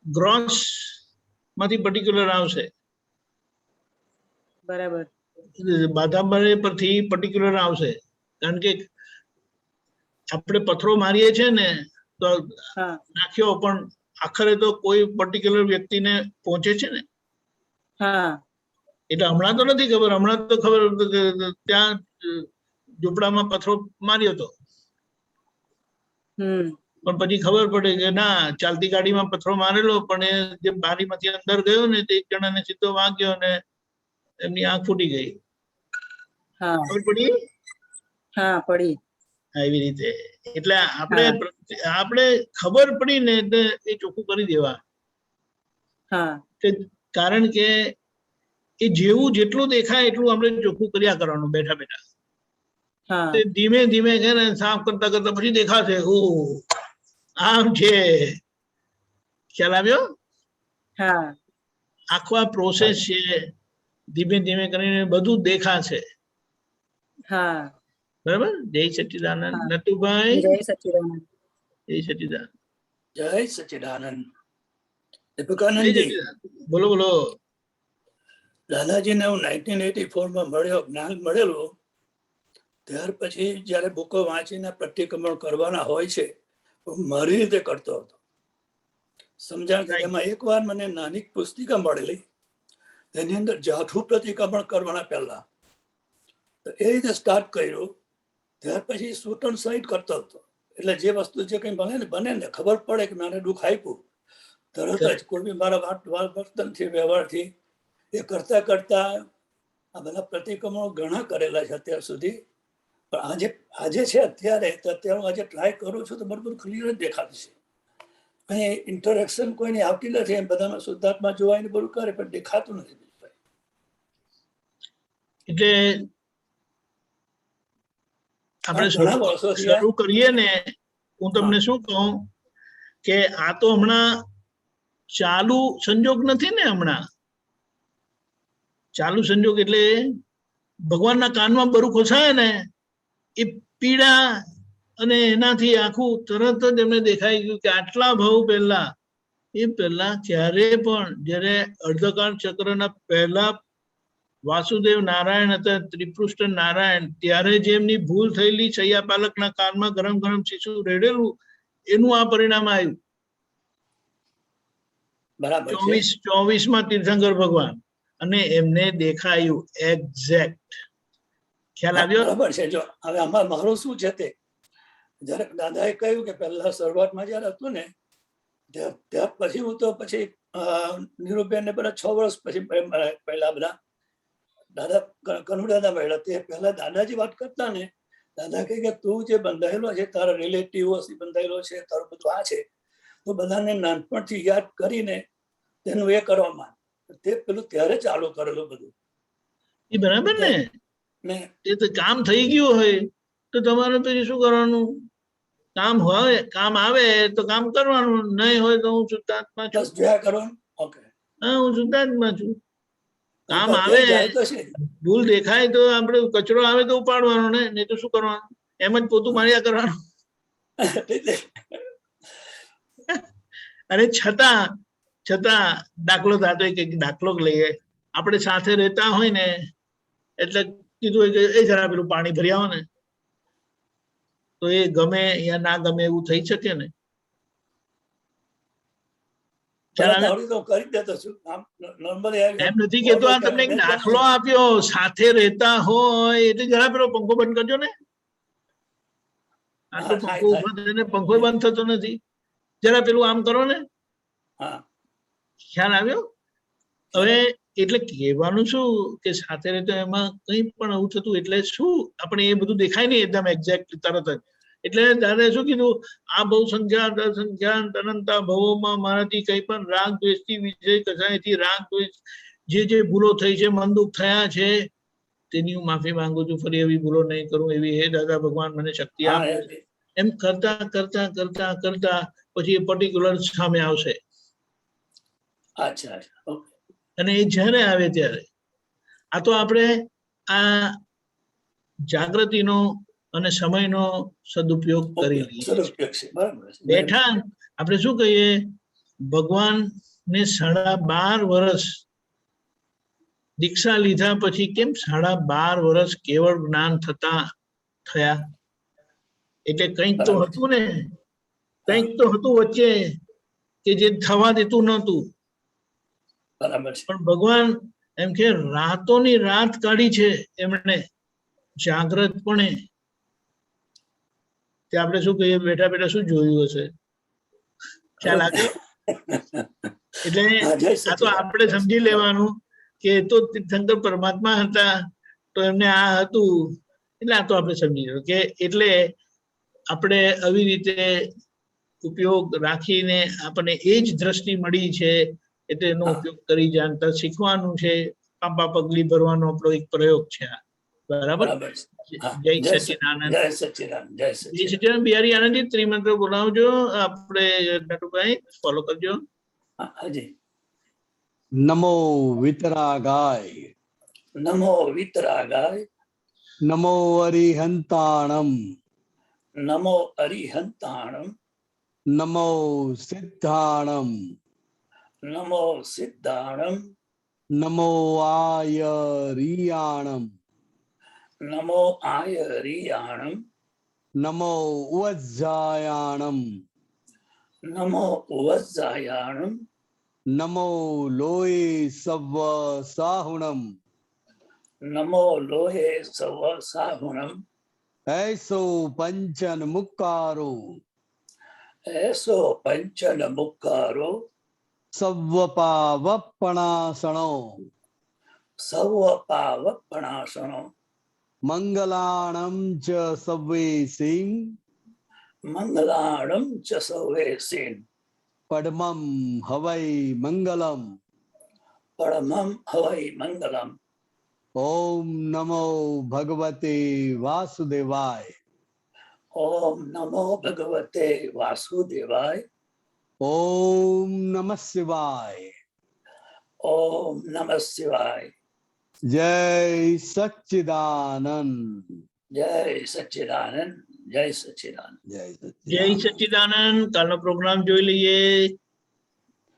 ગ્રોસ માંથી પર્ટિક્યુલર આવશે. બરાબર. બાધાબારી પરથી પર્ટિક્યુલર આવશે, કારણ કે આપણે પથ્થરો મારીએ છીએ ને તો નાખ્યો, પણ આખરે તો કોઈ પર્ટિક્યુલર વ્યક્તિને પહોંચે છે ને. એટલે હમણાં તો નથી ખબર, હમણાં તો ખબર ત્યાં ઝૂંપડામાં પથ્થરો માર્યો હતો, પણ પછી ખબર પડે કે ના ચાલતી ગાડીમાં પથરો મારેલો પણ એ જે બારીમાંથી અંદર ગયો ને તે એક જણાને સીધો વાગ્યો ને એમની આંખ ફૂટી ગઈ. હા ખબર પડી? હા પડી. એવી રીતે એટલે આપણે ખબર પડી ને એટલે એ ચોખ્ખું કરી દેવા. હા કારણ કે એ જેવું જેટલું દેખાય એટલું આપણે ચોખ્ખું કર્યા કરવાનું બેઠા બેઠા. હા તે ધીમે ધીમે છે ને સાફ કરતા કરતા પછી દેખાશે ઓ આમ છે. ખ્યાલ આવ્યો? હા આખો આ પ્રોસેસ છે, ધીમે ધીમે કરીને બધું દેખાશે. હા બરાબર. જય સચ્ચિદાનંદ. નટુભાઈ. જય સચ્ચિદાનંદ. જય સચ્ચિદાનંદ. જય સચ્ચિદાનંદ. દીપકાનંદજી બોલો બોલો. દાદાજીને હું 1984 માં મળ્યો, જ્ઞાન મળેલું. ત્યાર પછી જયારે બુકો વાંચીને પ્રતિક્રમણ કરવાના હોય છે મારી રીતે કરતો હતો. સમજાણ કે એમાં એકવાર મને નાની પુસ્તિકા મળેલી, તેની અંદર જાઠું પ્રતિક્રમણ કરવાના પહેલા તો એ રીતે સ્ટાર્ટ કર્યું. ત્યાર પછી શૂટ ઓન સાઇટ કરતો હતો. એટલે જે વસ્તુ જે કઈ બને ને ખબર પડે કે મને દુઃખ આપ્યું, તરત જ કોઈ બી મારા વર્તનથી વ્યવહારથી એ કરતા કરતા આ બધા પ્રતિક્રમણો ઘણા કરેલા છે અત્યાર સુધી. પણ આજે છે અત્યારે હું આજે ટ્રાય કરું છું તો બરોબર ક્લિયર જ દેખાતું છે. કઈ ઇન્ટરેક્શન કોઈની આવતી નથી, એમ બધામાં શુદ્ધાત્મા જોવાય ને બધું કરે પણ દેખાતું નથી. એટલે આપણે શરૂ કરીએ ને, હું તમને શું કહું કે આ તો હમણાં ચાલુ સંજોગ નથી ને. હમણાં ચાલુ સંજોગ એટલે ભગવાનના કાનમાં બરું ખોસાય ને એ પીડા અને એનાથી આખું તરત જ એમને દેખાઈ ગયું કે આટલા ભાવ પહેલા ક્યારે પણ જયારે અર્ધકાળ ચક્રના પહેલા વાસુદેવ નારાયણ હતા, ત્રિપૃષ્ઠ નારાયણ, ત્યારે જે એમની ભૂલ થયેલી છૈયા પાલકના કાનમાં ગરમ ગરમ શીશુ રેડેલું એનું આ પરિણામ આવ્યું. 24 તીર્થંકર ભગવાન અને એમને દેખાયું એક્ઝેક્ટ. ખ્યાલ આવ્યો? બરાબર છે. જો હવે આમાં મારું શું છે તે જયારે દાદાએ કહ્યું કે પહેલા શરૂઆતમાં જયારે હતું ને ત્યાર પછી હું તો પછી નિરૂબેન ને પેલા 6 વર્ષ પછી પહેલા બધા દાદા કનુ દાદા મળ્યા. તે પહેલા દાદાજી વાત કરતા ને, દાદા કહે કે તું જે બંધાયેલો છે, તારા રિલેટિવ બંધાયેલો છે, તારું બધું આ છે, તો બધાને નાનપણથી યાદ કરીને તેનું એ કરવામાં તે પેલું ત્યારે ચાલુ કરેલું બધું. એ બરાબર ને, એ તો કામ થઈ ગયું હોય તો તમારે પછી શું કરવાનું? કામ હોય, કામ આવે તો કામ કરવાનું, નહીં હોય તો હું શુદ્ધાત્મા છું. જોયા કરવાનું. ઓકે. હા, હું શુદ્ધાત્મા છું. કામ આવે, ભૂલ દેખાય તો આપણે કચરો આવે તો ઉપાડવાનો ને, નહીં તો શું કરવાનું? એમ જ પોતું માર્યા કરવાનું. અને છતાં દાખલો થતો કે દાખલો લઈએ, આપણે સાથે રહેતા હોય ને એટલે કીધું હોય કે એ જરા પેલું પાણી ભરી આવો ને, તો એ ગમે યા ના ગમે એવું થઈ શકે ને. એમ નથી કેતો, આ તમને એક દાખલો આપ્યો, સાથે રહેતા હોય એટલે જરા પેલો પંખો બંધ કરજો ને. આટલો પંખો ઉભો થઈને પંખો બંધ થતો નથી, જરા પેલું આમ કરો ને. ખ્યાલ આવ્યો? હવે એટલે કહેવાનું શું કે સાથે રહેતો એમાં કઈ પણ આવું થતું એટલે શું આપણે એ બધું દેખાય ને એકદમ એક્ઝેક્ટ તરત જ. એટલે દાદાએ શું કીધું? આ બહુ સંખ્યા સંખ્યા અનંતા ભવોમાં મારાથી કઈ પણ રાગ દ્વેષથી વિજય કસાયથી રાગ દ્વેષ જે ભૂલો થઈ છે, મન દુઃખ થયા છે, તેની હું માફી માંગુ છું, ફરી એવી ભૂલો નહીં કરું એવી હે દાદા ભગવાન મને શક્તિ આપે. એમ કરતા કરતા કરતા કરતા પછી એ પર્ટિક્યુલર સામે આવશે. અને એ જ્યારે આવે ત્યારે આ તો આપણે આ જાગૃતિનો અને સમયનો સદુપયોગ કરી લઈએ. બેઠા આપણે શું કહીએ, ભગવાન ને 12.5 વર્ષ દીક્ષા લીધા પછી કેમ 12.5 વર્ષ કેવળ જ્ઞાન થયા? એટલે કંઈક તો હતું ને, કંઈક તો હતું વચ્ચે કે જે થવા દેતું નહોતું. પણ ભગવાન એમ કે રાતોની રાત કાઢી છે એમણે જાગ્રતપણે. તે આપણે શું કહીએ, બેઠા બેઠા શું જોયું હશે, ખ્યાલ આવે? એટલે આ તો આપણે સમજી લેવાનું કે એ તો તીર્થંકર પરમાત્મા હતા, તો એમને આ હતું, એટલે આ તો આપણે સમજી લેવું કે એટલે આપણે આવી રીતે ઉપયોગ રાખીને આપણને એ જ દ્રષ્ટિ મળી છે, એટલે એનો ઉપયોગ કરી જાણતા શીખવાનું છે. પાપા પગલી ભરવાનો આપણો એક પ્રયોગ છે. બરાબર. જય સચ્ચિદાનંદ. જય સચ્ચિદાનંદ. જય સચ્ચિદાનંદ. બિહારી આનંદજી ત્રિમંત્ર બોલાવજો. આપણે નટુભાઈ ફોલો કરજો. હાજી. નમો વિતરાગાય. નમો વિતરાગાય. નમો અરિહંતાણમ. નમો અરિહંતાણમ. નમો સિદ્ધાણમ. નમો સિદ્ધાણમ. નમો આયરિયાણમ. નમો આયરિયાણમ. નમો ઉવજ્જાયાણમ. નમો ઉવજ્જાયાણમ. નમો લોય સવ સાહુણમ. નમો લોહે સવ સાહુણમ. એસો પંચન મુક્કારો. એસો પંચન મુક્કારો. સવ્વપાવપણાસણો. સવ્વપાવપણાસણો. મંગલાણમ ચ સવ્વેસિં. મંગલાણમ ચ સવ્વેસિં. પડમમ હવૈ મંગલમ. પરમં હવૈ મંગલમ. ઓમ નમો ભગવતે વાસુદેવાય. ઓમ નમો ભગવતે વાસુદેવાય. ઓમ નમઃ શિવાય. ઓમ નમઃ શિવાય. જય સચ્ચિદાનંદ. જય સચ્ચિદાનંદ. જય સચ્ચિદાનંદ. જય સચ્ચિદાનંદ. કાલનો પ્રોગ્રામ જોઈ લઈએ.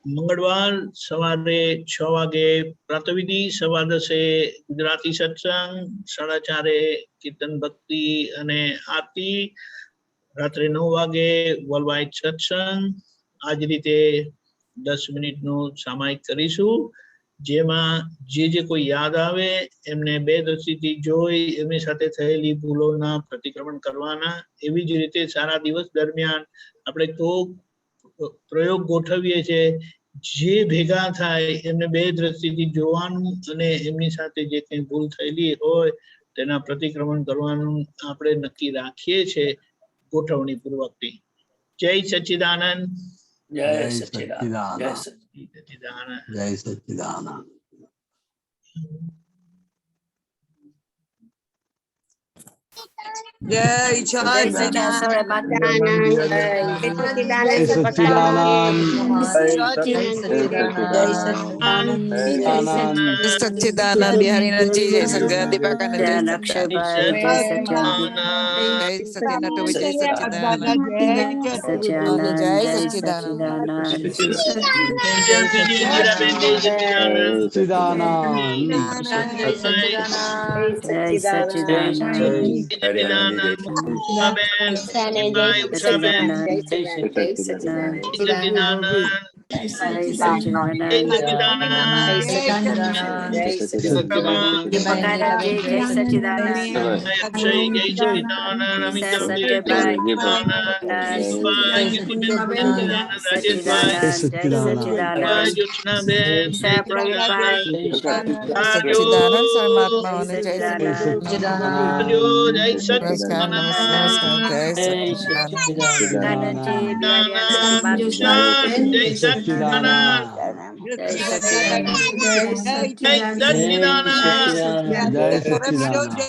મંગળવાર સવારે 6 વાગે પ્રાતઃવિધિ, 10:15 ગુજરાતી સત્સંગ, 4:30 કીર્તન ભક્તિ અને આરતી, રાત્રે 9 વાગે વર્લ્ડવાઇડ સત્સંગ. આ જ રીતે 10 મિનિટનું સામાયિક કરીશું, જેમાં જે કોઈ યાદ આવે એમને 2 દ્રષ્ટિથી જોઈ એમની સાથે થયેલી ભૂલોના પ્રતિક્રમણ કરવાના. એવી જ રીતે સારા દિવસ દરમિયાન આપણે પ્રયોગ ગોઠવીએ છીએ, જે ભેગા થાય એમને 2 દ્રષ્ટિથી જોવાનું અને એમની સાથે જે કંઈ ભૂલ થયેલી હોય તેના પ્રતિક્રમણ કરવાનું આપણે નક્કી રાખીએ છીએ ગોઠવણી પૂર્વકથી. જય સચ્ચિદાનંદ. જય સચ્ચિદાનંદ. જય સચ્ચિદાનંદ. જય સચ્ચિદાનંદ. જય સચ્ચિદાનંદ. સચ્ચિદાનંદ. બિહારીનંદજી. જય સચ્ચિદાનંદ. દીપાકાનંદ. જય સચ્ચિદાનંદ. જય સચ્ચિદાનંદ. જય સચ્ચિદાનંદ. જય